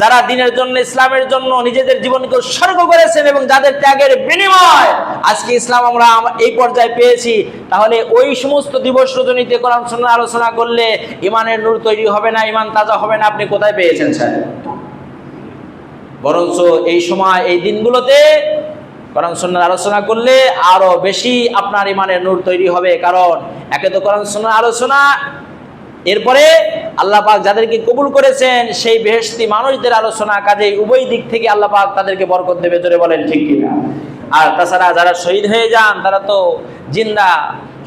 যারা দিনের জন্য, ইসলামের জন্য নিজেদের জীবনকে উৎসর্গ করেছেন এবং যাদের ত্যাগের বিনিময় আজকে ইসলাম আমরা এই পর্যায়ে পেয়েছি, তাহলে ওই সমস্ত দিবস রজনীতে কোরআন সুন্নাহ আলোচনা করলে ইমানের নূর তৈরি হবে না, ইমান তাজা হবে না। আপনি কোথায় পেয়েছেন স্যার? বরঞ্চ এই সময়, এই দিনগুলোতে কোরআন সুন্নাহ আলোচনা করলে আরো বেশি আপনার ইমানের নূর তৈরি হবে। কারণ একে তো কোরআন সুন্নাহ আলোচনা, এরপরে আল্লাহ পাক যাদেরকে কবুল করেছেন সেই বেহেশতি মানুষদের আলোচনা, কাজে উভয় দিক থেকে আল্লাহ পাক তাদেরকে বরকত দেবে। জোরে বলেন ঠিক কিনা? আর তাছাড়া যারা শহীদ হয়ে যান তারা তো জিন্দা,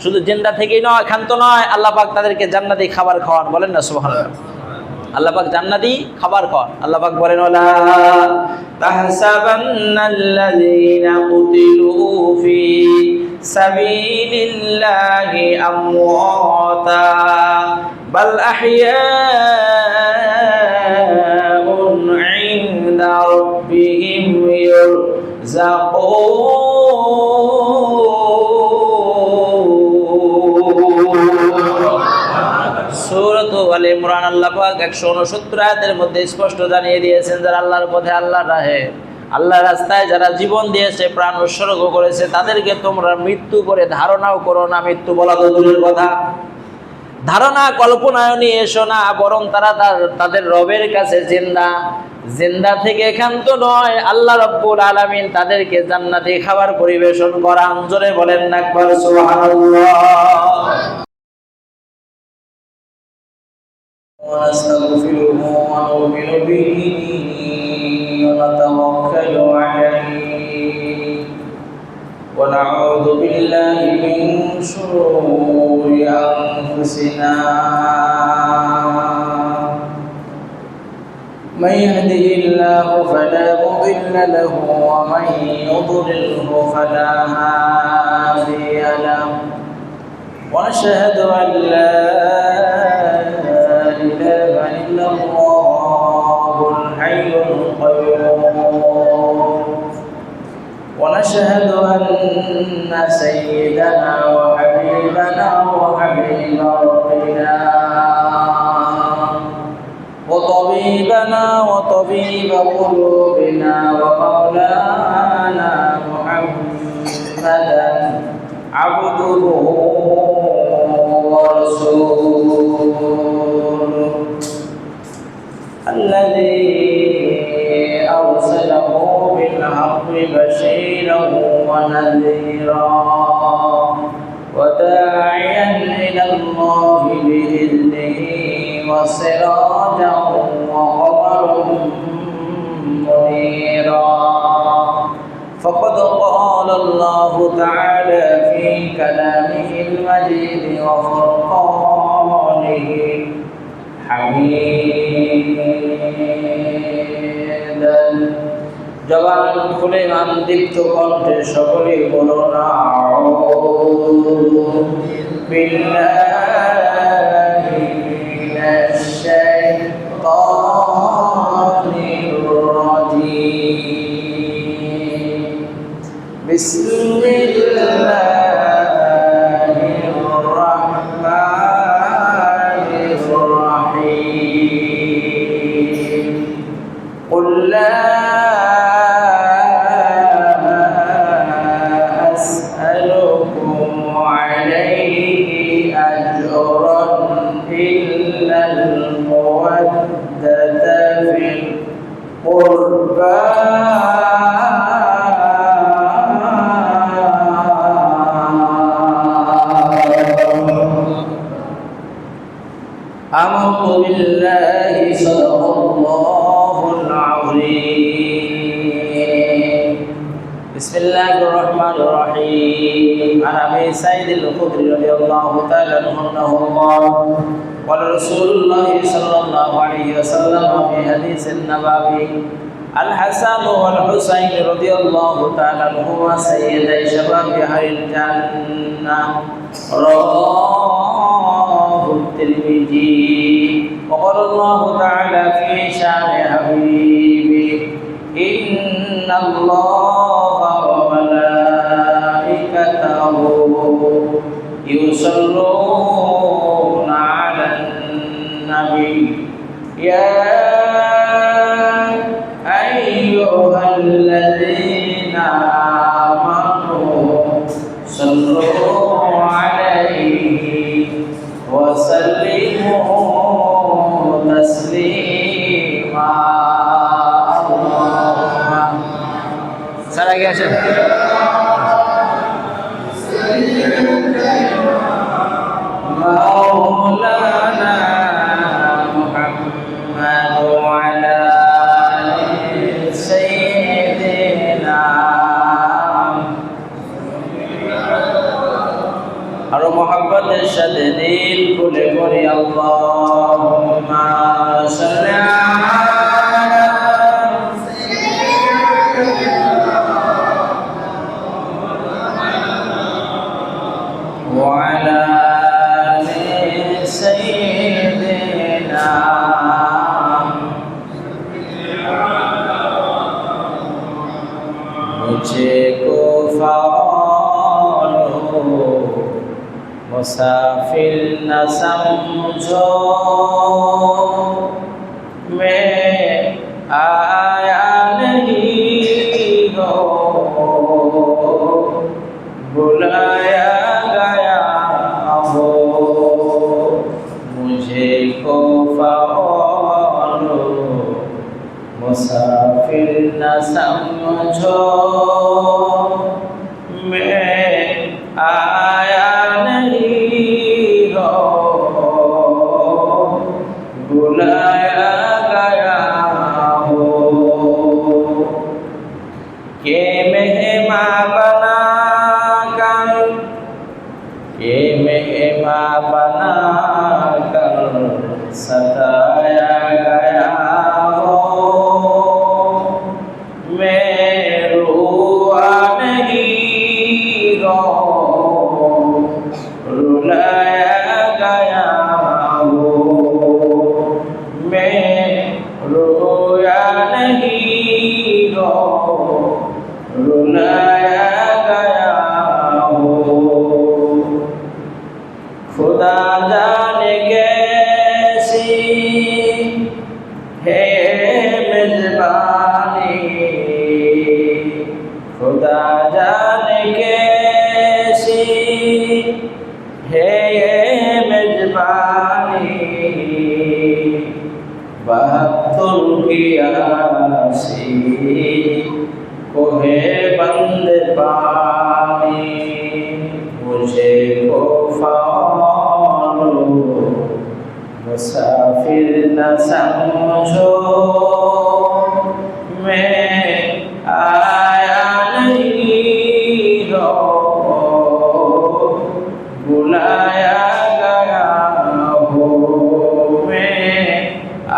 শুধু জিন্দা থেকেই নয়, ক্ষান্ত নয়, আল্লাহ পাক তাদেরকে জান্নাতি খাবার খাওয়ান। বলেন না সুবহানাল্লাহ? আল্লাহ পাক জান্নাতি খাবার খাওয়ান। আল্লাহ পাক বলেন, ওয়ালা তাহসাবান্নাল্লাযীনা কুতিলু ফি সাবিলিল্লাহি আমওয়াতা বাল আহইয়াউন ইনদা রাব্বিহিম ইরযাকুন। সূরাত আলে ইমরান আল্লাহ পাক 169 আয়াতের মধ্যে স্পষ্ট জানিয়ে দিয়েছেন, যারা আল্লাহর পথে, আল্লাহর রাহে, আল্লাহর রাস্তায় যারা জীবন দিয়েছে, প্রাণ উৎসর্গ করেছে, তাদেরকে তোমরা মৃত্যু করে ধারণাও করো না। মৃত্যু বলা তো দূরের কথা, ধারণা কল্পনায় নিয়ে এসো না, বরং তারা তাদের রবের কাছে জিন্দা, জিন্দা থেকে ক্ষান্ত নয়। আল্লাহ রাব্বুল আলামিন তাদেরকে জান্নাতি খাবার পরিবেশন করান। জোরে বলেন না একবার সুবহানাল্লাহ। ونستغفره ونؤمن به ونتوكل عليه ونعوذ بالله من شرور أنفسنا من يهده الله فلا مضل له ومن يضلله فلا هادي له ونشهد أن لا إله إلا الله الحي القيوم ونشهد أن سيدنا وحبيبنا وحبيب ربنا وطبيبنا وطبيب قلوبنا ومولانا محمدا عبده ورسوله الذي أرسله بالحق بشيرا ونذيرا وداعيا إلى الله بإذنه وسراجا وقمرا منيرا. فقد قال الله تعالى في كلامه المجيد وفرقانه حميدا. জবান খুলে আনন্দিত কণ্ঠে সকলে বলুন আউযু বিল্লাহি মিনাশ শাইতানির রাজীম। বিসমিল্লাহির রাহমানির রাহিম। কুল লা أعوذ بالله صدق الله العظيم. بسم الله الرحمن الرحيم. عن أبي سعيد الخدري رضي الله تعالى عنه أنه قال قال رسول الله صلى الله عليه وسلم في حديث النبوي الحسن والحسين رضي الله تعالى عنهما سيدي شباب أهل الجنة. رواه الترمذي. وقال الله تعالى في شان حبيبه إن الله وملائكته يصلون على النبي يا আসেন। মাওলানা মুহাম্মদ ওয়া আলা আলি সাইয়্যিদিনা। আরো মহব্বতের সাথে দিল খুলে পড়ি আল্লাহুম্মা সাল্লি আলা ওয়া আলা আলি সাইয়্যিদিনা। मुझको फॉलो मुसाफिर न समझो, मैं आया नहीं हो बुलाया गया हो। मुझे को फॉलो मुसाफिर न समझो, मैं आया नहीं हो बुलाया गया हो। के मेहमान बना कर सताया गया हो, मैं रुआ नहीं हो रुलाया गया हो। मैं रोया नहीं हो रुलाया गया हो। खुदा जाने कैसी है मेजबानी, खुदा जाने कैसी है ये मेजबानी। बहत्तर की आसी कोहे बंद पानी, मुझे को फॉलो मुसाफिर न समझो, मैं आया नहीं हो बुलाया गया हो। मैं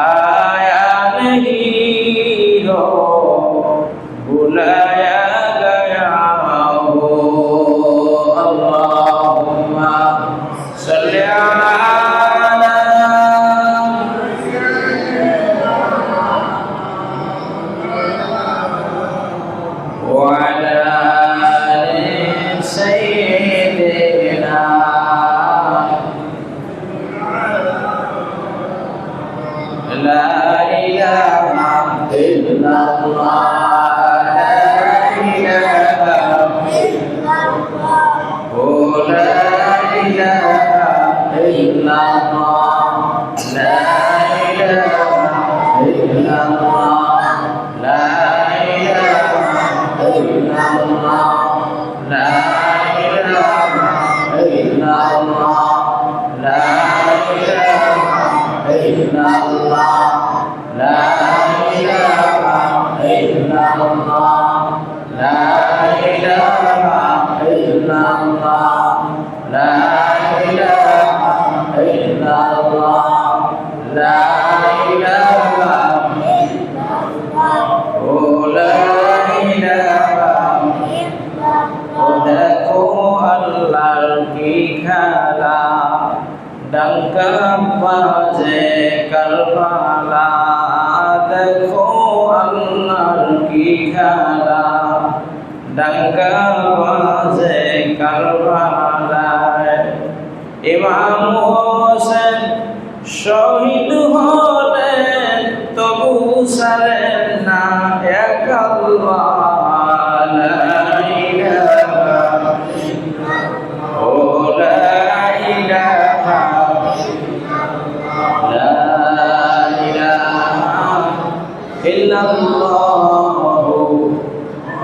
आया नहीं हो बुलाया गया हो। अल्लाहुम्मा सल्ली अला وعلى آل سيدنا। لا إله إلا الله، لا إله إلا الله، لا إله إلا الله، لا إله إلا الله، لا إله إلا الله، لا إله إلا الله، لا إله إلا الله، لا إله إلا الله، لا إله إلا الله، لا إله إلا الله، لا إله إلا الله، لا إله ও দেখো আল্লাহর কি খেলা, ডঙ্কা বাজে কারবালা। দেখো আল্লাহর কি খেলা, ডঙ্কা বাজে কারবালায়। ইমাম হোসেন শহীদ হলেন তবু সারেন না এক আল্লাহ।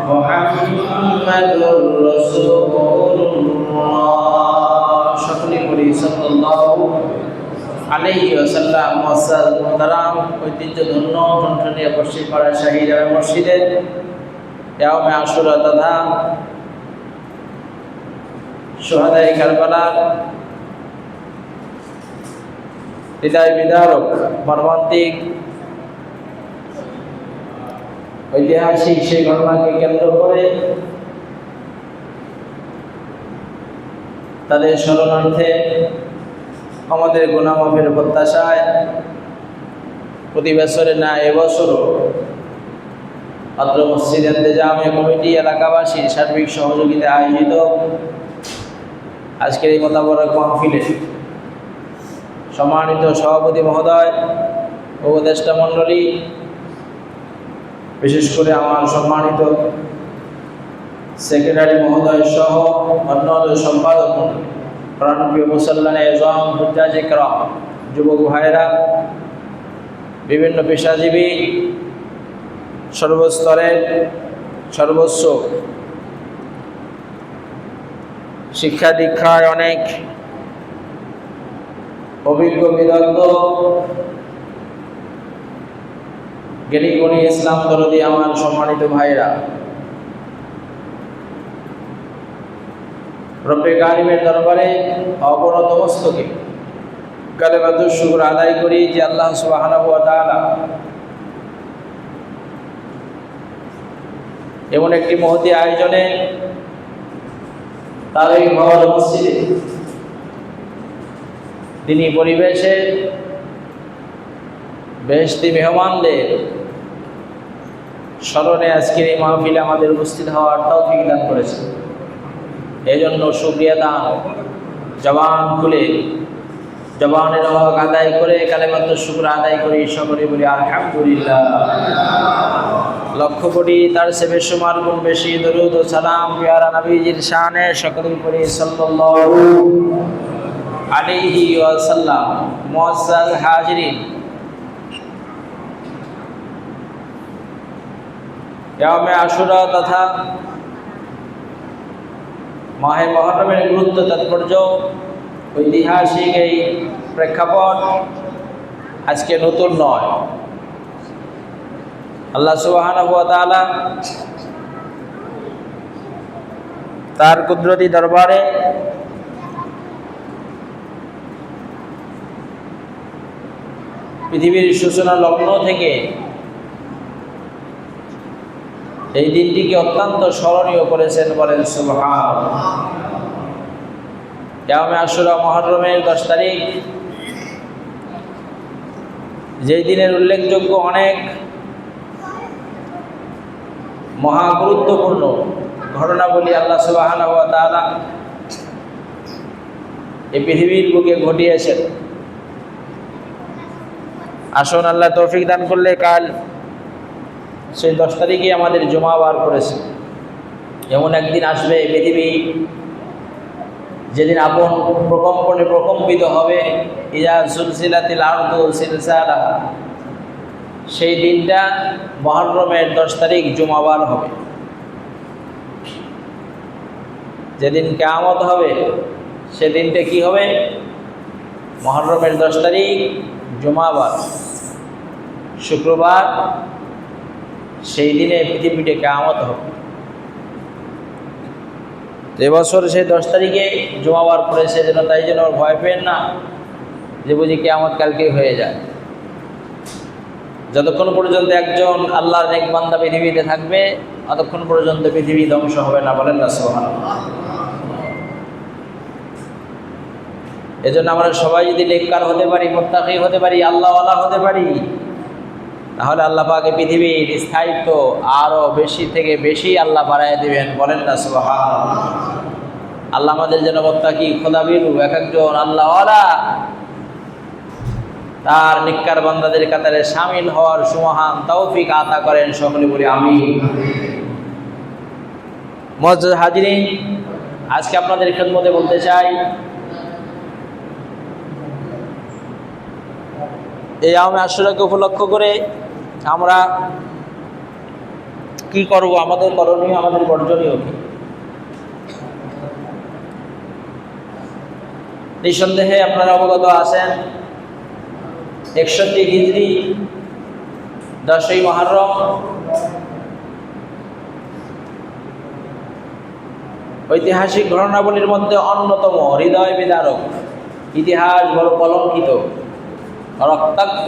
মুহাম্মাদুর রাসূলুল্লাহ। সকলে বলি সাল্লাল্লাহু আলাইহি ওয়াসাল্লাম। মুআজ্জাজ মুহতারাম, ঐতিহ্যধন্য ঠনঠনিয়া পশ্চিমপাড়া শাহী জামে মসজিদে ইয়াউমে আশুরা তথা শুহাদায়ে কারবালার হৃদয় বিদারক মর্মান্তিক ঐতিহাসিক সেই ঘটনাকে কেন্দ্র করে তাদের স্মরণার্থে আমাদের গুনাহ মাফের প্রত্যাশায় প্রতি বছরে না এবছরও অত্র মসজিদ ইন্তেজামিয়া কমিটি এলাকাবাসীর সার্বিক সহযোগিতায় আয়োজিত আজকের এই মোতাবরক মাহফিলে সম্মানিত সভাপতি মহোদয়, উপদেষ্টা মণ্ডলী, বিশেষ করে আমার সম্মানিত সেক্রেটারি মহোদয় সহ অন্যান্য সম্পাদক প্রাণপ্রিয় মুসল্লানে এজম, হুজ্জাজে কেরাম, যুবক ভাইয়েরা, বিভিন্ন পেশাজীবী, সর্বস্তরের সর্বস্ব শিক্ষা দীক্ষায় অনেক অভিজ্ঞ বিদগ্ধ জ্ঞানী গুণী ইসলাম দরদি আমার সম্মানিত ভাইরা, রব্বে কারিমের দরবারে অবনত মস্তকে কালেমাতুশ শুকর আদায় করি যে আল্লাহ সুবহানাহু ওয়া তাআলা এমন একটি মহতী আয়োজনে তার এই ঘর মসজিদে তিনি পরিবেশে বেহেশতি মেহমানদের স্মরণে আজকের এই মাহফিলে আমাদের উপস্থিত হওয়ার তৌফিক দান করেছেন। এই জন্য শুকরিয়া দান জবান খুলে জবানের হক আদায় করে কালেমাতুশ শুকর আদায় করি, সকলে বলি আলহামদুলিল্লাহ। লক্ষ কোটি তার সে বেশুমার গুণ বেশি দরুদ ও সালাম পিয়ারা নবীজির শানে সকলে পড়ি সাল্লাল্লাহু আলাইহি ওয়াসাল্লাম। মুআজ্জাজ হাজিরিন, ইয়াউমে আশুরা তথা মাহে মুহররমের গুরুত্ব তাৎপর্য ঐতিহাসিক এই প্রেক্ষাপট আজকে নতুন নয়। আল্লাহ সুবহানাহু ওয়া তাআলা তার কুদরতি দরবারে পৃথিবীর সূচনা লগ্ন থেকে এই দিনটিকে অত্যন্ত স্মরণীয় করেছেন, বলেন সুবহানাল্লাহ। ইয়াউমে আশুরা মুহররমের 10 তারিখ, যেই দিনের উল্লেখযোগ্য অনেক মহা গুরুত্বপূর্ণ ঘটনাবলী আল্লাহ সুবহানাহু ওয়া তাআলা এই পৃথিবীর বুকে ঘটিয়েছেন। আসুন আল্লাহ তৌফিক দান করলে কাল সেই 10 তারিখে আমাদের জুমা বার করেছে। এমন একদিন আসবে পৃথিবী যেদিন আপন প্রকম্পনে প্রকম্পিত হবে, ইজা সুলসিলাতিল আরদু সিলসালাহা, সেই দিনটা মুহররমের 10 তারিখ জুমাবার হবে। যেদিন কিয়ামত হবে সেদিনটা কি হবে? মুহররমের 10 তারিখ জুমাবার, শুক্রবার। সেই দিনে পৃথিবীতে কিয়ামত হবে। এবছর সেই 10 তারিখে জুমাবার পড়েছে, যেন তাই জন্য ভয় পেন না যে বুঝি কিয়ামত কালকে হয়ে যায়। যতক্ষণ পর্যন্ত একজন আল্লাহর নেক বান্দা পৃথিবীতে থাকবে ততক্ষণ পর্যন্ত পৃথিবী ধ্বংস হবে না, বলেন না সুবহানাল্লাহ। এজন্য আমরা সবাই যদি নেককার হতে পারি, মুত্তাকি হতে পারি, আল্লাহওয়ালা হতে পারি, তাহলে আল্লাহ পাকে পৃথিবীর স্থায়িত্ব আরো বেশি থেকে বেশি আল্লাহ বাড়ায় দিবেন, বলেন না সুবহানাল্লাহ। আল্লাহ আমাদের যেন মুত্তাকি খোদাবিরু এক একজন আল্লাহওয়ালা তার নিক্কার বান্দাদের কাতারে শামিল হওয়ার সুমহান তৌফিক আতা করেন, সকলে বলি আমিন। মুআজ্জাজ হাজিরিন, আজকে আপনাদের খেদমতে বলতে চাই, এই ইয়াউমে আশুরাকে উপলক্ষ করে আমরা কি করব, আমাদের করণীয়, আমাদের বর্জনীয় কি? নিঃসন্দেহে আপনারা অবগত আছেন 61 হিজরি 10ই মুহররম ঐতিহাসিক ঘটনাবলীর মধ্যে অন্যতম, হৃদয় বিদারক, ইতিহাস বড় কলঙ্কিত, রক্তাক্ত,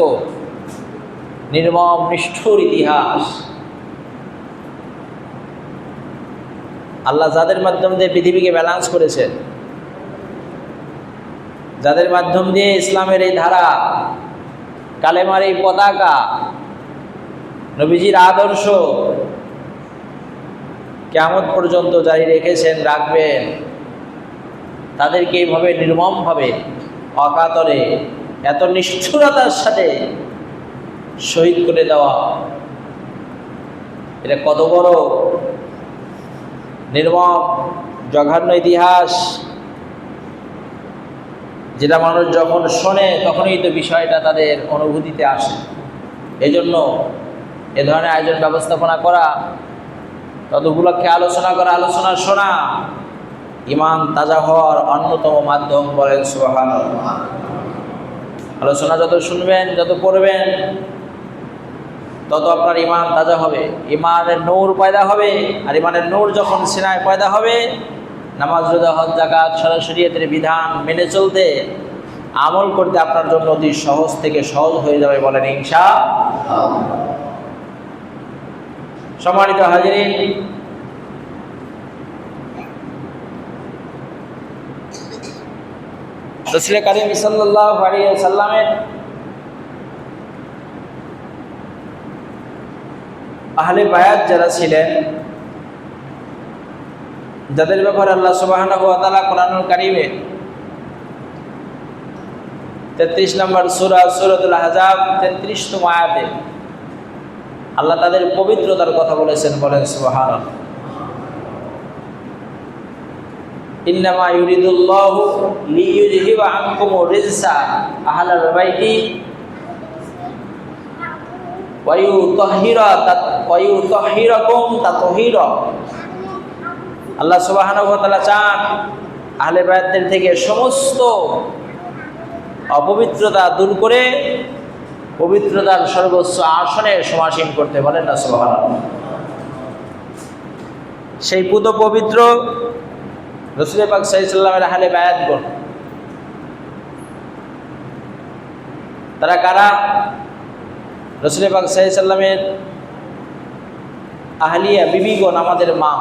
নির্মম নিষ্ঠুর ইতিহাস। আল্লাহ যাদের মাধ্যম দিয়ে পৃথিবীকে ব্যালেন্স করেছেন, যাদের মাধ্যম দিয়ে ইসলামের এই ধারা, কালেমার এই পতাকা, নবীজির আদর্শ কিয়ামত পর্যন্ত জারি রেখেছেন, রাখবেন, তাদেরকে এইভাবে নির্মমভাবে, অকাতরে, এত নিষ্ঠুরতার সাথে শহীদ করে দেওয়া, এটা কত বড় নির্মম জঘন্য ইতিহাস, যেটা মানুষ যখন শোনে তখনই তো বিষয়টা তাদের অনুভূতিতে আসে। এই জন্য এ ধরনের আয়োজন ব্যবস্থাপনা করা, তদুপলক্ষে আলোচনা করা, আলোচনা শোনা ঈমান তাজা হওয়ার অন্যতম মাধ্যম। বলেন সুবহানাল্লাহ। আলোচনা যত শুনবেন, যত পড়বেন, তত আপনার ঈমান তাজা হবে, ঈমানের নূর পয়দা হবে। আর ঈমানের নূর যখন সিনায় পয়দা হবে, নামাজ, রোজা, হজ, যাকাত, শরীয়তের বিধান মেনে চলতে, আমল করতে আপনার জন্য অতি সহজ থেকে সহজ হয়ে যাবে। বলেন ইনশাআল্লাহ। সম্মানিত হাজিরিন, রাসূল কারীম সাল্লাল্লাহু আলাইহি ওয়াসাল্লামের আহলে বায়াত যারা ছিলেন, যাদের ব্যাপারে আল্লাহ সুবহানাহু ওয়া তাআলা কোরআনুল কারীমে 33 নম্বর সূরা, সূরাতুল আহজাব 33তম আয়াতে আল্লাহ তাদের পবিত্রতার কথা বলেছেন। বলেন সুবহানাল্লাহ। ইন্নামা ইউরিদুল্লাহু লিইউযহিবা আনকুমুর রিজসা আহলাল বাইতি ওয়া ইউতাহহিরাকুম তাতহীরা। আল্লাহ সুবহানাহু ওয়া তাআলা চান আহলে বায়াতদের থেকে সমস্ত অপবিত্রতা দূর করে পবিত্রতার সর্বোচ্চ আসনে সমাসীন করতে। বলেন না সুবহানাল্লাহ। সেই পুত পবিত্র রাসূল পাক সাল্লাল্লাহু আলাইহি ওয়াসাল্লামের আহলে বায়াতগণ, তারা কারা? রাসূল পাক সাল্লাল্লাহু আলাইহি ওয়াসাল্লামের আহলিয়া বিবিগণ, আমাদের মা,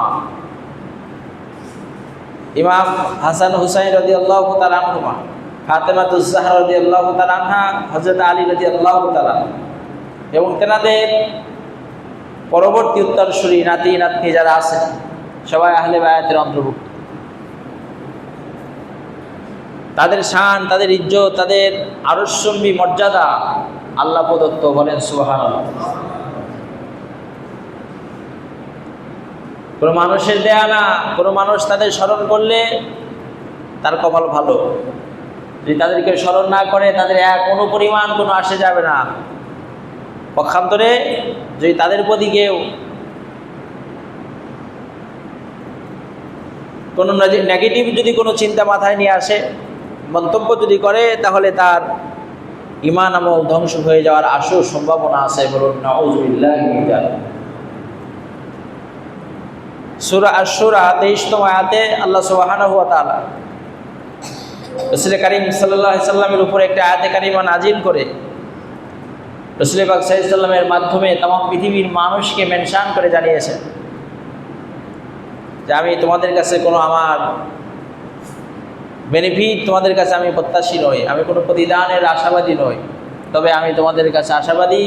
ইমাম হাসান হুসাইন রাদিয়াল্লাহু তাআলা আনহুমা, ফাতেমাতুজ জাহরা রাদিয়াল্লাহু তাআলা আনহা, হযরত আলী রাদিয়াল্লাহু তাআলা, এবং তেনাদের পরবর্তী উত্তরসূরি নাতি নাতনি যারা আছেন, সবাই আহলে বায়াতের অন্তর্ভুক্ত। তাদের শান, তাদের ইজ্জত, তাদের আরশম্বী মর্যাদা আল্লাহ প্রদত্ত। বলেন সুবহানাল্লাহ। কোনো মানুষের দেয়া না, কোনো মানুষ তাদের স্মরণ করলে তার কপাল ভালো। যদি তাদেরকে স্মরণ না করে, তাদের কোনো পরিমাণ কোনো আসে যাবে না। পক্ষান্তরে যদি তাদের প্রতি কেউ কোনো নেগেটিভ যদি কোনো চিন্তা মাথায় নিয়ে আসে, মন্তব্য যদি করে, তাহলে তার ঈমান আমল ধ্বংস হয়ে যাওয়ার আশু সম্ভাবনা আছে। বলুন নাউযুবিল্লাহি মিন যালিক। সূরা আশ-শুরা 23তম আয়াতে আল্লাহ সুবহানাহু ওয়া তাআলা রাসূল কারীম সাল্লাল্লাহু আলাইহি সাল্লামের উপর একটা আয়াতে কারিমা নাজিল করে রাসূল পাক সাল্লাল্লাহু আলাইহি সাল্লামের মাধ্যমে तमाम পৃথিবীর মানুষকে মেনশন করে জানিয়েছেন যে আমি তোমাদের কাছে কোনো আমার বেনিফিট, তোমাদের কাছে আমি প্রত্যাশী নই, আমি কোনো প্রতিদানের আশাবাদী নই, তবে আমি তোমাদের কাছে আশাবাদী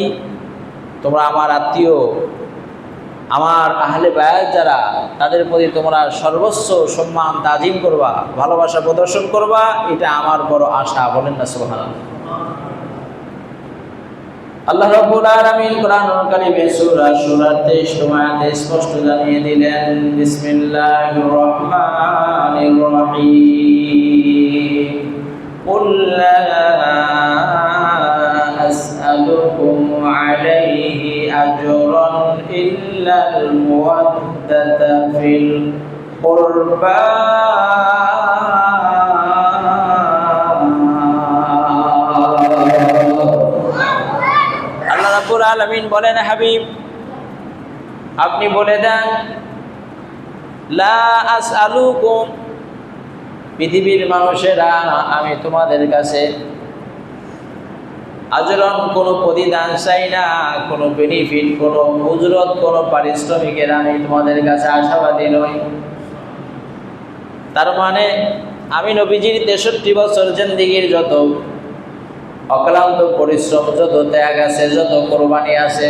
তোমরা আমার আত্মীয়, আমার আহলে বায়াত যারা, তাদের প্রতি তোমরা সর্বোচ্চ সম্মান তাজিম করবা, ভালোবাসা প্রদর্শন করবা, এটা আমার বড় আশা। বলেন না সুবহানাল্লাহ। আল্লাহ রাব্বুল আলামিন কোরআনুল কারীমে সূরা আশ-শুরা 23তম আয়াতে স্পষ্ট জানিয়ে দিলেন, বিসমিল্লাহির রহমানির রহিম, কুল লা আসআলুকুম আলাইহি أجرا إلا المودة في القربى আল্লাহ রাব্বুল আলামিন বলেন, হাবিব আপনি বলে দেন, লা আসআলুকুম, পৃথিবীর মানুষেরা আমি তোমাদের কাছে আজরন কোনো প্রতিদান চাই না, কোনো বেনিফিট, কোনো উজরত, কোনো পারিশ্রমিকের আমি তোমাদের কাছে আশাবাদী নই। তার মানে আমি নবীজির 63 বছর জিন্দেগীর যত অক্লান্ত পরিশ্রম, যত ত্যাগ আছে, যত কোরবানি আছে,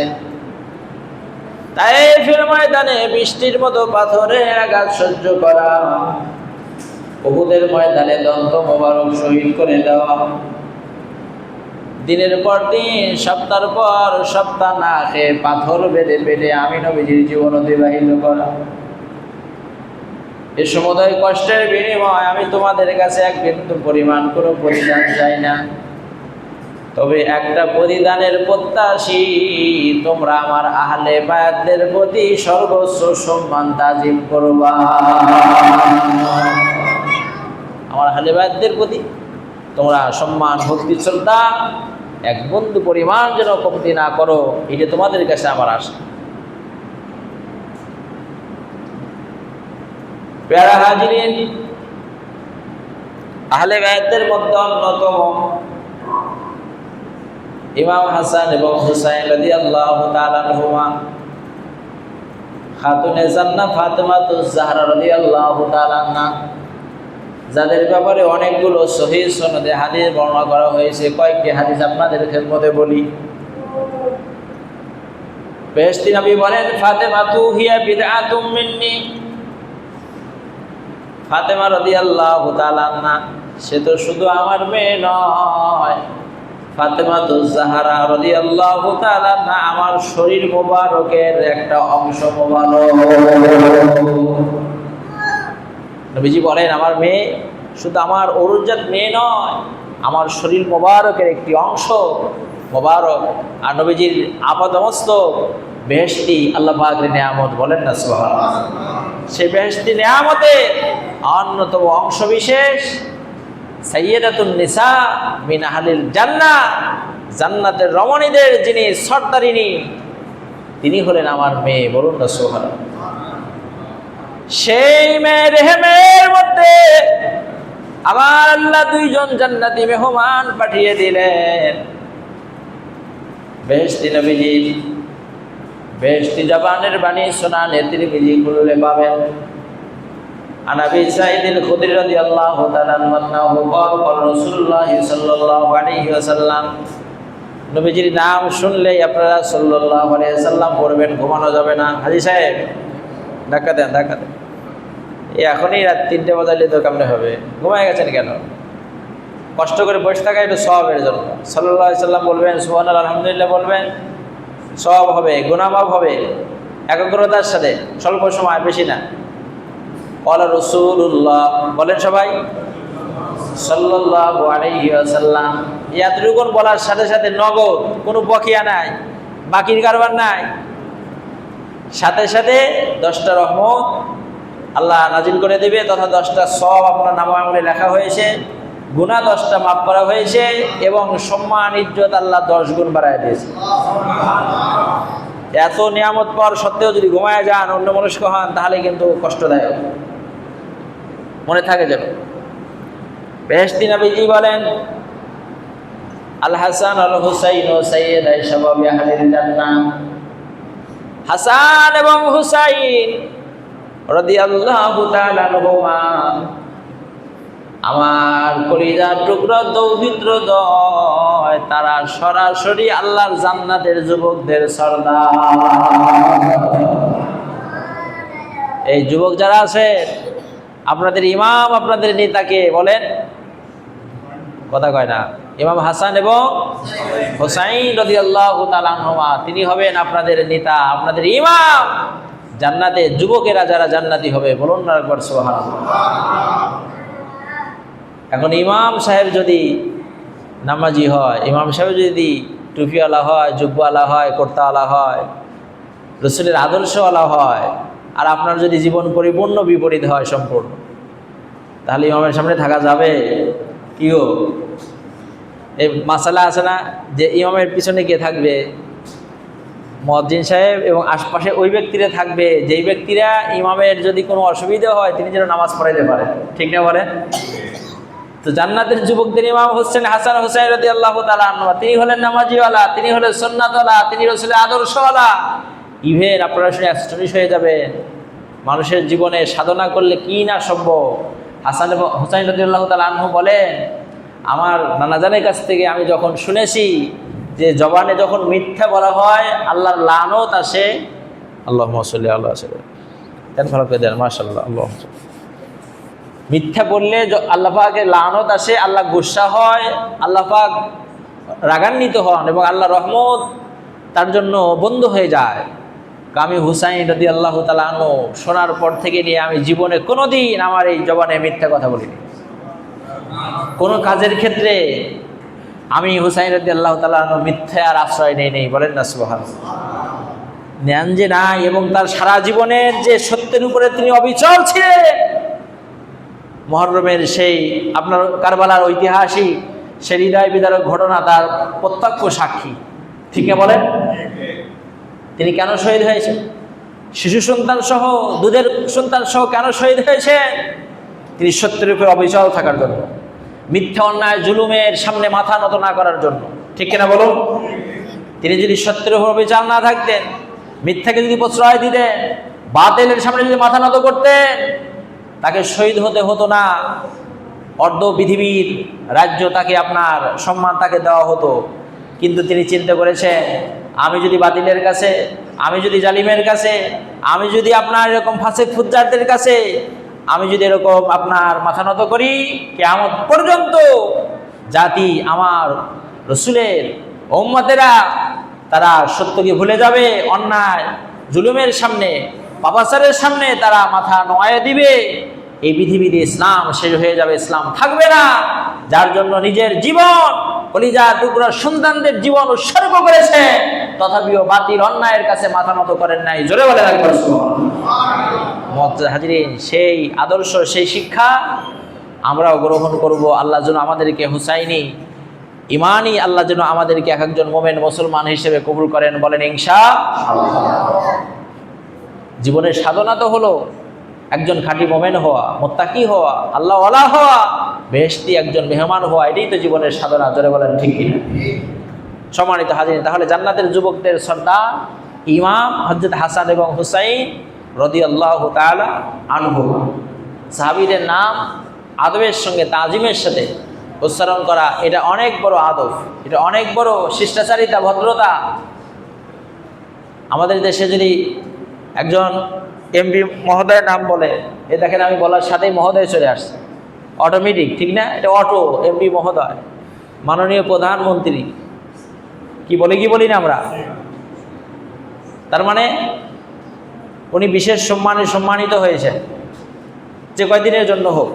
তায়েফের ময়দানে বৃষ্টির মতো পাথরের আঘাত সহ্য করা, উহুদের ময়দানে দন্ত মোবারক শহীদ করে দেওয়া, দিনের পর দিন সপ্তাহের পর সপ্তাহ না খেয়ে পাথর বেঁধে বেঁধে আমি নবীজির জীবন অতিবাহিত করা, এ সমুদয় কষ্টের বিনিময় আমি তোমাদের কাছে এক বিন্দু পরিমাণ কোনো প্রতিদান চাই না। তবে একটা প্রতিদানের প্রত্যাশী, তোমরা আমার আহলে বায়াতদের প্রতি সর্বোচ্চ সম্মান তাজিম করবা। আমার আহলে বায়াতদের প্রতি তোমরা সম্মান, ভক্তি, শ্রদ্ধা এক বন্ধু পরিমাণ যেন কমতি না করো, এটা তোমাদের কাছে আমার আশা। প্যারা হাজিরিন, আহলে বায়াতদের মধ্যে অন্যতম ইমাম হাসান এবং হুসাইন রাদিয়াল্লাহু তাআলা আনহুমা, খাতুনে জান্নাত ফাতেমাতুজ জাহরা রাদিয়াল্লাহু তাআলা আনহা, যাদের ব্যাপারে অনেকগুলো সহিহ সনদে হাদিস বর্ণনা করা হয়েছে। কয়েকটি হাদিস আপনাদের খেদমতে বলি। বেহেশতি নবী বলেন, ফাতেমাতু হিয়া বিদআতুম মিন্নি, ফাতেমা রাদিয়াল্লাহু তাআলা আনহা সে তো শুধু আমার মেয়ে নয়, ফাতেমাতুজ জাহরা রাদিয়াল্লাহু তাআলা আনহা আমার শরীর মোবারকের একটা অংশ মোবারক। নবীজি বলেন, আমার মেয়ে শুধু আমার অরুজাত মেয়ে নয়, আমার শরীর মোবারকের একটি অংশ মোবারক। আর নবীজির আপাদমস্তক বেহেশতি আল্লাহ পাকের নিয়ামত, বলেন না সুবহানাল্লাহ। সেই বেহেশতি নিয়ামতে অন্যতম অংশ বিশেষ সাইয়্যিদাতুন নিসা মিন আহলিল জান্নাহ, জান্নাতের রমণীদের যিনি সর্দারিনী, তিনি হলেন আমার মেয়ে, বলুন না সুবহানাল্লাহ। সেই মেয়ের রেহেমের মধ্যে আমার আল্লাহ দুইজন জান্নাতি মেহমান পাঠিয়ে দিলেন। বেহেশতি নবীজি বেহেশতি জবানের বাণী শোনালে তিরমিজি খুললে পাবেন। আন আবি সাঈদ খুদরি রাদিয়াল্লাহু তাআলা আনহু ক্বালা রাসূলুল্লাহ সাল্লাল্লাহু আলাইহি ওয়াসাল্লাম, নবীজির নাম শুনলেই আপনারা সাল্লাল্লাহু আলাইহি ওয়াসাল্লাম পড়বেন, ঘুমানো যাবে না। হাজী সাহেব ধাক্কা দেন, ধাক্কা দেন। এখনই রাত 3টে বাজালে তো কেমনে হবে? ঘুমায় গেছেন কেন? কষ্ট করে বসে থাকা একটু সওয়াবের জন্য। সাল্লাল্লাহু আলাইহি ওয়াসাল্লাম বলবেন, সুবহানাল্লাহ, আলহামদুলিল্লাহ বলবেন, সওয়াব হবে, গুনাহ মাফ হবে, একাগ্রতার সাথে, স্বল্প সময়, বেশি না। ক্বালা রাসূলুল্লাহ, বলেন সবাই সাল্লাল্লাহু আলাইহি ওয়াসাল্লাম। এতটুকুন বলার সাথে সাথে নগদ, কোনো বকিয়া নাই, বাকির কারবার নাই, সাথে সাথে 10টা রহমত আল্লাহ নাজিল করে দেবে, তথা 10টা সওয়াব আপনার নামাআমলে লেখা হয়েছে, গুনাহ 10টা মাফ করা হয়েছে, এবং সম্মান ইজ্জত আল্লাহ 10 গুণ বাড়ায় দিয়েছে। এত নিয়ামত পাওয়ার সত্ত্বেও যদি ঘুমায় যান, অন্য মনস্ক হন, তাহলে কিন্তু কষ্টদায়ক, মনে থাকে যেন। বেহেশতি নবীজি বলেন, আল হাসান আল হুসাইন সাইয়্যিদা শাবাবি আহলিল জান্নাহ, হাসান এবং হুসাইন রাদিয়াল্লাহু তাআলা আনহুমা আমার কলিজার টুকরা দৌহিত্র দয়, তারা সরাসরি আল্লাহর জান্নাতের যুবকদের সর্দার। এই যুবক যারা আছে, আপনাদের ইমাম, আপনাদের নেতাকে বলেন, কথা কয় না, ইমাম হাসান এবং হুসাইন রাদিয়াল্লাহু তাআলা আনহুমা, তিনি হবেন আপনাদের নেতা, আপনাদের ইমাম। জান্নাতে যুবকেরা যারা জান্নাতি হবে, বলুন না একবার সুবহানাল্লাহ। এখন ইমাম সাহেব যদি নামাজি হয়, ইমাম সাহেব যদি টুপিওয়ালা হয়, জুব্বাওয়ালা হয়, কুর্তাওয়ালা হয়, রসুলের আদর্শওয়ালা হয়, আর আপনার যদি জীবন পরিপূর্ণ বিপরীত হয় সম্পূর্ণ, তাহলে ইমামের সামনে থাকা যাবে? কি গো, এই মাসালা আছে না যে ইমামের পিছনে কে থাকবে? মুয়াজ্জিন সাহেব এবং আশপাশে ওই ব্যক্তিরা থাকবে যেই ব্যক্তিরা ইমামের যদি কোনো অসুবিধা হয় তিনি যেন নামাজ পড়াইতে পারেন, ঠিক না বলেন? তো জান্নাতের যুবকদের ইমাম হচ্ছেন হাসান হুসাইন রাদিয়াল্লাহু তাআলা আনহু। তিনি হলেন নামাজিওয়ালা, তিনি হলেন সুন্নাতওয়ালা, তিনি রাসূলের আদর্শওয়ালা। ইভেন আপনারা শুনে অ্যাস্টনিশ হয়ে যাবেন, মানুষের জীবনে সাধনা করলে কি না সম্ভব। হাসান এবং হুসাইন রাদিয়াল্লাহু তাআলা আনহু বলেন, আমার নানাজানের কাছ থেকে আমি যখন শুনেছি যে জবানে যখন মিথ্যা বলা হয় আল্লাহর লানত আসে। আল্লাহুম্মা সাল্লি আলা সাইয়্যিদিনা, দেন ভালো করে দেন, মাশাআল্লাহ। আল্লাহ, মিথ্যা বললে আল্লাহ পাকের লানত আসে, আল্লাহ গুসা হয়, আল্লাহ পাক রাগান্বিত হন এবং আল্লাহ রহমত তার জন্য বন্ধ হয়ে যায়। আমি হুসাইন রাদিয়াল্লাহু তাআলা আনহু শোনার পর থেকে নিয়ে আমি জীবনে কোনোদিন আমার এই জবানে মিথ্যা কথা বলিনি। কোনো কাজের ক্ষেত্রে আমি হুসাইন রাদিয়াল্লাহু তাআলা আনহু মিথ্যার আশ্রয় নেই। বলেন না সুবহানাল্লাহ? নেন যে নাই, এবং তার সারা জীবনের যে সত্যের উপরে তিনি অবিচল ছিলেন। মুহররমের সেই আপনার কারবালার ঐতিহাসিক সেই হৃদয় বিদারক ঘটনা তার প্রত্যক্ষ সাক্ষী, ঠিক না বলেন? তিনি কেন শহীদ হয়েছেন? শিশু সন্তান সহ, দুধের সন্তান সহ কেন শহীদ হয়েছেন? তিনি সত্যের উপরে অবিচল থাকার জন্য, মিথ্যা অন্যায় জুলুমের সামনে মাথা নত না করার জন্য, ঠিক কিনা বলুন? তিনি যদি সত্যের উপর অবিচল না থাকতেন, মিথ্যাকে যদি প্রশ্রয় দিতেন, বাতিলের সামনে যদি মাথা নত করতেন, তাকে শহীদ হতে হতো না। অর্ধ পৃথিবীর রাজ্য তাকে, আপনার সম্মান তাকে দেওয়া হতো। কিন্তু তিনি চিন্তা করেছেন, আমি যদি বাতিলের কাছে, আমি যদি জালিমের কাছে, আমি যদি আপনার এরকম ফাসিক ফুজ্জারদের কাছে আমি যদি এরকম আপনার মাথা নত করি, কিয়ামত পর্যন্ত জাতি আমার রসুলের উম্মতেরা তারা সত্যকে ভুলে যাবে, অন্যায় জুলুমের সামনে, পাপাচারের সামনে তারা মাথা নোয়ায়ে দিবে। এই পৃথিবীতে ইসলাম শেষ হয়ে যাবে, ইসলাম থাকবে না। যার জন্য নিজের জীবন, কলিজা টুকরা সন্তানদের জীবন উৎসর্গ করেছে, তথাপিও বাতিল অন্যায়ের কাছে মাথা নত করেন নাই। জোরে বলে রাখবেন সুবহানাল্লাহ। হাজিরিন, সেই আদর্শ, সেই শিক্ষা আমরাও গ্রহণ করব। আল্লাহ যেন আমাদেরকে হুসাইনি ইমানই আল্লাহ যেন আমাদেরকে এক একজন মোমেন মুসলমান হিসেবে কবুল করেন। বলেন ইনশাআল্লাহ। জীবনের সাধনা তো হলো একজন খাঁটি মোমেন হওয়া, মুত্তাকি হওয়া, আল্লাহ ওয়ালা হওয়া, বেহেশতি একজন মেহমান হওয়া। এটাই তো জীবনের সাধনা। জোরে বলেন ঠিক কিনা? সম্মানিত হাজির, তাহলে জান্নাতের যুবকদের সর্দার ইমাম হযরত হাসান এবং হুসাইন রাদিয়াল্লাহু তাআলা আনহু। সাহাবীদের নাম আদবের সঙ্গে, তাজিমের সাথে উচ্চারণ করা, এটা অনেক বড় আদব, এটা অনেক বড় শিষ্টাচারিতা, ভদ্রতা। আমাদের দেশে যদি একজন এমপি মহোদয়ের নাম বলে, এ দেখেন আমি বলার সাথেই মহোদয় চলে আসছে, অটোমেটিক, ঠিক না? এটা অটো এমপি মহোদয়, মাননীয় প্রধানমন্ত্রী, কি বলি না আমরা? তার মানে উনি বিশেষ সম্মানে সম্মানিত হয়েছেন, যে কয়দিনের জন্য হোক।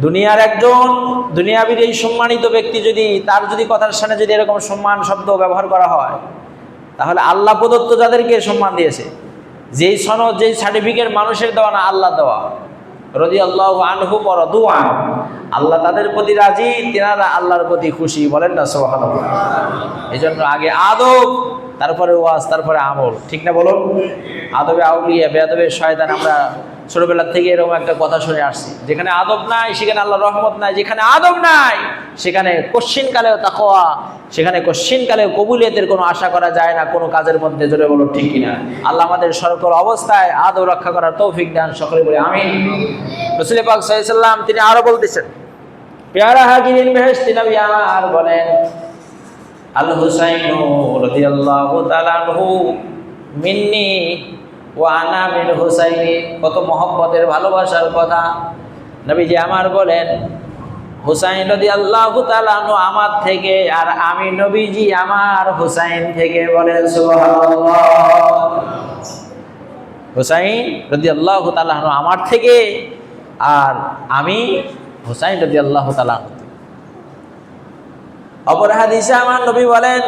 দুনিয়ার একজন দুনিয়াবির এই সম্মানিত ব্যক্তি যদি, তার যদি কথার সামনে যদি এরকম সম্মান শব্দ ব্যবহার করা হয়, তাহলে আল্লাহ প্রদত্ত যাদেরকে সম্মান দিয়েছে, যেই সনদ, যেই সার্টিফিকেট মানুষের দেওয়া না, আল্লাহ দেওয়া, রাদিয়াল্লাহু আনহুম ওয়া রাদু আনহু, আল্লাহ তাদের প্রতি রাজি, তেনারা আল্লাহর প্রতি খুশি। বলেন না সুবহানাল্লাহ? এই জন্য আগে আদব, তারপরে ওয়াজ, তারপরে আমল, ঠিক না বলুন? আদবে আউলিয়া, বেয়াদবে শয়তান। আমরা ছোটবেলা থেকে এরকম একটা কথা শুনে আসছি, যেখানে আদব নাই সেখানে আল্লাহর রহমত নাই, যেখানে আদব নাই সেখানে কশ্চিনকালেও তাকওয়া, সেখানে কশ্চিনকালেও কবুলিয়তের কোনো আশা করা যায় না কোনো কাজের মধ্যে। জোরে বলুন ঠিক কিনা? আল্লাহ আমাদের সকল অবস্থায় আদব রক্ষা করার তৌফিক দান, সকলে বলে আমিন। রাসূল পাক সাল্লাল্লাহু আলাইহি ওয়াসাল্লাম তিনি আরো বলতেছেন, পেয়ারা হাজিরিন বেহেশতি নবী আমার বলেন, আল হুসাইনু রাদিয়াল্লাহু তাআলা আনহু মিন্নি ওয়া আনা মিন হুসাইনি। কত মহব্বতের, ভালোবাসার কথা। নবীজি আমার বলেন, হুসাইন রাদিয়াল্লাহু তাআলা আনহু আমার থেকে, আর আমি নবীজি আমার হুসাইন থেকে। বলেন সুবহানাল্লাহ। হুসাইন রাদিয়াল্লাহু তাআলা আনহু আমার থেকে, আর আমি হুসাইন রাদিয়াল্লাহু তাআলা আনহু। অপর হাদিসে আমার নবী বলেন,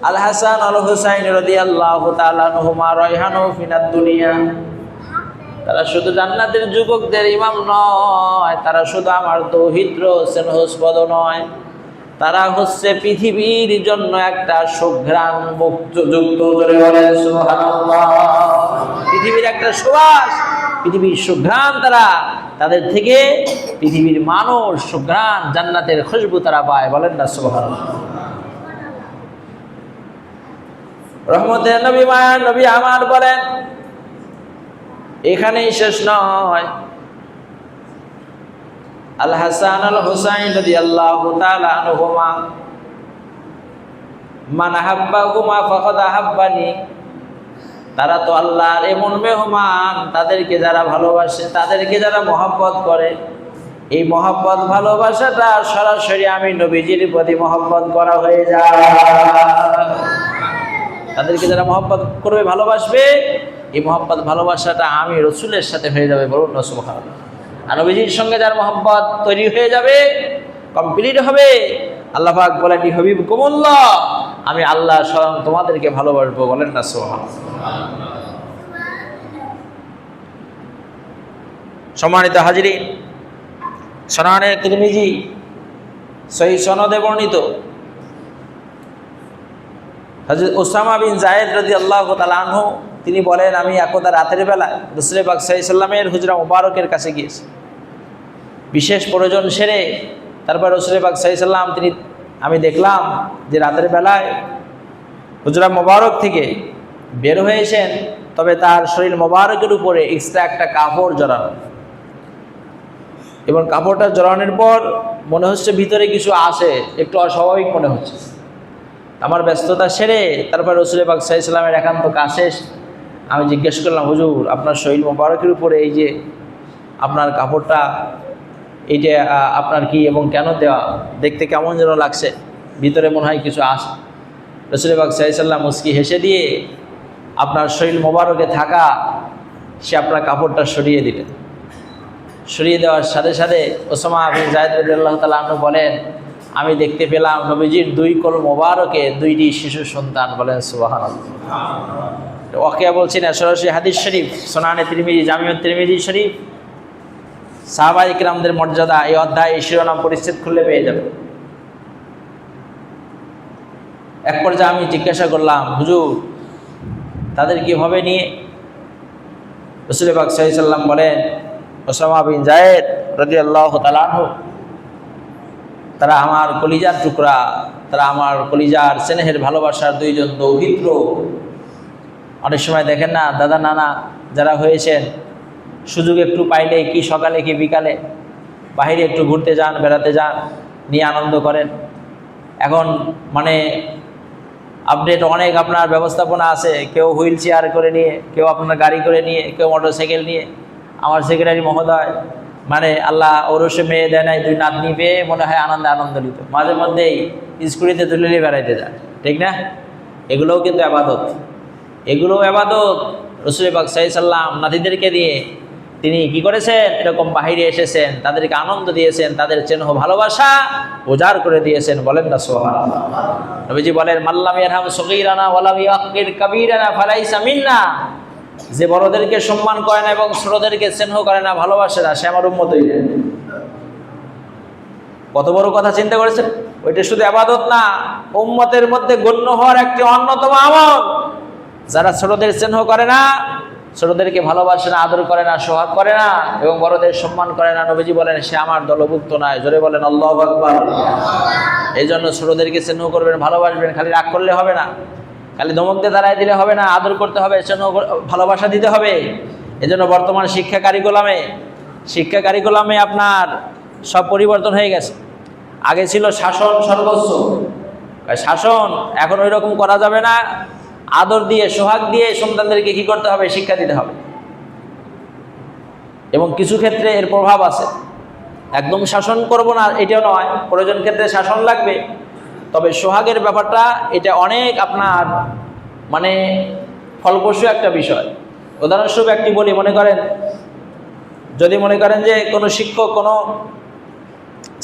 আল হাসান আল হুসাইন রাদিয়াল্লাহু তাআলা আনহুমা রায়হানু ফিনাদ দুনিয়া, তারা শুধু জান্নাতের যুবকদের ইমাম নয়, তারা শুধু আমার দৌহিত্র স্নেহস্পদ নয়, তারা হচ্ছে পৃথিবীর জন্য একটা সুঘ্রাণ মুক্ত যুক্ত করে বলেন সুবহানাল্লাহ। পৃথিবীর একটা সুবাস, পৃথিবীর সুঘ্রাণ তারা, তাদের থেকে পৃথিবীর মানুষ সুঘ্রাণ জান্নাতের খুশবু তারা পায়, বলেন না সুবহানাল্লাহ। রহমতের নবী মায়ার নবী আমার বলেন, এখানেই শেষ নয়। আল হাসান আল হুসাইন রাদিয়াল্লাহু তাআলা আনহুমা মান আহাব্বাহুমা ফাকাদ আহাব্বানি, তারা তো আল্লাহর এমন মেহমান, তাদেরকে যারা ভালোবাসে, তাদেরকে যারা মহব্বত করে, এই মহব্বত ভালোবাসাটা সরাসরি আমি নবীজির প্রতি মহব্বত করা হয়ে যায়। তাদেরকে যারা মহব্বত করবে, ভালোবাসবে, এই মহব্বত ভালোবাসাটা আমি রসুলের সাথে হয়ে যাবে, বলুন না সুবহানাল্লাহ। আর নবীজির সঙ্গে যার মহব্বত তৈরি হয়ে যাবে, কমপ্লিট হবে, আল্লাহ পাক বলেন ইউহিব্বুকুমুল্লাহ, আমি আল্লাহ স্বয়ং তোমাদেরকে ভালোবাসবো, বলেন না সুবহানাল্লাহ। সম্মানিত হাজিরিন, সুনানে তিরমিজি সহিহ সনদে বর্ণিত হযরত উসামা বিন যায়েদ রাদিয়াল্লাহু তাআলা আনহু তিনি বলেন, আমি একদা রাতের বেলা রাসূল পাক সাল্লাল্লাহু আলাইহি সাল্লামের হুজরা মুবারকের কাছে গিয়েছি। বিশেষ প্রয়োজন সেরে তারপর রাসূল পাক সাল্লাল্লাহু আলাইহি সাল্লাম আমি দেখলাম যে রাতের বেলায় হুজরা মুবারক থেকে বের হয়েছেন, তবে তার শরীর মুবারকের উপরে এক্সট্রা একটা কাপড় জড়ানো, এবং কাপড়টা জড়ানোর পর মনে হচ্ছে ভিতরে কিছু আছে, একটু অস্বাভাবিক মনে হচ্ছে। আমার ব্যস্ততা সেরে তারপর রাসূল পাক সাল্লাল্লাহু আলাইহি সাল্লামের একান্ত কাছে আমি জিজ্ঞেস করলাম, হুজুর আপনার শরীর মোবারকের উপরে এই যে আপনার কাপড়টা, এইটা আপনার কি এবং কেন দেওয়া, দেখতে কেমন যেন লাগছে, ভিতরে মনে হয় কিছু আসে। রাসূল পাক সাল্লাল্লাহু আলাইহি সাল্লাম মুস্কি হেসে দিয়ে আপনার শরীর মোবারকে থাকা সে আপনার কাপড়টা সরিয়ে দিলেন। সরিয়ে দেওয়ার সাথে সাথে উসামা বিন যায়েদ রাদিয়াল্লাহু তাআলা আনহু বলেন, আমি দেখতে পেলাম নবীজির দুই কোল মোবারকে দুইটি শিশু সন্তান, বলেন সুবহানাল্লাহ। ওয়াকিয়া বলছি না, সরাসরি হাদিস শরীফ, সুনানে তিরমিজি, জামিউত তিরমিজি শরীফ, সাহাবায়ে কিরামদের মর্যাদা, এই অধ্যায় এই শিরোনাম পরিচ্ছেদ খুললে পেয়ে যাবে। এক পর্যায়ে আমি জিজ্ঞাসা করলাম, হুজুর তাদের কিভাবে নিয়ে? রাসূল পাক সাল্লাল্লাহু আলাইহি সাল্লাম বলেন, উসামা বিন যায়েদ রাদিয়াল্লাহু তাআলা আনহু তারা আমার কলিজার টুকরা, তারা আমার কলিজার স্নেহের ভালোবাসার দুইজন দৌহিত্র। অনেক সময় দেখেন না, দাদা নানা যারা হয়েছেন, সুযোগ একটু পাইলে, কি সকালে কি বিকালে বাইরে একটু ঘুরতে যান, বেড়াতে যান, নিয়ে আনন্দ করেন। এখন মানে আপডেট অনেক আপনার ব্যবস্থাপনা আছে, কেউ হুইল চেয়ার করে নিয়ে, কেউ আপনার গাড়ি করে নিয়ে, কেউ মোটরসাইকেল নিয়ে। আমার সেক্রেটারি মহোদয় মানে আল্লাহ ওরসে মেয়ে দেয় নাই, দুই নাতনি পেয়ে মনে হয় আনন্দিত, মাঝে মধ্যেই স্কুটিতে তুলে নিয়ে বেড়াইতে যায়, ঠিক না? এগুলোও কিন্তু আবাদত, এগুলোও আবাদত। রাসূল পাক সাল্লাল্লাহু আলাইহি সাল্লাম নাতিদেরকে দিয়ে তিনি কি করেছেন, এরকম বাহিরে এসেছেন, তাদেরকে আনন্দ দিয়েছেন, তাদের স্নেহ ভালোবাসা উজাড় করে দিয়েছেন, বলেন না সুবহানাল্লাহ। নবীজি বলেন, মাল্লাম ইয়ারহাম সগীরানা ওয়ালাম ইয়াকির কাবীরানা ফালাইসা মিন্না, যে বড়দেরকে সম্মান করে না এবং ছোটদেরকে স্নেহ করে না, ভালোবাসে না, সে আমার উম্মতই না। কত বড় কথা চিন্তা করেছেন? ওইটা শুধু ইবাদত না, উম্মতের মধ্যে গণ্য হওয়ার একটি অন্যতম আমল। যারা ছোটদের স্নেহ করে না, ছোটদেরকে ভালোবাসে না, আদর করে না, সোহাগ করে না এবং বড়দের সম্মান করে না, নবীজি বলেন সে আমার দলভুক্ত নয়। জোরে বলেন আল্লাহু আকবার। এই জন্য ছোটদেরকে স্নেহ করবেন, ভালোবাসবেন, খালি রাগ করলে হবে না, খালি ধমক দিয়ে দাঁড়ায় দিলে হবে না, আদর করতে হবে, স্নেহ ভালোবাসা দিতে হবে। এজন্য বর্তমান শিক্ষা কারিকুলামে আপনার সব পরিবর্তন হয়ে গেছে। আগে ছিল শাসন সর্বোচ্চ, শাসন এখন ওই রকম করা যাবে না। আদর দিয়ে, সোহাগ দিয়ে সন্তানদেরকে কি করতে হবে, শিক্ষা দিতে হবে। এবং কিছু ক্ষেত্রে এর প্রভাব আছে, একদম শাসন করব না এটাও নয়, প্রয়োজন ক্ষেত্রে শাসন লাগবে। তবে সোহাগের ব্যাপারটা এটা অনেক আপনার মানে ফলপ্রসূ একটা বিষয়। উদাহরণস্বরূপ একটি বলি, যদি মনে করেন যে কোনো শিক্ষক কোনো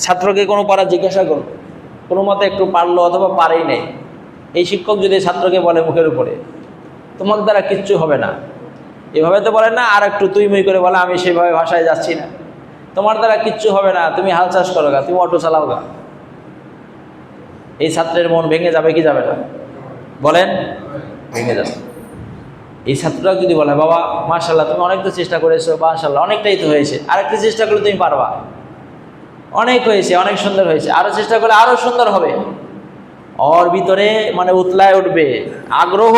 ছাত্রকে কোনো পড়া জিজ্ঞাসা করল, কোনো মতে একটু পারলো অথবা পারেই নেই, এই শিক্ষক যদি ছাত্রকে বলে মুখের উপরে তোমার দ্বারা কিচ্ছু হবে না, এভাবে তো বলে না, আর একটু তুই মুই করে বলে আমি সেভাবে ভাষায় যাচ্ছি না, তোমার দ্বারা কিচ্ছু হবে না, তুমি হাল চাষ করো গা, তুমি অটো চালাও গা, এই ছাত্রের মন ভেঙে যাবে কি যাবে না বলেন? ভেঙে যাবে। এই ছাত্ররা যদি বলে বাবা মাশাআল্লাহ তুমি অনেক তো চেষ্টা করেছো, মাশাআল্লাহ অনেকটাই তো হয়েছে, আরেকটু চেষ্টা করলে তুমি পারবা, অনেক হয়েছে, অনেক সুন্দর হয়েছে, আরো চেষ্টা করলে আরো সুন্দর হবে, ওর ভিতরে মানে উতলায় উঠবে আগ্রহ,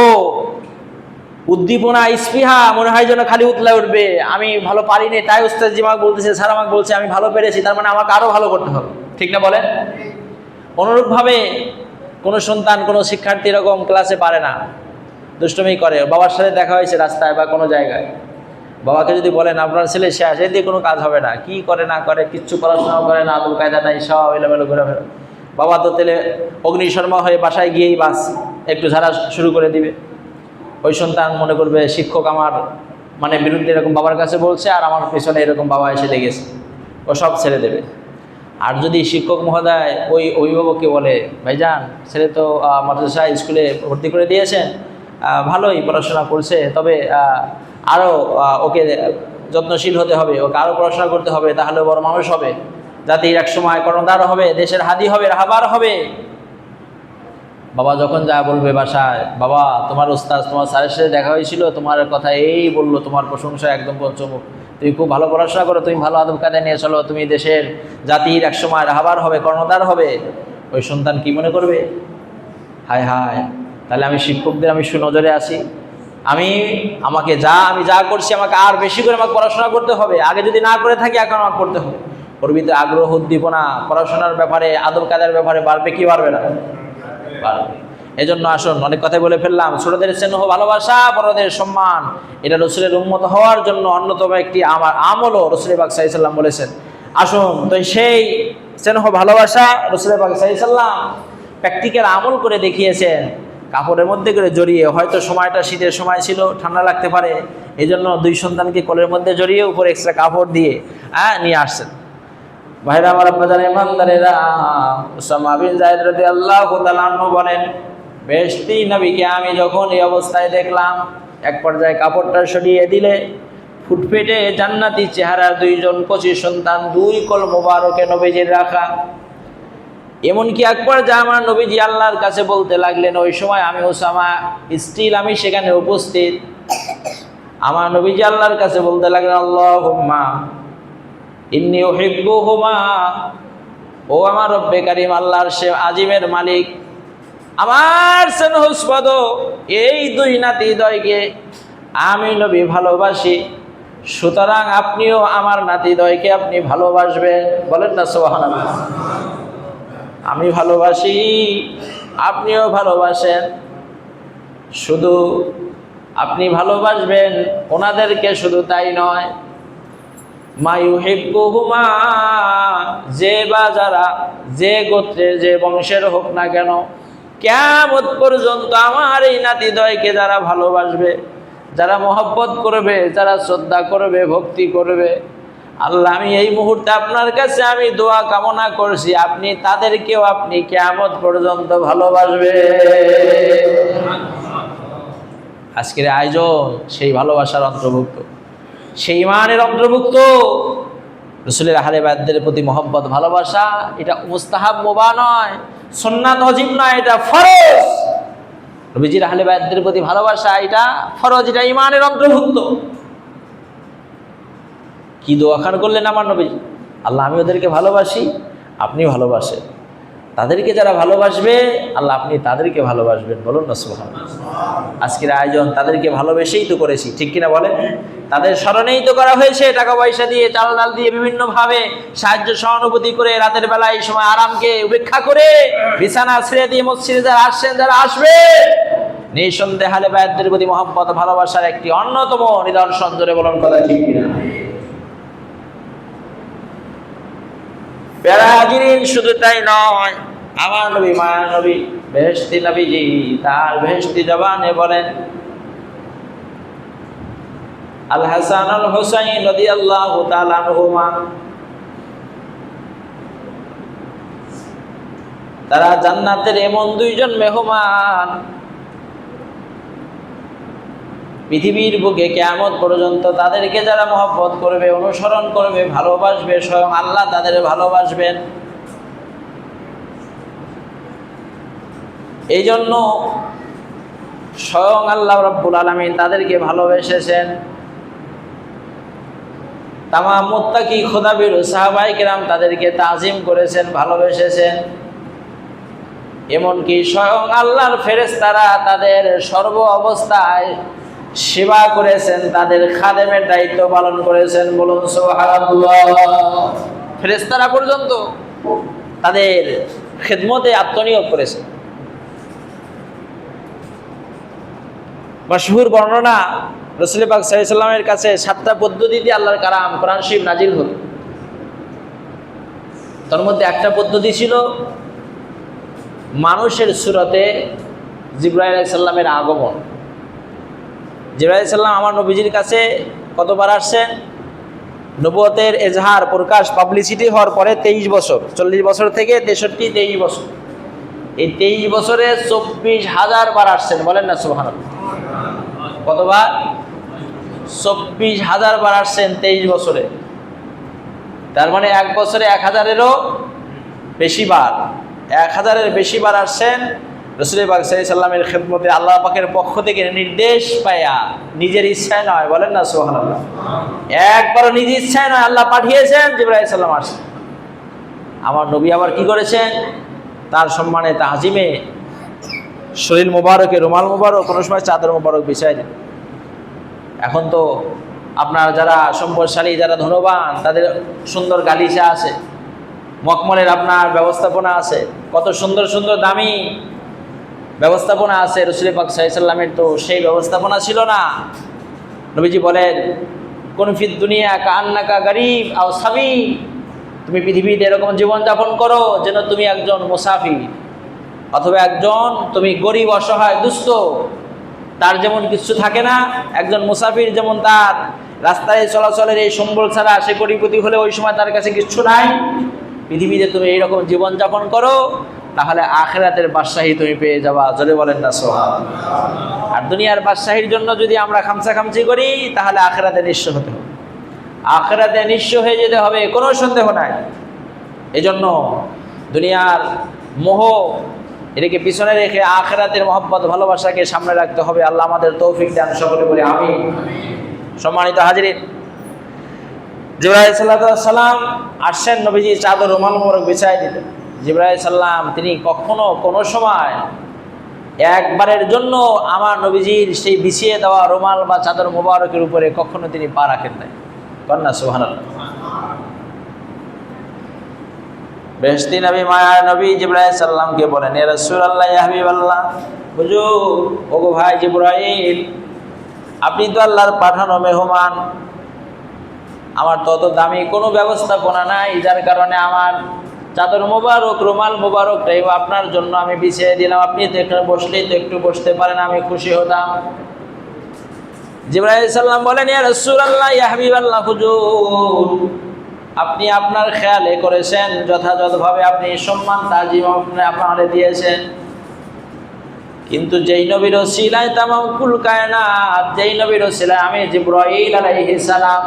উদ্দীপনা, স্পৃহা, মনে হয় যেন খালি উতলায় উঠবে, আমি ভালো পারিনি তাই উস্তাদজি আমাকে বলতেছে, স্যার আমাকে বলছে আমি ভালো পেরেছি, তার মানে আমাকে আরো ভালো করতে হবে, ঠিক না বলেন? অনুরূপভাবে কোনো সন্তান, কোনো শিক্ষার্থী এরকম ক্লাসে পারে না, দুষ্টুমি করে, বাবার সাথে দেখা হয়েছে রাস্তায় বা কোনো জায়গায়, বাবাকে যদি বলেন আপনার ছেলে শেষ, এ দিয়ে কোনো কাজ হবে না, কি করে না করে, কিচ্ছু পড়াশোনাও করে না, আদল কায়দা নাই, সব এলোমেলো ঘুরে ফেরে, বাবা তো তেলে অগ্নিশর্মা হয়ে বাসায় গিয়েই বাস একটু ঝাড়া শুরু করে দিবে, ওই সন্তান মনে করবে শিক্ষক আমার মানে বিরুদ্ধে এরকম বাবার কাছে বলছে, আর আমার পেছনে এরকম বাবা এসে লেগেছে, ও সব ছেড়ে দেবে। আর যদি শিক্ষক মহোদয় ওই অভিভাবককে বলে ভাইজান ছেলে তো মাদ্রাসা স্কুলে ভর্তি করে দিয়েছেন, ভালোই পড়াশোনা করছে, তবে আরও ওকে যত্নশীল হতে হবে, ওকে আরও পড়াশোনা করতে হবে, তাহলে বড় মানুষ হবে, জাতির একসময় কর্ণধার হবে, দেশের হাদি হবে, রাহবার হবে। বাবা যখন যা বলবে বাসায়, বাবা তোমার ওস্তাদ তোমার স্যারের সাথে দেখা হয়েছিল, তোমার কথা এই বললো, তোমার প্রশংসা একদম পঞ্চমুখ, তুমি খুব ভালো পড়াশোনা করো, তুমি ভালো আদব কায়দা নিয়ে চলো, তুমি দেশের জাতির একসময় রাহবার হবে, কর্ণধার হবে, ওই সন্তান কি মনে করবে? হায় হায়, তাহলে আমি শিক্ষকদের আমি সুনজরে আছি, আমি যা করছি আমাকে আর বেশি করে আমাকে পড়াশোনা করতে হবে, আগে যদি না করে থাকি এখন আমাকে করতে হবে। ওর ভিতরে আগ্রহ, উদ্দীপনা, পড়াশোনার ব্যাপারে, আদব কায়দার ব্যাপারে বাড়বে কি বাড়বে না? বাড়বে। এজন্য আসুন, অনেক কথাই বলে ফেললাম, ছোটদের স্নেহ ভালোবাসা, বড়দের সম্মান, এটা রসুলের উম্মত হওয়ার জন্য অন্যতম একটি আমার আমলও রসুল পাক সাল্লাল্লাহু আলাইহি ওয়াসাল্লাম বলেছেন। আসুন তো সেই স্নেহ ভালোবাসা রসুল পাক সাল্লাল্লাহু আলাইহি ওয়াসাল্লাম প্র্যাকটিক্যাল আমল করে দেখিয়েছেন, কাপড়ের মধ্যে করে জড়িয়ে, হয়তো সময়টা শীতের সময় ছিল, ঠান্ডা লাগতে পারে, এই জন্য দুই সন্তানকে কোলের মধ্যে জড়িয়ে উপরে এক্সট্রা কাপড় দিয়ে নিয়ে আসছেন। ভাইরা আমার, আব্বাজান ইমানদারেরা, উসামা বিন যায়েদ রাদিয়াল্লাহু তাআলা আনহু বলেন, বেহেশতি নবীকে আমি যখন এই অবস্থায় দেখলাম, এক পর্যায়ে কাপড়টা সরিয়ে দিলে ফুটফেটে জান্নাতি চেহারার দুইজন কচি সন্তান, দুই কোল মোবারকে নবীজির রাখা। এমনকি এক পর্যায়ে আমার নবীজি আল্লাহর কাছে বলতে লাগলেন, ওই সময় আমি উসামা স্টিল আমি সেখানে উপস্থিত, আমার নবীজি আল্লাহর কাছে বলতে লাগলেন, আল্লাহুম্মা ইন্নী উহিব্বুহুমা, ও আমার রব্বে কারীম, আল্লাহর সে আজিমের মালিক, আমার স্নেহস্পদ এই দুই নাতিদ্বয়কে আমি নবী ভালোবাসি, সুতরাং আপনিও আমার নাতিদ্বয়কে আপনি ভালোবাসবেন। বলেন না সুবহানাল্লাহ। আমি ভালোবাসি, আপনিও ভালোবাসেন, শুধু আপনি ভালোবাসবেন ওনাদেরকে, শুধু তাই নয়, মা ইউহিব্বুহুমা, যে বা যারা, যে গোত্রের যে বংশের হোক না কেন, কিয়ামত পর্যন্ত আমার এই নাতিদ্বয়কে যারা ভালোবাসবে, যারা মহব্বত করবে, যারা শ্রদ্ধা করবে, ভক্তি করবে, আল্লাহ আমি এই মুহূর্তে আপনার কাছে আমি দোয়া কামনা করছি, আপনি তাদেরকেও আপনি কিয়ামত পর্যন্ত ভালোবাসবে। আজকের আয়োজন সেই ভালোবাসার অন্তর্ভুক্ত, সেই ইমানের অন্তর্ভুক্ত। রাসূলের আহলে বায়তদের প্রতি মহব্বত, ভালোবাসা, এটা মুস্তাহাব মুবাহ নয়, সুন্নাত ওয়াজিব নয়, এটা ফরজ। নবীজির আহলে বায়তদের প্রতি ভালোবাসা এটা ফরজ, এটা ইমানের অন্তর্ভুক্ত। কি দোয়াখান করলেন আমার নবী, আল্লাহ আমি ওদেরকে ভালোবাসি, আপনি ভালোবাসেন, তাদেরকে যারা ভালোবাসবে আল্লাহ আপনি তাদেরকে ভালোবাসবেন। বলুন না সুবহানাল্লাহ। আজকের আয়োজন তাদেরকে ভালোবেসেই তো করেছি, ঠিক কিনা বলেন? তাদের স্মরণেই তো করা হয়েছে, টাকা পয়সা দিয়ে, চাল ডাল দিয়ে, বিভিন্নভাবে সাহায্য সহানুভূতি করে, রাতের বেলা এই সময় আরামকে উপেক্ষা করে বিছানা ছেড়ে দিয়ে মসজিদে যারা আসছেন, যারা আসবে, নিঃসন্দেহে আহলে বায়তদের প্রতি মহব্বত, ভালোবাসার একটি অন্যতম নিদর্শন। জোরে বলুন কথা ঠিক কিনা? প্যারা হাজিরিন, শুধু তাই নয়, আমার নবী, মায়ার নবী, বেহেশতি নবীজি তার বেহেশতি জবানে বলেন, আল হাসান আল হুসাইন রাদিয়াল্লাহু তাআলা আনহুমা, তারা জান্নাতের এমন দুইজন মেহমান, পৃথিবীর বুকে কিয়ামত পর্যন্ত তাদেরকে যারা মহব্বত করবে, অনুসরণ করবে, ভালোবাসবে, স্বয়ং আল্লাহ তাদের ভালোবাসবেন। এই জন্য স্বয়ং আল্লাহ রাব্বুল আলামিন তাদেরকে ভালোবেসেছেন। তামাম মুত্তাকি খোদাবীর সাহাবায়ে কেরাম তাদেরকে তাজিম করেছেন, ভালোবেসেছেন। এমনকি স্বয়ং আল্লাহর ফেরেশতারা তাদের সর্ব অবস্থায় সেবা করেছেন, তাদের খাদেমের দায়িত্ব পালন করেছেন। বলুন সুবহানাল্লাহ। ফেরেশতারা পর্যন্ত তাদের খেদমতে আত্মনিয়োগ করেছেন। মাশহুর বর্ণনা, রাসূল পাক সাল্লাল্লাহু আলাইহি ওয়াসাল্লামের কাছে 7টা পদ্ধতিতে আল্লাহর কালাম কোরআন শরীফ নাজিল হতো। তার মধ্যে একটা পদ্ধতি ছিল মানুষের সূরতে জিবরাইল আলাইহিস সালামের আগমন। জিবরাইল আলাইহিস সালাম আমার নবীজির কাছে কতবার আসছেন? নবুয়তের এজহার, প্রকাশ, পাবলিসিটি হওয়ার পরে 23 বছর, 40 বছর থেকে 63, 23 বছর। এই 23 বছরে 24,000 বার আসছেন। বলেন না সুবহানাল্লাহ। কতবার? 24,000 বার আসছেন 23 বছরে। তার মানে এক বছরে 1000-এরও বেশি বার, 1000-এর বেশি বার আসছেন রাসূল পাক সাল্লাল্লাহু আলাইহি ওয়াসাল্লামের খেদমতে আল্লাহ পাকের পক্ষ থেকে নির্দেশ পায়া, নিজের ইচ্ছায় নয়। বলেন না সুবহানাল্লাহ। একবারও নিজের ইচ্ছায় নয়, আল্লাহ পাঠিয়েছেন, জিবরাইল আলাইহিস সালাম আসছেন। আমার নবী আবার কি করেছেন? তার সম্মানে তাজিমে শরীর মোবারকে রুমাল মোবারক, কোনো সময় চাদর মোবারক বিছায় দেন। এখন তো আপনার যারা সম্পদশালী, যারা ধনবান, তাদের সুন্দর গালিচা আছে, মখমলের আপনার ব্যবস্থাপনা আছে, কত সুন্দর সুন্দর দামি ব্যবস্থাপনা আছে। রাসূল পাক সাল্লাল্লাহু আলাইহি ওয়াসাল্লামের তো সেই ব্যবস্থাপনা ছিল না। নবীজি বলেন, কুন ফিদ দুনিয়া কাআন্নাকা গরীব আও সাবী, তুমি পৃথিবীতে এরকম জীবনযাপন করো যেন তুমি একজন মুসাফির, অথবা একজন তুমি গরিব, অসহায়, দুস্থ। তার যেমন কিছু থাকে না, একজন মুসাফির যেমন তার রাস্তায় চলাচলের এই সম্বল ছাড়া সে কোটিপতি হলে ওই সময় তার কাছে কিছু নাই, পৃথিবীতে তুমি এইরকম জীবনযাপন করো, তাহলে আখিরাতের বাদশাহী তুমি পেয়ে যাবা। জোরে বলেন না সুবহানাল্লাহ। আর দুনিয়ার বাদশাহীর জন্য যদি আমরা খামসাখামচি করি, তাহলে আখিরাতে নিঃস্ব হতে হবে, আখিরাতে নিঃস্ব হয়ে যেতে হবে, কোনো সন্দেহ নাই। এজন্য দুনিয়ার মোহ এটাকে পিছনে রেখে আখিরাতের মহব্বত, ভালোবাসাকে সামনে রাখতে হবে। আল্লাহ আমাদের তৌফিক দান, সকলে বলি আমিন। সম্মানিত হাজিরিন, জিবরাইল আলাইহিস সালাম আসছেন, নবীজি চাদর রুমাল মোবারক বিছায় দিতেন। জিবরাইল সাল্লাম তিনি কখনো কোনো সময় একবারের জন্য আমার নবীজির সেই বিছিয়ে দেওয়া রুমাল বা চাদর মোবারকের উপরে কখনো তিনি পা রাখেন নাই। কন্যা সুবহানাল্লাহ। বেহেশতি নবী, মায়ার নবী জিবরাইল সাল্লামকে বলেন, ইয়া রাসূলুল্লাহ, ইয়া হাবিবাল্লাহ, হুজুর, ওগো ভাই জিবরাইল, আপনি তো আল্লাহর পাঠানো মেহমান, আমার তত দামি কোনো ব্যবস্থাপনা নাই, যার কারণে আমার চাদর মোবারক, রুমাল মোবারকটাই আপনার জন্য আমি বিছিয়ে দিলাম। আপনি তো এখানে বসলেই তো একটু বসতে পারেন, আমি খুশি হতাম। জিবরাইল সাল্লাম বলেন, ইয়া রাসূলুল্লাহ, ইয়া হাবিবাল্লাহ, হুজুর, আপনি আপনার খেয়ালে করেছেন, যথাযথভাবে আপনি সম্মান তাজিম আপনারে দিয়েছেন, কিন্তু যেই নবীর ওসিলায় তামাম কুল কায়নাত, যেই নবীর ওসিলায় আমি জিবরাইল আলাইহিস সালাম,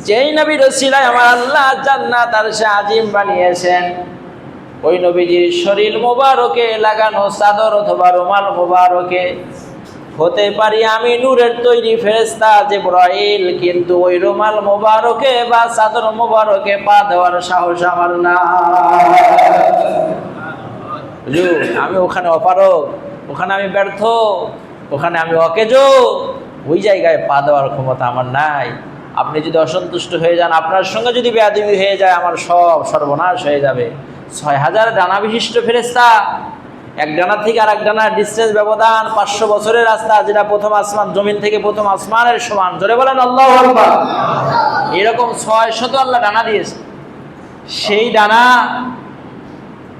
যেই নবীর ওসিলায় আমার আল্লাহ জান্নাত আরশে আজিম বানিয়েছেন, ওই নবীজির শরীর মোবারকে লাগানো চাদর অথবা রুমাল মোবারকে হতে পারি আমি নূরের তৈরি ফেরেশতা জিবরাইল, কিন্তু ওই রুমাল মোবারকে বা চাদর মোবারকে পা দেওয়ার সাহস আমার না। আমি ওখানে অপারগ, ওখানে আমি ব্যর্থ, ওখানে আমি অকেজো, ওই জায়গায় পা দেওয়ার ক্ষমতা আমার নাই। আপনি যদি অসন্তুষ্ট হয়ে যান, আপনার সঙ্গে যদি বেয়াদবি হয়ে যায়, আমার সব সর্বনাশ হয়ে যাবে। 6000 ডানা বিশিষ্ট ফেরেশতা, এক ডানা থেকে আর এক ডানার ডিস্টেন্স ব্যবধান 500 বছরের রাস্তা, যেটা প্রথম আসমান, জমিন থেকে প্রথম আসমানের সমান। জোরে বলেন আল্লাহু আকবার। এরকম 600 আল্লাহ ডানা দিয়েছে। সেই ডানা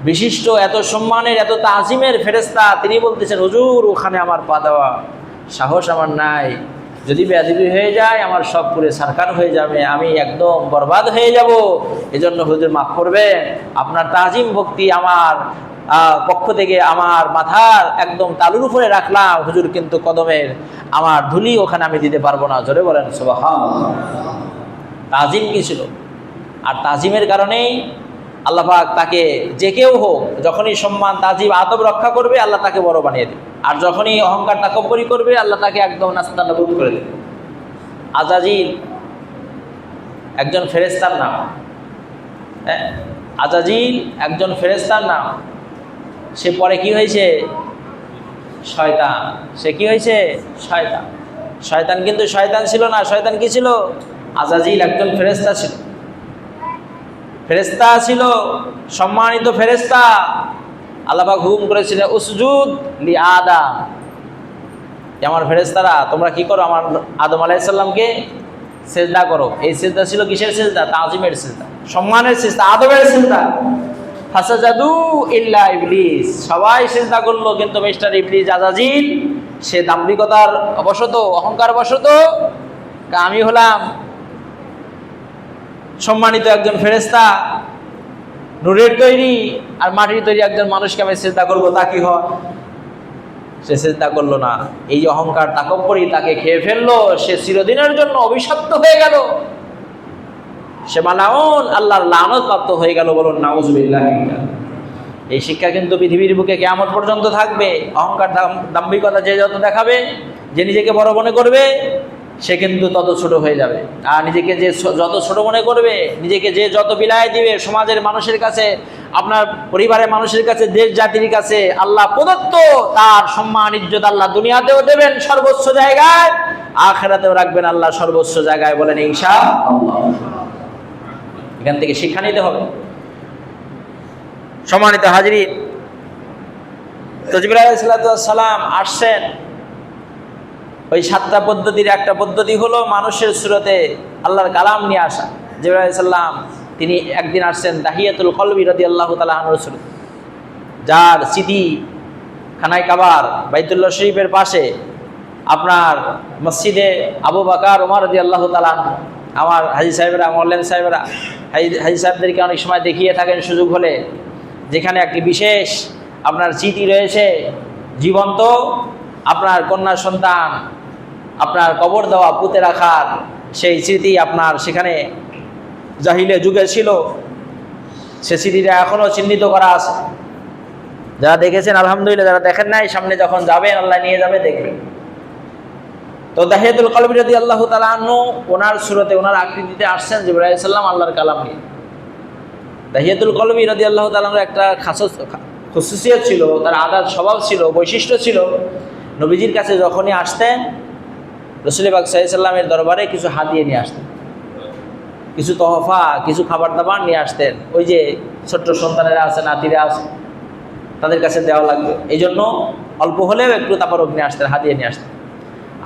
বিশিষ্ট এত সম্মানের, এত তাজিমের ফেরেশতা তিনি বলতেছেন, হুজুর, ওখানে আমার পা দেওয়া সাহস আমার নাই। যদি বেয়াদবি হয়ে যায় আমার সব পুরে সারকার হয়ে যাবে, আমি একদম বরবাদ হয়ে যাব। এজন্য হুজুর মাফ করবেন, আপনার তাজিম ভক্তি আমার পক্ষ থেকে আমার মাথার একদম তালুর উপরে রাখলাম হুজুর, কিন্তু কদমের আমার ধুলি ওখানে আমি দিতে পারবো না। জোরে বলেন সুবহানাল্লাহ। তাজিম কি ছিল? আর তাজিমের কারণেই আল্লাহ পাক তাকে যে কেউ হোক যখনই সম্মান তাজিম আদব রক্ষা করবে আল্লাহ তাকে বড় বানিয়ে দেবে, আর যখনই অহংকার তাকব্বুরি করবে আল্লাহ তাকে একদম নাস্তানাবুদ করে দেবে। আজাজিল একজন ফেরেশতার নাম, আজাজিল একজন ফেরেশতার নাম। সে পরে কি হয়েছে? শয়তান। সে কি হয়েছে? শয়তান। শয়তান কিন্তু শয়তান ছিল না, শয়তান কি ছিল? আজাজিল একজন ফেরেশতা ছিল, ফেরেশতা ছিল, সম্মানিত ফেরেশতা। আল্লাহ পাক হুকুম করেছিলেন উসজুদ লি আদম, আমার ফেরেশতারা তোমরা কি করো? আমার আদম আলাইহিস সালামকে সিজদা করো। এই সিজদা ছিল কিসের সিজদা? তাজিমের সিজদা, সম্মানের সিজদা, আদবের সিজদা। ফাসাজাদু ইল্লা ইবলিস, সবাই সিজদা করলো, কিন্তু মিস্টার ইবলিস আজাজিল সে দাম্ভিকতার বশত, অহংকার বশত, আমি হলাম সম্মানিত একজন ফেরেশতা, নূরের তৈরি আর মাটির তৈরি একজন মানুষকে আমি সিজদা করবো, তা কি হয়? সে সিজদা করলো না। এই যে অহংকার তাকব্বুরি তাকে খেয়ে ফেললো, সে চিরদিনের জন্য অভিশপ্ত হয়ে গেল, সে মালাউন, আল্লাহর লানত প্রাপ্ত হয়ে গেল। বলুন নাউজুবিল্লাহ। এই শিক্ষা কিন্তু পৃথিবীর বুকে কিয়ামত পর্যন্ত থাকবে। অহংকার দাম্ভিকতা যে যত দেখাবে, যে নিজেকে বড় মনে করবে, সে কিন্তু তত ছোট হয়ে যাবে। আর নিজেকে যে যত ছোট মনে করবে, নিজেকে যে যত বিলায় দিবে, সমাজের মানুষের কাছে, আপনার পরিবারের মানুষের কাছে, দেশ জাতির কাছে আল্লাহ প্রদত্ত তার সম্মান ইজ্জত আল্লাহ দুনিয়াতেও দেবেন সর্বোচ্চ জায়গায়, আখিরাতেও রাখবেন আল্লাহ সর্বোচ্চ জায়গায়। বলেন ইনশাআল্লাহ। এখান থেকে শিক্ষা নিতে হবে। সম্মানিত হাজিরিন, তো জিবরাইল আলাইহিস সালাম আসছেন। ওই 7টা পদ্ধতির একটা পদ্ধতি হলো মানুষের সুরতে আল্লাহর কালাম নিয়ে আসা। জিবরাইল আলাইহিস সালাম তিনি একদিন আসছেন দাহিয়াতুল কলবি রাদিয়াল্লাহু তাআলা আনহুর সুরতে, যার স্মৃতি খানায় কাবার বাইতুল্লাহ শরীফের পাশে আপনার মসজিদে আবু বকর ওমর রাদিয়াল্লাহু তাআলা। আমার হাজী সাহেবরা, মৌলানা সাহেবরা হাজী সাহেবদেরকে অনেক সময় দেখিয়ে থাকেন সুযোগ হলে, যেখানে একটি বিশেষ আপনার স্মৃতি রয়েছে জীবন্ত, আপনার কন্যা সন্তান আপনার কবর দেওয়া, পুঁতে রাখার সেই স্মৃতি আপনার সেখানে জাহিলে যুগে ছিল। সে স্মৃতিটা এখনও চিহ্নিত করা আছে। যারা দেখেছেন আলহামদুলিল্লাহ, যারা দেখেন নাই সামনে যখন যাবেন আল্লাহ নিয়ে যাবে, দেখবেন। তো দাহিয়াতুল কলবি রাদিয়াল্লাহু তাআলা আনহু ওনার সুরতে, ওনার আকৃতিতে আসছেন জিবরাইল আলাইহিস সালাম আল্লাহর কালাম নিয়ে। দাহিয়াতুল কলবি রাদিয়াল্লাহু তাআলার একটা খাসুসিয়ত ছিল, তার আদাত স্বভাব ছিল, বৈশিষ্ট্য ছিল। নবীজির কাছে যখনই আসতেন রাসূল পাক সাল্লাল্লাহু আলাইহি সাল্লামের দরবারে কিছু হাদিয়া নিয়ে আসতেন, কিছু তোহফা, কিছু খাবার দাবার নিয়ে আসতেন। ওই যে ছোট্ট সন্তানেরা আছে, নাতিরা আছে, তাদের কাছে দেওয়া লাগবে, এই জন্য অল্প হলেও একটু তাবারক নিয়ে আসতেন, হাদিয়া নিয়ে আসতেন।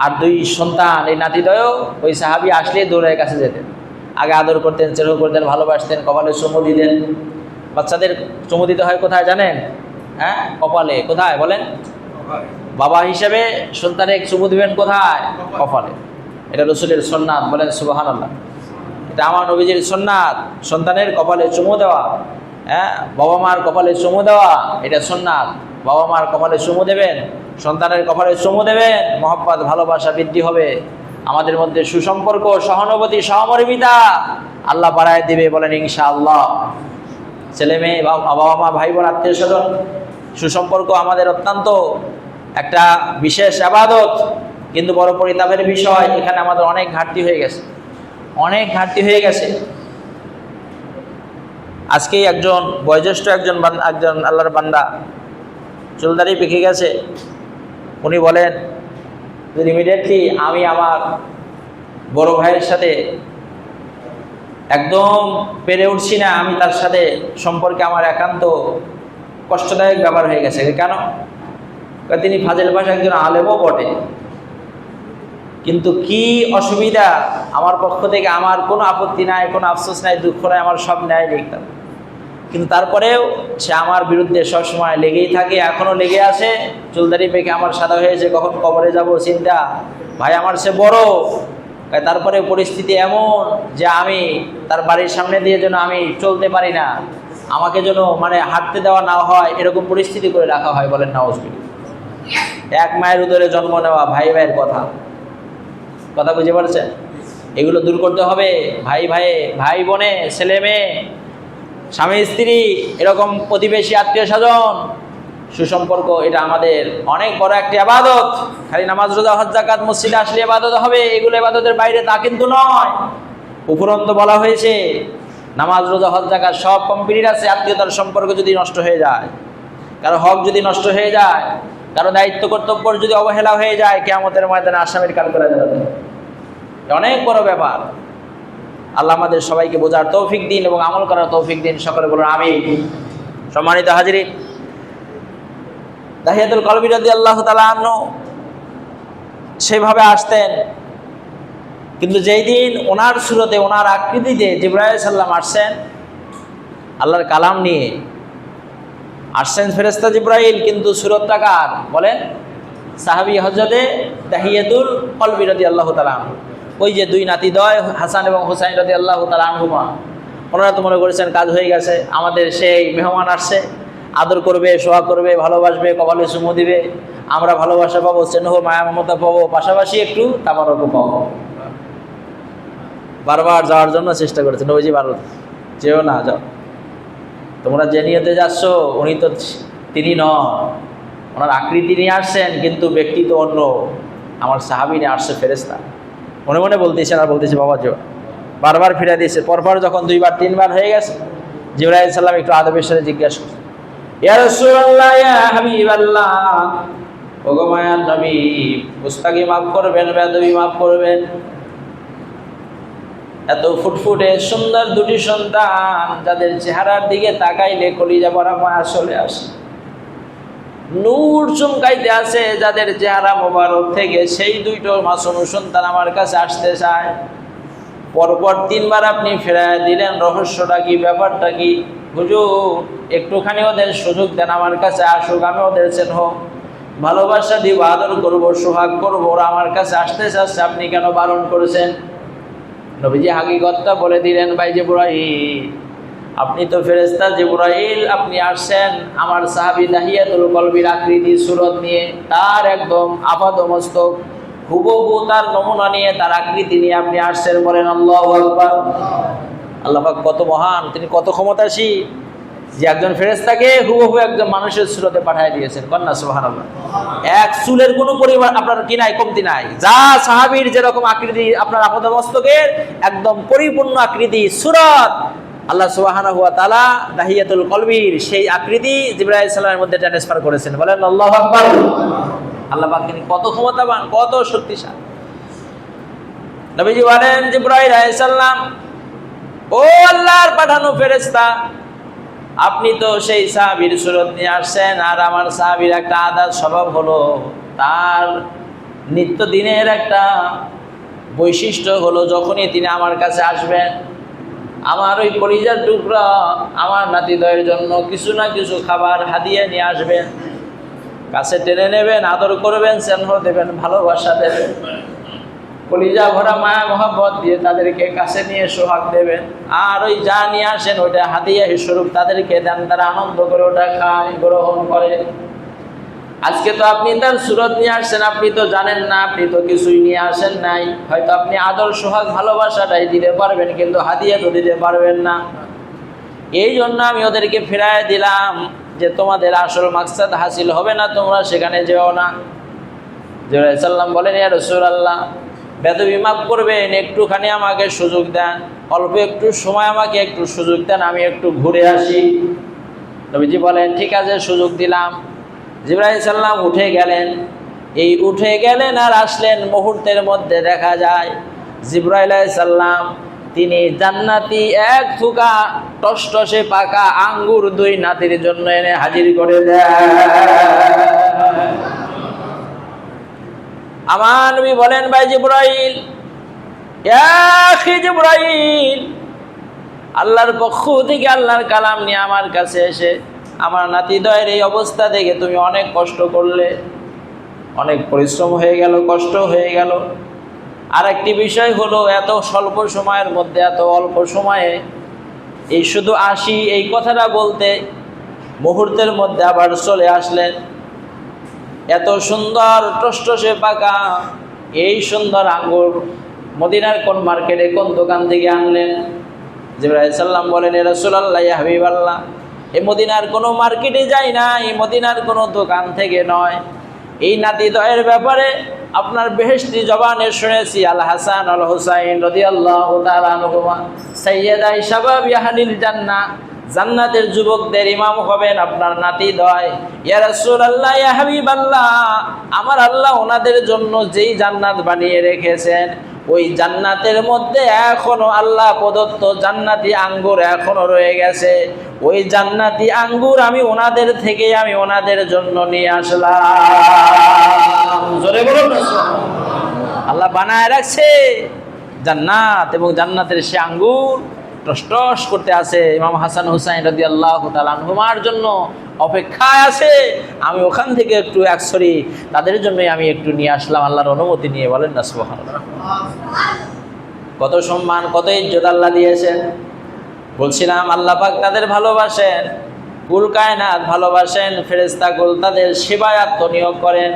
আর 2 সন্তান এই নাতিদ্বয়ও ওই সাহাবী আসলে দৌড়ের কাছে যেতেন, আগে আদর করতেন, চেরো করতেন, ভালোবাসতেন, কপালে চুমু দিতেন। বাচ্চাদের চুমু দিতে হয় কোথায় জানেন? হ্যাঁ, কপালে। কোথায় বলেন? বাবা হিসেবে সন্তানের চুমু দিবেন কোথায়? কপালে। এটা রাসূলের সুন্নাত। বলেন সুবহানাল্লাহ। এটা আমার নবীজির সুন্নাত, সন্তানের কপালে চুমু দেওয়া। হ্যাঁ, বাবা মার কপালে চুমু দেওয়া এটা সুন্নাত। বাবা মার কপালে চুমু দেবেন, সন্তানের কপালে চুমু দেবেন, মহব্বত ভালোবাসা বৃদ্ধি হবে, আমাদের মধ্যে সুসম্পর্ক, সহানুভূতি, সহমর্মিতা আল্লাহ বাড়ায় দিবে। বলেন ইনশাআল্লাহ। ছেলে মেয়ে, বাবা মা, ভাই বোন, আত্মীয় স্বজন, সুসম্পর্ক আমাদের অত্যন্ত একটা বিশেষ ইবাদত, কিন্তু বড় পরিতাপের বিষয় এখানে আমাদের অনেক ঘাটতি হয়ে গেছে, অনেক ঘাটতি হয়ে গেছে। আজকেই একজন বয়োজ্যেষ্ঠ একজন আল্লাহর বান্দা, চুলদারি পেকে গেছে, উনি বলেন যে ইমিডিয়েটলি আমি আমার বড় ভাইয়ের সাথে একদম পেরে উঠছি না, আমি তার সাথে সম্পর্কে আমার একান্ত কষ্টদায়ক ব্যাপার হয়ে গেছে। কেন? তিনি ফাজিল ভাষা একজন আলেমও বটে, কিন্তু কি অসুবিধা আমার পক্ষ থেকে, আমার কোনো আপত্তি নাই, কোনো আফসোস নাই, দুঃখ নাই, আমার সব ন্যায় লিখতাম, কিন্তু তারপরেও সে আমার বিরুদ্ধে সবসময় লেগেই থাকে, এখনও লেগে আছে। চুলদারি পেকে আমার সাদা হয়েছে, কখন কবরে যাব চিন্তা, ভাই আমার সে বড়, তারপরে পরিস্থিতি এমন যে আমি তার বাড়ির সামনে দিয়ে যেন আমি চলতে পারি না, আমাকে যেন মানে হাঁটতে দেওয়া না হয়, এরকম পরিস্থিতি করে রাখা হয়। বলেন নাউজুবিল্লাহ। এক মায়ের উদরে জন্ম নেওয়া ভাই ভাইয়ের কথা বুঝতে পারছেন? এগুলো দূর করতে হবে। ভাই ভাই বোনে, ছেলে মেয়ে, স্বামী স্ত্রী, এরকম প্রতিবেশী, আত্মীয় স্বজন, সুসম্পর্ক, এটা আমাদের অনেক বড় একটি ইবাদত। খালি নামাজ রোজা হজ যাকাত মসজিদে আসলে ইবাদত হবে, এগুলো ইবাদতের বাইরে তা কিন্তু নয়। উপরন্তু বলা হয়েছে নামাজ রোজা হজ যাকাত সব কমপ্লিট আছে, আত্মীয়তার সম্পর্ক যদি নষ্ট হয়ে যায়, কারো হক যদি নষ্ট হয়ে যায়, কারো দায়িত্ব কর্তব্য যদি অবহেলা হয়ে যায়, কিয়ামতের ময়দানে আসামির কাল করে যাবে। অনেক বড় ব্যাপার। আল্লাহ আমাদের সবাইকে বোঝার তৌফিক দিন এবং আমল করার তৌফিক দিন। সকলে বলুন আমিন। সম্মানিত হাজিরিন, দাহিয়াতুল কলবি রাদিয়াল্লাহু তাআলা আনহু সেভাবে আসতেন, কিন্তু যেই দিন ওনার সুরতে, ওনার আকৃতিতে জিবরাইল সাল্লাম আসছেন, আল্লাহর কালাম নিয়ে আসছেন ফেরেশতা জিবরাইল, কিন্তু সুরতটা কার বলেন? সাহাবী হযরতে দাহিয়াতুল কলবি রাদিয়াল্লাহু তাআলা আনহু। ওই যে দুই নাতিদ্বয় হাসান এবং হুসাইন রাদিয়াল্লাহু তাআলা আনহুমা, ওনারা তো মনে করেছেন কাজ হয়ে গেছে, আমাদের সেই মেহমান আসছে, আদর করবে, সোহাগ করবে, ভালোবাসবে, কপালে চুমু দিবে, আমরা ভালোবাসা পাবো, স্নেহ মায়া মমতা পাবো, পাশাপাশি একটু তাবারকও পাবো। বারবার যাওয়ার জন্য চেষ্টা করেছেন, নবীজি বারবার যেও না, যাও, তোমরা যে নিয়তে যাচ্ছ উনি তো তিনি নন, ওনার আকৃতি নিয়ে আসছেন কিন্তু ব্যক্তি তো অন্য, আমার সাহাবী নিয়ে আসছে ফেরেশতা। মনে মনে বলতেছেন আর বলতেছে বাবা যাও, বারবার ফিরে দিয়েছে। পরপর যখন দুইবার তিনবার হয়ে গেছে, জিবরাইল সাল্লাম একটু আদবের সাথে জিজ্ঞাসা করছে, ইয়া রাসূলুল্লাহ, ইয়া হাবিবাল্লাহ, ওগো মায়ার নবী, মুস্তাকি মাফ করবেন, বেয়াদবি মাফ করবেন। এত ফুটফুটে সুন্দর দুটি সন্তান, যাদের চেহারার দিকে তাকাইলে কলিজা ভরা মায়া চলে আসে, নূর চমকাইতে আছে যাদের চেহারা মোবারক থেকে, সেই দুইটো মাসুম সন্তান আমার কাছে আসতে চায়। পরপর তিনবার আপনি ফেরায় দিলেন, রহস্যটা কি, ব্যাপারটা কি? হুজুর একটুখানি ওদের সুযোগ দেন, আমার কাছে আসুক, আমি ওদের চেন হোক, ভালোবাসা দিব, আদর করবো, সোহাগ করবো, ওরা আমার কাছে আসতে চাচ্ছে, আপনি কেন বারণ করেছেন? নবীজি হাকিকতটা বলে দিলেন, ভাই জিবরাইল, আপনি তো ফেরেশতা জিবরাইল, আপনি আসছেন আমার সাহাবী দাহিয়াতুল কলবির আকৃতি সুরত নিয়ে, তার একদম আপাদমস্তক হুবহু তার নমুনা নিয়ে, তার আকৃতি নিয়ে আপনি আসছেন। বলেন আল্লাহু আকবার। আল্লাহ পাক কত মহান, তিনি কত ক্ষমতাশীল যে একজন ফেরেশতাকে হুবহু একজন মানুষের সুরতে পাঠিয়ে দিয়েছেন। কন্যা সুবহানাল্লাহ। এক চুলের কোনো পরিমাণ আপনার কি নাই, কমতি নাই। যা সাহাবীর যেরকম আকৃতি, আপনার আপাদমস্তকের একদম পরিপূর্ণ আকৃতি সুরত, আল্লাহ সুবহানাহু ওয়া তাআলা দাহিয়াতুল কলবির সেই আকৃতি জিবরাইল সাল্লামের মধ্যে ট্রান্সফার করেছেন। বলেন আল্লাহু আকবার। আল্লাহ পাক তিনি কত ক্ষমতাবান, কত শক্তিশালী। নবীজি বলেন, জিবরাইল আলাইহিস সালাম, ও আল্লাহর পাঠানো ফেরেশতা, আপনি তো সেই সাহাবীর সুরত নিয়ে আসছেন, আর আমার সাহাবীর একটা আদাত স্বভাব হলো, তার নিত্যদিনের একটা বৈশিষ্ট্য হলো, যখনই তিনি আমার কাছে আসবেন, আমার ওই কলিজার টুকরা আমার নাতিদ্বয়ের জন্য কিছু না কিছু খাবার হাদিয়া নিয়ে আসবেন, কাছে টেনে নেবেন, আদর করবেন, স্নেহ দেবেন, ভালোবাসা দেবেন, কলিজা ভরা মায়া মহব্বত দিয়ে তাদেরকে কাছে নিয়ে সোহাগ দেবেন, আর ওই যা নিয়ে আসেন ওইটা হাদিয়া স্বরূপ তাদেরকে দেন, তারা আনন্দ করে ওটা খায়, গ্রহণ করে। আজকে তো আপনি তার সুরত নিয়ে আসছেন, আপনি তো জানেন না, আপনি তো কিছুই নিয়ে আসেন নাই, হয়তো আপনি আদর সোহাগ ভালোবাসাটাই দিতে পারবেন, কিন্তু হাদিয়া তো দিতে পারবেন না। এই জন্য আমি ওদেরকে ফিরায় দিলাম যে তোমাদের আসল মাকসাদ হাসিল হবে না, তোমরা সেখানে যেও না। জিবরাইল সাল্লাম বলেন, ইয়া রাসূলুল্লাহ, বেদবি মাফ করবেন, একটুখানি আমাকে সুযোগ দেন, অল্প একটু সময় আমাকে একটু সুযোগ দেন, আমি একটু ঘুরে আসি। নবীজি বলেন, ঠিক আছে, সুযোগ দিলাম। জিবরাইল সাল্লাম উঠে গেলেন। এই উঠে গেলেন আর আসলেন, মুহূর্তের মধ্যে দেখা যায় জিবরাইল আলাইহিস সালাম তিনি জান্নাতি এক থুকা টসটসে পাকা আঙ্গুর দুই নাতির জন্য এনে হাজির করে দেয়। আমার নবী বলেন, ভাই জিবরাইল, ইয়া আখি জিবরাইল, আল্লাহর পক্ষ থেকে আল্লাহর কালাম নিয়ে আমার কাছে এসে আমার নাতিদ্বয়ের এই অবস্থা দেখে তুমি অনেক কষ্ট করলে, অনেক পরিশ্রম হয়ে গেল, কষ্ট হয়ে গেল। আর একটি বিষয় হলো, এত স্বল্প সময়ের মধ্যে, এত অল্প সময়ে এই শুধু আসি এই কথাটা বলতে মুহূর্তের মধ্যে আবার চলে আসলেন। এত সুন্দর টসটসে পাকা এই সুন্দর আঙ্গুর মদিনার কোন মার্কেটে, কোন দোকান থেকে আনলেন? জিবরাইল সাল্লাম বলেন, এ রাসূলুল্লাহ, ইয়া হাবিবাল্লাহ, এই মদিনার কোনো মার্কেটে যাই না, এই মদিনার কোনো দোকান থেকে নয়। এই নাতিদ্বয়ের ব্যাপারে আপনার বেহেশতি জবানে শুনেছি, আল হাসান আল হুসাইন রাদিয়াল্লাহু তাআলা আনহুমা সাইয়্যিদা শাবাবি আহলিল জান্নাহ, জান্নাতের যুবকদের ইমাম হবেন আপনার নাতিদ্বয়। ইয়া রাসূলুল্লাহ, ইয়া হাবিবাল্লাহ, আমার আল্লাহ ওনাদের জন্য যেই জান্নাত বানিয়ে রেখেছেন, ওই জান্নাতের মধ্যে এখনো আল্লাহ প্রদত্ত জান্নাতি আঙ্গুর এখনো রয়ে গেছে। ওই জান্নাতি আঙ্গুর আমি ওনাদের থেকে আমি ওনাদের জন্য নিয়ে আসলাম। জোরে বলুন না। আল্লাহ বানায় রাখছে জান্নাত, এবং জান্নাতের সে আঙ্গুর টস করতে আছে। ইমাম হাসান হুসাইন রাদিয়াল্লাহু তাআলা আনহুমার জন্য অপেক্ষায় আছে। আমি ওখান থেকে একটু একসরি তাদের জন্যই আমি একটু নিয়ে আসলাম আল্লাহর অনুমতি নিয়ে। বলেন না সুবহানাল্লাহ। কত সম্মান, কত ইজ্জত আল্লাহ দিয়েছেন। বলছিলাম আল্লাহ পাক তাদের ভালোবাসেন, কুল কায়নাত ভালোবাসেন, ফেরেশতাকুল তাদের সেবায় আত্মনিয়োগ করেন।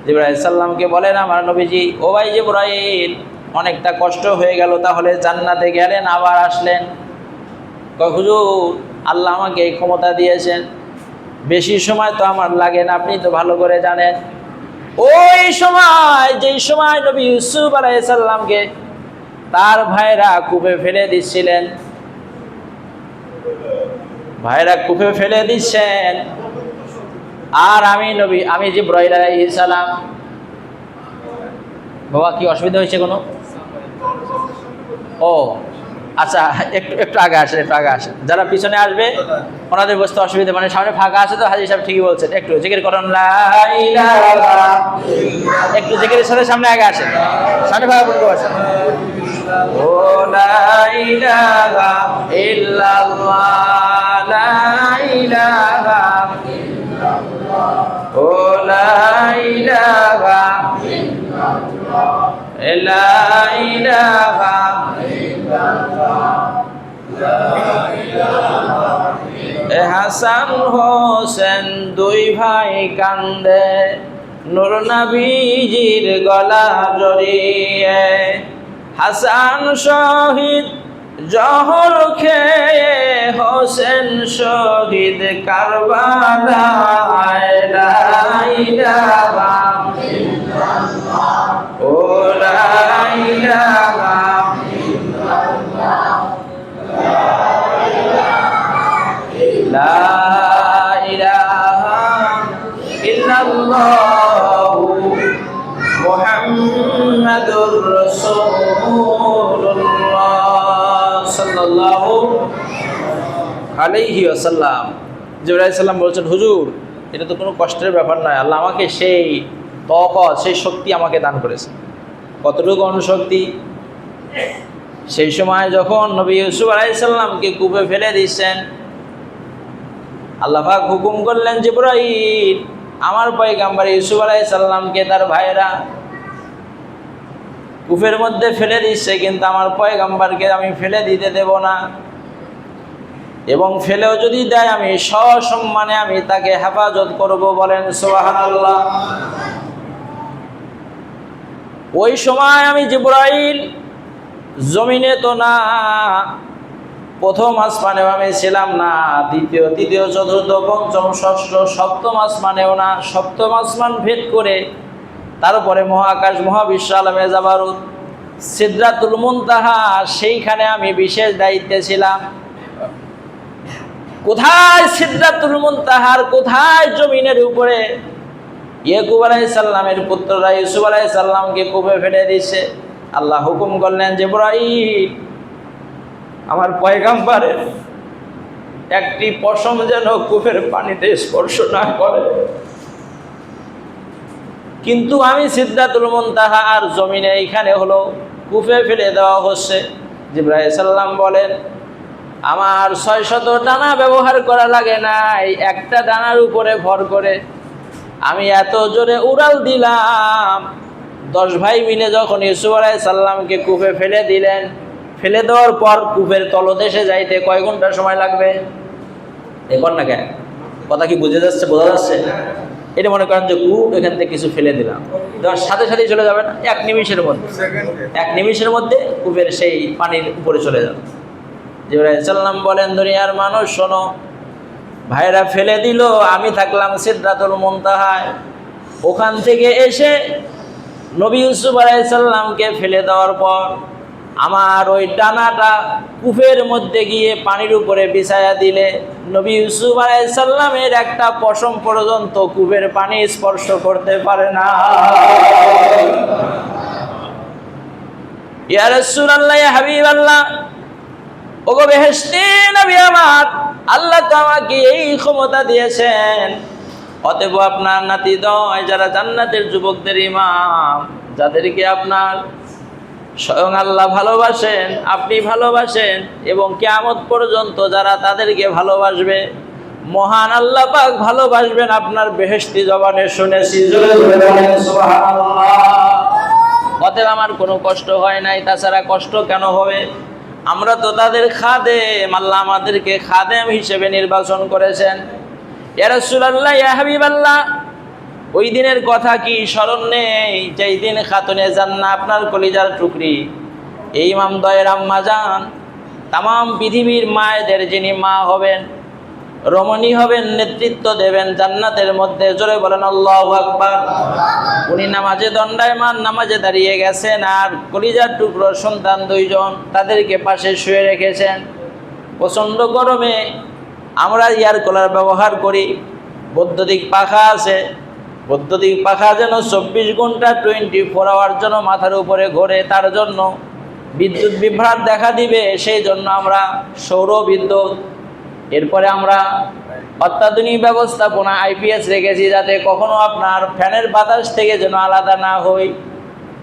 জিবরাইল সাল্লামকে বলেন, আমার নবীজি, ও ভাই জিবরাইল, অনেকটা কষ্ট হয়ে গেল, তাহলে জান্নাতে গেলেন আবার আসলেন। কয় হুজুর, আল্লাহ আমাকে এই ক্ষমতা দিয়েছেন, বেশি সময় তো আমার লাগে না, আপনি তো ভালো করে জানেন। ওই সময়, যেই সময় নবী ইউসুফ আলাইহিস সালামকে তার ভাইরা কূপে ফেলে দিচ্ছিলেন, ভাইরা কূপে ফেলে দিচ্ছেন, আর আমি জিবরাইল আলাইহিস সালাম, বাবা কি অসুবিধা হয়েছে কোনো? ও আচ্ছা, একটু আগে আসেন, একটু আগে আসেন। যারা পিছনে আসবে ওনাদের বসতে অসুবিধা, মানে সামনে ফাঁকা আছে তো। হাজী সাহেব ঠিকই বলছেন, একটু জিকির করুন, লা ইলাহা, একটু জিকিরের সাথে সামনে আগে আসেন, সামনে ফাঁকা বলতে আসেন। ও লা ইলাহা ইল্লাল্লাহ, লা ইলাহা ইল্লাল্লাহ, ও লা ইলাহা ইল্লাল্লাহ, লা ইলাহা হাসান হোসেন দুই ভাই কান্দে, নূর নবীজির গলা জড়িয়ে। হাসান শহীদ জহর খেয়ে, হোসেন শহীদ কারবালায়, লা ইলাহা ইল্লাল্লাহ, ও লা ইলাহা লা ইলাহা ইল্লাল্লাহ মুহাম্মাদুর রাসূলুল্লাহ সাল্লাল্লাহু আলাইহি ওয়াসাল্লাম। জিবরাইল সাল্লাম বলছেন, হুজুর, এটা তো কোনো কষ্টের ব্যাপার নয়, আল্লাহ আমাকে সেই তাকত, সেই শক্তি আমাকে দান করেছে। কতটুকু অনুশক্তি! সেই সময় যখন নবী ইউসুফ আলাইহিস সালামকে কূপে ফেলে দিচ্ছেন, আল্লাহ পাক হুকুম করলেন, জিবরাইল, আমার পয়গম্বর ইউসুফ আলাইহিস সালামকে তার ভাইরা কূপের মধ্যে ফেলে দিচ্ছে, কিন্তু আমার পয়গম্বরকে আমি ফেলে দিতে দেব না, এবং ফেলেও যদি দেয় আমি সসম্মানে আমি তাকে হেফাজত করব। বলেন সুবহানাল্লাহ। ওই সময় আমি জিবরাইল জমিনে তো না, প্রথম আসমানেও আমি ছিলাম না, দ্বিতীয়, তৃতীয়, চতুর্থ, পঞ্চম, ষষ্ঠ, সপ্তম আসমানেও না। সপ্তম আসমান ভেদ করে তারপরে মহাকাশ, মহাবিশ্ব আলমে জাবারুত, সিদরাতুল মুনতাহা, সেইখানে আমি বিশেষ দায়িত্বে ছিলাম। কোথায় সিদরাতুল মুনতাহার, কোথায় জমিনের উপরে ইয়াকুব আলাইহিস সালামের পুত্ররা ইউসুফ আলাইহিস সালামকে কূপে ফেলে দিয়েছে। আল্লাহ হুকুম করলেন, জিবরাইল, আমার পয়গম্বরের একটি পশম যেন কূপের পানিতে স্পর্শ না করে। কিন্তু আমি সিদরাতুল মুনতাহা আর জমিনে এইখানে হলো কূপে ফেলে দেওয়া হচ্ছে। জিবরাইল সাল্লাম বলেন, আমার 600 ডানা ব্যবহার করা লাগে নাই, একটা ডানার উপরে ভর করে আমি এত জোরে উড়াল দিলাম, 10 ভাই মিলে যখন ইউসুফ আলাইহিস সালামকে কূপে ফেলে দিলেন, ফেলে দেওয়ার পর কূপের তলদেশে যাইতে কয় ঘন্টা সময় লাগবে? এখন না কেন কথা কি বোঝা যাচ্ছে? এটা মনে করেন যে কূপ, এখান থেকে কিছু ফেলে দিলাম, দেওয়ার সাথে সাথেই চলে যাবে না, 1 নিমিষের মধ্যে, 1 নিমিষের মধ্যে কূপের সেই পানির উপরে চলে যাবে। জিবরাইল আলাইহিস সালাম বলেন, দুনিয়ার মানুষ শোনো, ভাইরা ফেলে দিল, আমি থাকলাম সিদরাতুল মুনতাহায়। ওখান থেকে এসে নবী ইউসুফ আলাইহিস সালামকে ফেলে দেওয়ার পর আমার ওই ডানাটা কূপের মধ্যে গিয়ে পানির উপরে বিছায়া দিলে নবী ইউসুফ আলাইহিস সালামের একটা পশম পর্যন্ত কূপের পানি স্পর্শ করতে পারে না। ইয়া রাসূলুল্লাহ, ইয়া হাবিবাল্লাহ, ওগো বেহেশতি নবী আমার, আল্লাহ তো আমাকে এই ক্ষমতা দিয়েছেন, অতএব আপনার নাতিদয় যারা জান্নাতের যুবকদের ইমাম, যাদেরকে আপনার স্বয়ং আল্লাহ ভালোবাসেন, আপনি ভালোবাসেন, এবং কিয়ামত পর্যন্ত যারা তাদেরকে ভালোবাসবে, মহান আল্লাহ পাক ভালোবাসবেন আপনার বেহেশতি জবানে শুনেছি। সুবহানাল্লাহ। অতএব আমার কোনো কষ্ট হয় নাই, তাছাড়া কষ্ট কেন হবে? আমরা তো তাদের খাদেম, আল্লাহ আমাদেরকে খাদেম হিসেবে নির্বাচন করেছেন। ইয়া রাসূলুল্লাহ, ইয়া হাবিবাল্লাহ, ওই দিনের কথা কি স্মরণ নেই যেই দিন খাতুনে জান্নাত আপনার কলিজার টুকরি, এই ইমামদয়ের আম্মা জান, তাম পৃথিবীর মায়েদের যিনি মা হবেন, রমণী হবেন, নেতৃত্ব দেবেন জান্নাতের মধ্যে, জোরে বলেন আল্লাহু আকবার। উনি নামাজে দণ্ডায়মান, নামাজে দাঁড়িয়ে গেছেন, আর কলিজার টুকরো সন্তান 2 জন তাদেরকে পাশে শুয়ে রেখেছেন। প্রচণ্ড গরমে আমরা এয়ার কুলার ব্যবহার করি, বৈদ্যুতিক পাখা আছে, বৈদ্যুতিক পাখা যেন 24 ঘন্টা 24 আওয়ার জন্য মাথার উপরে ঘোরে, তার জন্য বিদ্যুৎ বিভ্রাট দেখা দিবে, সেই জন্য আমরা সৌর বিদ্যুৎ, এরপরে আমরা অত্যাধুনিক ব্যবস্থাপনা আইপিএস রেখেছি, যাতে কখনো আপনার ফ্যানের বাতাস থেকে যেন আলাদা না হই।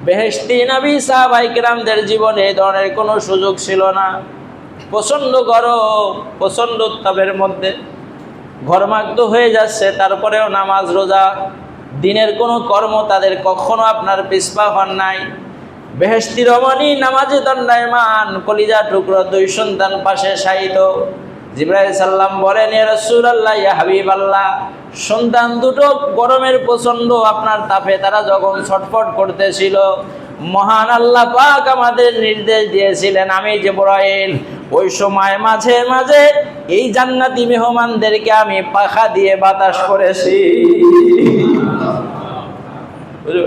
বেহেশতি নবী সাহাবায়ে কেরামদের জীবনে এই ধরনের কোনো সুযোগ ছিল না। প্রচণ্ড গরম, প্রচণ্ড উত্তাপের মধ্যে ঘর্মাক্ত হয়ে যাচ্ছে, তারপরেও নামাজ রোজা দিনের কোনো কর্ম তাদের কখনো আপনার পিছপা হন নাই। বেহেশতি রমণী নামাজে দণ্ডায়মান, কলিজা টুকরো 2 সন্তান পাশে শায়িত। জিবরাইল সাল্লাম বলেন, ইয়া রাসূলুল্লাহ, ইয়া হাবিবাল্লাহ, সন্তান দুটো গরমের প্রচণ্ড আপনার তাপে তারা যখন ছটফট করতেছিল, মহান আল্লাহ পাক আমাদের নির্দেশ দিয়েছিলেন, আমি জিবরাইল ওই সময় মাঝে মাঝে এই জান্নাতি মেহমানদেরকে আমি পাখা দিয়ে বাতাস করেছি।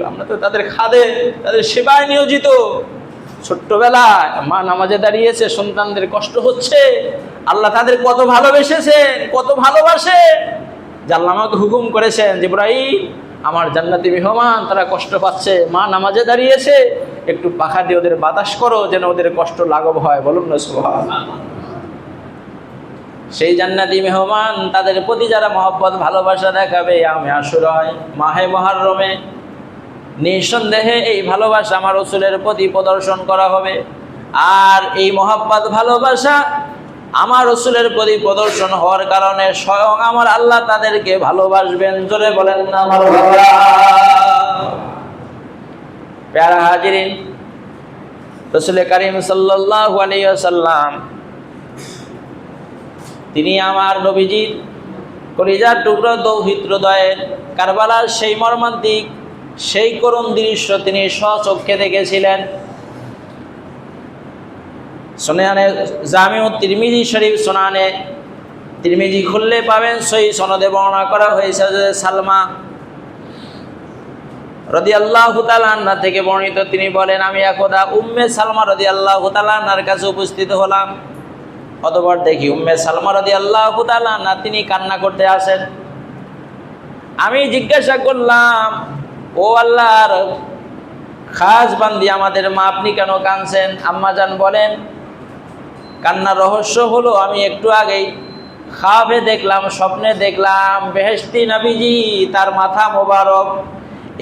আমরা তো তাদের খাদে, তাদের সেবায় নিয়োজিত। ছোট্টবেলায় মা নামাজে দাঁড়িয়েছে, সন্তানদের কষ্ট হচ্ছে, আল্লাহ তাদের কত ভালোবেসেছেন, কত ভালোবাসে, যে আল্লাহ আমাকে হুকুম করেছেন, জিবরাইল আমার জান্নাতি মেহমান তারা কষ্ট পাচ্ছে, মা নামাজে দাঁড়িয়েছে, একটু পাখা দিয়ে ওদের বাতাস করো, যেন ওদের কষ্ট লাঘব হয়। বলুন না সুবহানাল্লাহ। সেই জান্নাতি মেহমান তাদের প্রতি যারা মহব্বত ভালোবাসা দেখাবে আমি আশুরায় মাহে মুহররমে, নিঃসন্দেহে এই ভালোবাসা আমার রাসূলের প্রতি প্রদর্শন করা হবে। আর এই মহব্বত ভালোবাসা আমার রাসূলের প্রতি প্রদর্শন হওয়ার কারণে স্বয়ং আমার আল্লাহ তাদেরকে ভালোবাসবেন। জোরে বলেন না মারহাবা। প্যারা হাজিরিন, রাসূল কারীম সাল্লাল্লাহু আলাইহি ওয়াসাল্লাম তিনি আমার নবীজির কলিজার টুকরো তৌহিদ হৃদয়ের কারবালার সেই মর্মান্তিক, সেই করুণ দৃশ্য তিনি স্বচক্ষে দেখেছিলেন। সুনানে জামিউ তিরমিজি শরীফ, সুনানে তিরমিজি খুললে পাবেন, সহিহ সনদে বর্ণনা করা হয়েছে যে সালমা রাদিয়াল্লাহু তাআলা আনহা থেকে বর্ণিত, তিনি বলেন, আমি একদা উম্মে সালমা রাদিয়াল্লাহু তাআলা আনহার কাছে উপস্থিত হলাম। অতঃপর দেখি উম্মে সালমা রাদিয়াল্লাহু তাআলা আনহা তিনি কান্না করতে আসেন। আমি জিজ্ঞাসা করলাম, ও আল্লাহর খাস বান্দি, আমাদের মা, আপনি কেন কাঁদছেন? আম্মাজান বলেন, কান্নার রহস্য হলো, আমি একটু আগেই খাবে দেখলাম, স্বপ্নে দেখলাম বেহেশতি নবীজি তার মাথা মোবারক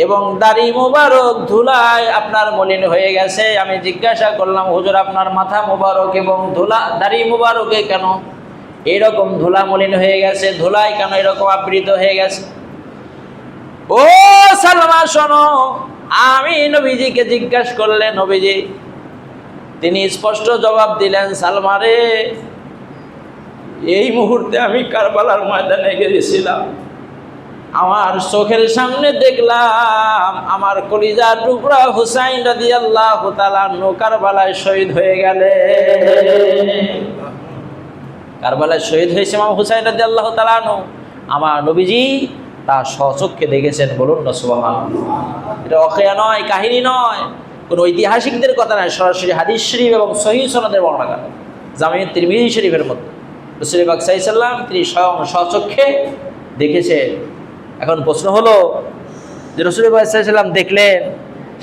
এবং দাড়ি মোবারক ধুলায় আপনার মলিন হয়ে গেছে। আমি জিজ্ঞাসা করলাম, হুজুর আপনার মাথা মোবারক এবং দাড়ি মোবারকে কেন এরকম ধুলা মলিন হয়ে গেছে? ধুলায় কেন এরকম আবৃত হয়ে গেছে? ও সালমা শোনো, আমি নবীজিকে জিজ্ঞাসা করলে নবীজি তিনি স্পষ্ট জবাব দিলেন, সালমা রে, এই মুহূর্তে আমি কারবালার ময়দানে গিয়েছিলাম, আমার চোখের সামনে দেখলাম আমার কলিজার টুকরা হুসাইন রাদিয়াল্লাহু তাআলা আনহু কারবালায় শহীদ হয়ে গেলেন। কারবালায় শহীদ হয়েছে ইমাম হুসাইন রাদিয়াল্লাহু তাআলা আনহু, আমার নবীজি তা স্বচক্ষে দেখেছেন। বলুন না সুবহানাল্লাহ। এটা অখেয়া নয়, কাহিনী নয়, কোনো ঐতিহাসিকদের কথা নয়, সরাসরি হাদিস শরীফ এবং সহিহ সনদের বর্ণনা করা। জামিউ তিরমিজি শরীফের মধ্যে রাসূল পাক সাল্লাল্লাহু আলাইহি ওয়াসাল্লাম তিনি স্বয়ং স্বচক্ষে দেখেছেন। এখন প্রশ্ন হলো যে রাসূল পাক সাল্লাল্লাহু আলাইহি ওয়াসাল্লাম দেখলেন,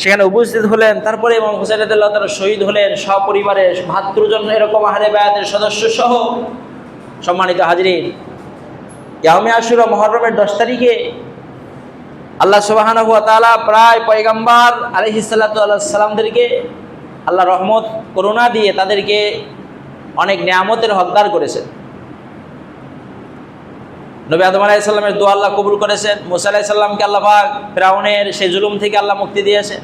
সেখানে উপস্থিত হলেন, তারপরে ইমাম হুসাইন রাদিয়াল্লাহু তাআলা শহীদ হলেন সপরিবারে ৭২ জন এরকম আহলে বায়াতের সদস্য সহ। সম্মানিত হাজরিন, ইয়াউমে আশুরা মুহররমের 10 তারিখে আল্লাহ সুবহানাহু ওয়া তাআলা প্রায় পয়গম্বর আলাইহিস সালাতু ওয়াস সালামদেরকে আল্লাহ রহমত করুণা দিয়ে তাদেরকে অনেক নিয়ামতের হকদার করেছেন। নবী আদম আলাইহিস সালামের দোয়া আল্লাহ কবুল করেছেন। মুসা আলাইহিস সালামকে আল্লাহ পাক ফিরআউনের সেই জুলুম থেকে আল্লাহ মুক্তি দিয়েছেন।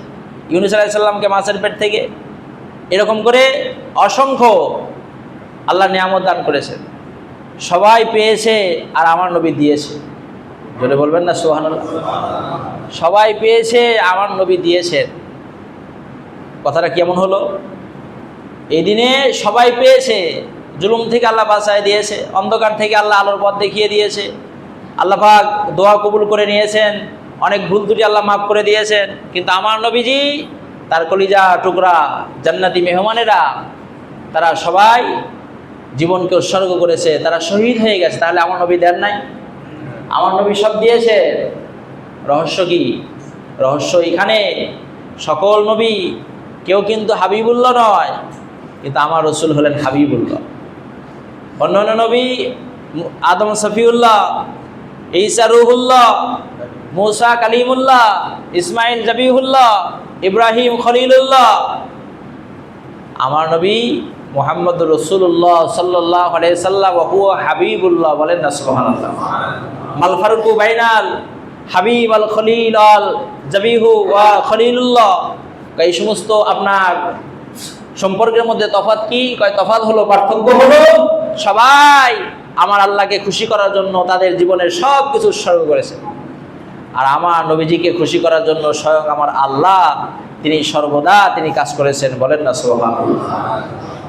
ইউনূস আলাইহিস সালামকে মাছের পেট থেকে, এরকম করে অসংখ্য আল্লাহ নিয়ামত দান করেছেন। সবাই পেয়েছে আর আমার নবী দিয়েছে। জোরে বলবেন না সুবহানাল্লাহ। সবাই পেয়েছে, আমার নবী দিয়েছেন। কথাটা কেমন হলো? এই দিনে সবাই পেয়েছে, জুলুম থেকে আল্লাহ বাঁচায় দিয়েছে, অন্ধকার থেকে আল্লাহ আলোর পথ দেখিয়ে দিয়েছে, আল্লাহ পাক দোয়া কবুল করে নিয়েছেন, অনেক ভুল ত্রুটি আল্লাহ মাফ করে দিয়েছেন। কিন্তু আমার নবীজি, তার কলিজা টুকরা জান্নাতি মেহমানেরা, তারা সবাই জীবনকে উৎসর্গ করেছে, তারা শহীদ হয়ে গেছে। তাহলে আমার নবী দেন নাই? আমার নবী সব দিয়েছে। রহস্য কি? রহস্য এখানে, সকল নবী কেউ কিন্তু হাবিবুল্লাহ নয়, কিন্তু আমার রসুল হলেন হাবিবুল্লাহ। অন্যান্য নবী আদম সফিউল্লাহ, ঈসা রুহুল্লাহ, মুসা কালিমুল্লাহ, ইসমাইল জবিহুল্লাহ, ইব্রাহিম খলিলুল্লাহ। আমার নবী মুহাম্মদ রাসূলুল্লাহ সাল্লাল্লাহু আলাইহি সাল্লাম ওয়া হুয়া হাবিবুল্লাহ। বলেন না সুবহানাল্লাহ। মাল ফারকু বাইনাল হাবিব আল খলিল আল জবিহু ওয়া খলিলুল্লাহ। এই সমস্ত আপনার সম্পর্কের মধ্যে তফাৎ কি? কয় তফাৎ হলো, পার্থক্য হলো, সবাই আমার আল্লাহকে খুশি করার জন্য তাদের জীবনের সব কিছু উৎসর্গ করেছে। আর আমার নবীজিকে খুশি করার জন্য স্বয়ং আমার আল্লাহ তিনি সর্বদা তিনি কাজ করেছেন। বলেন না সুবহানাল্লাহ।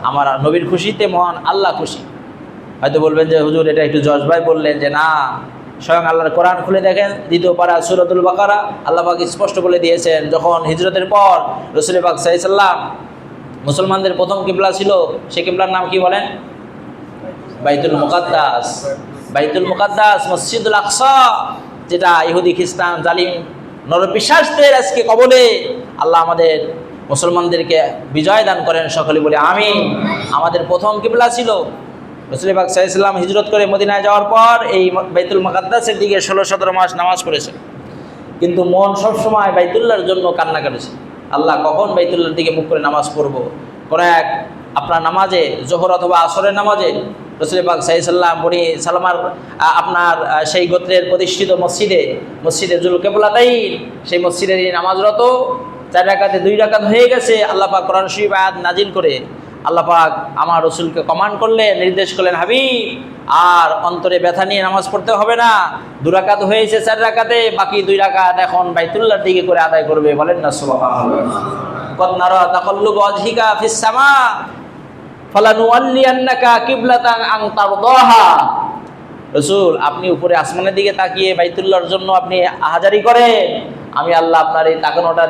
আমার নবীর খুশিতে মহান আল্লাহ খুশি। হয়তো বলবেন যে হুজুর এটা একটু জজবাই বললেন, যে না, স্বয়ং আল্লাহর কোরআন খুলে দেখেন, 2 পারা সূরাতুল বাকারা, আল্লাহ পাক স্পষ্ট বলে দিয়েছেন, যখন হিজরতের পর রাসূল পাক সাল্লাল্লাহু আলাইহি ওয়াসাল্লাম, মুসলমানদের প্রথম কিবলা ছিল, সেই কিবলার নাম কি বলেন? বাইতুল মুকাদ্দাস। বাইতুল মুকাদ্দাস, মসজিদুল আকসা, যেটা ইহুদি খ্রিস্টান জালিম নরপিশাচদের আজকে কবলে আল্লাহ আমাদের মুসলমানদেরকে বিজয় দান করেন। সকলে বলে আমিন। আমাদের প্রথম কিবলা ছিল। রাসূল পাক সাল্লাল্লাহু আলাইহি ওয়াসাল্লাম হিজরত করে মদিনায় যাওয়ার পর এই বাইতুল মুকাদ্দাসের দিকে 16-17 মাস নামাজ পড়েছে, কিন্তু মন সবসময় বাইতুল্লাহর জন্য কান্না করেছে। আল্লাহ কখন বাইতুল্লাহর দিকে মুখ করে নামাজ পড়বো? কোন এক আপনার নামাজে, জোহর অথবা আসরের নামাজে রাসূল পাক সাল্লাল্লাহু আলাইহি ওয়াসাল্লাম বনি সালমার আপনার সেই গোত্রের প্রতিষ্ঠিত মসজিদে জুল কিবলাতাইন, সেই মসজিদের নামাজরত 4 রাকাতে 2 রাকাত হয়ে গেছে। আল্লাহ পাক কোরআন শরীফ আয়াত নাজিল করে আল্লাহ পাক আমার রসুলকে কমান্ড করলেন, নির্দেশ করলেন, হাবিব আর অন্তরে ব্যথা নিয়ে নামাজ পড়তে হবে না। 2 রাকাত হয়েছে 4 রাকাতে, বাকি 2 রাকাত এখন বাইতুল্লাহর দিকে করে আদায় করবে। বলেন না সুবহানাল্লাহ। কদ নারা তাকাল্লুব ওয়াজহিকা ফিস সামা ফালানুওয়াল্লিয়ান্নাকা কিবলাতান আন তারদাহা। রসুল, আপনি উপরে আসমানের দিকে তাকিয়ে বাইতুল্লাহর জন্য আপনি হাজারি করেন, আমি আল্লাহ আপনার এই তাকানোটা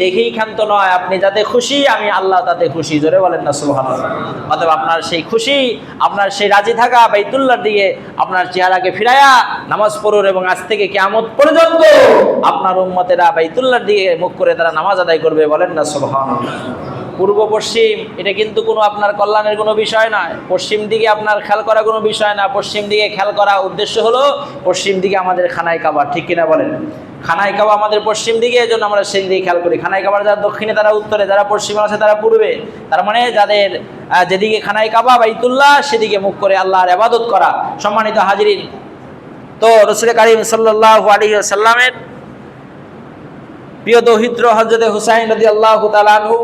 দেখেই ক্ষান্ত নয়। আপনি যাতে খুশি, আমি আল্লাহ তাতে খুশি। জোরে বলেন না সুবহানাল্লাহ। অতএব আপনার সেই খুশি, আপনার সেই রাজি থাকা বাইতুল্লাহর দিকে আপনার চেহারাকে ফিরায়া নামাজ পড়ুন, এবং আজ থেকে কিয়ামত পর্যন্ত আপনার উম্মতেরা বাইতুল্লাহর দিকে মুখ করে তারা নামাজ আদায় করবে। বলেন না সুবহানাল্লাহ। পূর্ব পশ্চিম এটা কিন্তু কোনো আপনার কল্যাণের কোনো বিষয় নয়। পশ্চিম দিকে আপনার খেয়াল করা কোনো বিষয় না। পশ্চিম দিকে খেয়াল করা উদ্দেশ্য হলো পশ্চিম দিকে আমাদের খানায় কাবা, ঠিক কিনা বলেন? খানায় কাবা আমাদের পশ্চিম দিকে, এই জন্য আমরা সেই দিকে খেয়াল করি। খানায় কাবার যারা দক্ষিণে তারা উত্তরে, যারা পশ্চিমে আছে তারা পূর্বে। তার মানে যাদের যেদিকে খানায় কাবা বাইতুল্লাহ সেদিকে মুখ করে আল্লাহর ইবাদত করা। সম্মানিত হাজিরিন, তো রাসূল কারীম সাল্লাল্লাহু আলাইহি ওয়াসাল্লামের প্রিয় দৌহিত্র হযরতে হুসাইন রাদিয়াল্লাহু তাআলা আনহু,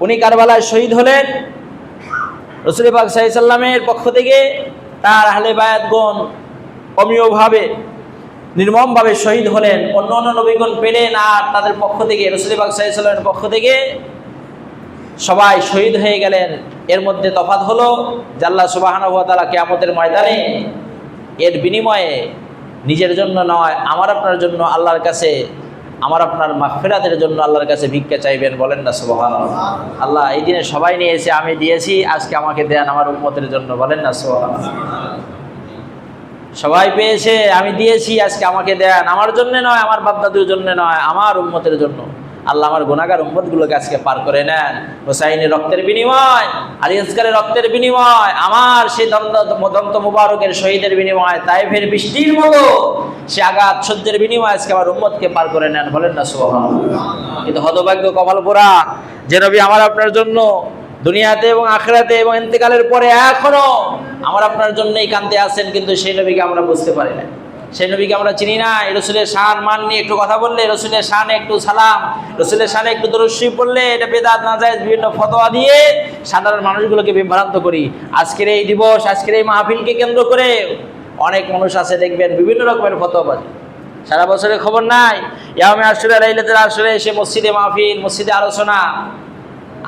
উনি কারবালায় শহীদ হলেন। রাসূল পাক সাল্লাল্লাহু আলাইহি সাল্লামের পক্ষ থেকে তার আহলে বায়াতগণ অমীয়ভাবে নির্মমভাবে শহীদ হলেন। অন্য অন্য নবীগণ পেলেন, আর তাদের পক্ষ থেকে রাসূল পাক সাল্লাল্লাহু আলাইহি সাল্লামের পক্ষ থেকে সবাই শহীদ হয়ে গেলেন। এর মধ্যে তফাৎ হলো যে আল্লাহ সুবহানাহু ওয়া তাআলা কিয়ামতের ময়দানে এর বিনিময়ে নিজের জন্য নয়, আমার আপনার জন্য আল্লাহর কাছে, আমার আপনার মাগফিরাতের জন্য আল্লাহর কাছে ভিক্ষা চাইবেন। বলেন না সুবহানাল্লাহ। আল্লাহ এই দিনে সবাই নিয়েছে, আমি দিয়েছি, আজকে আমাকে দেন আমার উম্মতের জন্য। বলেন না সুবহানাল্লাহ। সবাই পেয়েছে, আমি দিয়েছি, আজকে আমাকে দেন, আমার জন্য নয়, আমার বাপ দাদুর জন্য নয়, আমার উম্মতের জন্য। আল্লাহ আমার গুনাহগার উম্মতগুলোকে আজকে পার করে নেন। হুসাইনের রক্তের বিনিময়, আলী আসগারের রক্তের বিনিময়, আমার সেই দন্ত মুবারকের শহীদের বিনিময়, তাইফের বৃষ্টির মতো সে আঘাত সহ্যের বিনিময় আজকে আমার উম্মতকে পার করে নেন। বলেন না সুবহানাল্লাহ। কিন্তু হতভাগ্য কপাল পোড়া যে নবী আমার আপনার জন্য দুনিয়াতে এবং আখিরাতে এবং ইন্তেকালের পরে এখনো আমার আপনার জন্যই কাঁদতে আছেন, কিন্তু সেই নবীকে আমরা বুঝতে পারি না, সেই নবীকে আমরা চিনি না। রসুলের শান মান নিয়ে একটু কথা বললে, রসুলের শানে একটু সালাম, রসুলের শানে একটু দরুদ শরীফ পড়লে এটা বেদাত নাজায়েজ বিভিন্ন ফতোয়া দিয়ে সাধারণ মানুষগুলোকে বিভ্রান্ত করি। আজকের এই দিবস, আজকের এই মাহফিলকে কেন্দ্র করে অনেক মানুষ আছে দেখবেন বিভিন্ন রকমের ফতোয়াবাজি, সারা বছরের খবর নাই, ইয়াউমে আশুরা, লাইলাতুল আশুরা এসে মসজিদে মাহফিল, মসজিদে আলোচনা।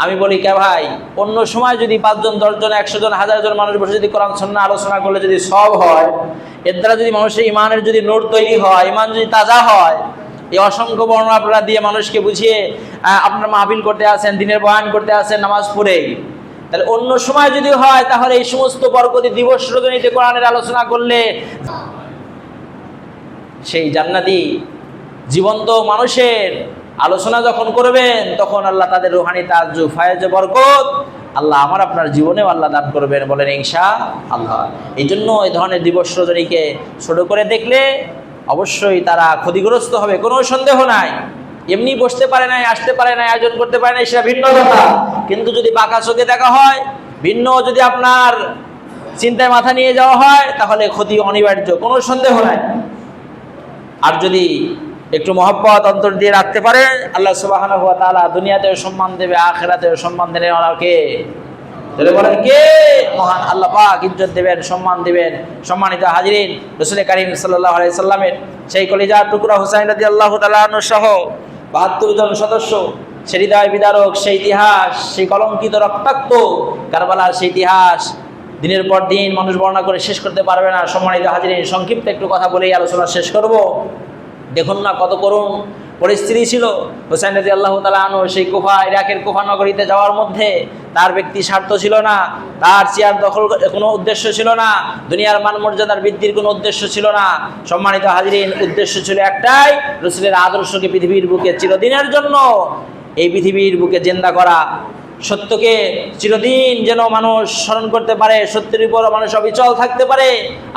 আমি বলি কে ভাই, অন্য সময় যদি 5 জন 10 জন 100 জন 1000 জন মানুষ বসে যদি কোরআন সুন্নাহ আলোচনা করলে যদি সব হয়, এর দ্বারা যদি মানুষের ইমানের যদি নূর তৈরি হয়, ইমান যদি তাজা হয়, এই অসংখ্য বর্ণনা আপনারা দিয়ে মানুষকে বুঝিয়ে আপনারা মাহফিল করতে আসেন, দিনের বয়ান করতে আসেন নামাজ পড়ে, তাহলে অন্য সময় যদি হয় তাহলে এই সমস্ত বরকতি দিবস রজনীতে কোরআনের আলোচনা করলে সেই জান্নাতি জীবন্ত মানুষের আলোচনা যখন করবেন তখন আল্লাহ তাদের রুহানি তাজ্জুব, ফায়েজ, বরকত আল্লাহ আমার আপনার জীবনেও আল্লাহ দান করবেন। বলেন ইনশাআল্লাহ। এই জন্য এই ধরনের দিবস রজনীকে ছোট করে দেখলে অবশ্যই তারা ক্ষতিগ্রস্ত হবে, কোনো সন্দেহ নাই। এমনি বসতে পারে নাই, আসতে পারে নাই, আয়োজন করতে পারে নাই, সেটা ভিন্ন কথা। কিন্তু যদি বাঁকা চোখে দেখা হয়, ভিন্ন যদি আপনার চিন্তায় মাথা নিয়ে যাওয়া হয়, তাহলে ক্ষতি অনিবার্য, কোনো সন্দেহ নাই। আর যদি একটু মহব্বত অন্তর দিয়ে রাখতে পারে, আল্লাহ সুবহানাহু ওয়া তাআলা দুনিয়াতেও সম্মান দেবে, আখিরাতেও সম্মান দেবেন। ওনাকে তাহলে বলেন কে? মহান আল্লাহ পাক ইজ্জত দেবেন, সম্মান দিবেন। সম্মানিত হাজিরিন, রাসূল কারীম সাল্লাল্লাহু আলাইহি সাল্লামের সেই কলিজার টুকরা হুসাইন রাদিয়াল্লাহু তাআলা আনহু সহ 72 জন সদস্য, সেই হৃদয় বিদারক সেই ইতিহাস, সেই কলঙ্কিত রক্তাক্ত কারবালার সেই ইতিহাস দিনের পর দিন মানুষ বর্ণনা করে শেষ করতে পারবে না। সম্মানিত হাজিরিন, সংক্ষিপ্ত একটু কথা বলেই আলোচনা শেষ করব। দেখুন না কত করুণ পরিস্থিতি ছিল। হুসাইন রাদিয়াল্লাহু তাআলা আনহু সেই কুফা, ইরাকের কুফা নগরীতে যাওয়ার মধ্যে তার ব্যক্তি স্বার্থ ছিল না, তার চেয়ার দখল কোনো উদ্দেশ্য ছিল না, দুনিয়ার মান মর্যাদার বৃদ্ধির কোনো উদ্দেশ্য ছিল না। সম্মানিত হাজিরিন, উদ্দেশ্য ছিল একটাই, রাসূলের আদর্শকে পৃথিবীর বুকে চিরদিনের জন্য এই পৃথিবীর বুকে জিন্দা করা, সত্যকে চিরদিন যেন মানুষ স্মরণ করতে পারে, সত্যের উপর মানুষ অবিচল থাকতে পারে,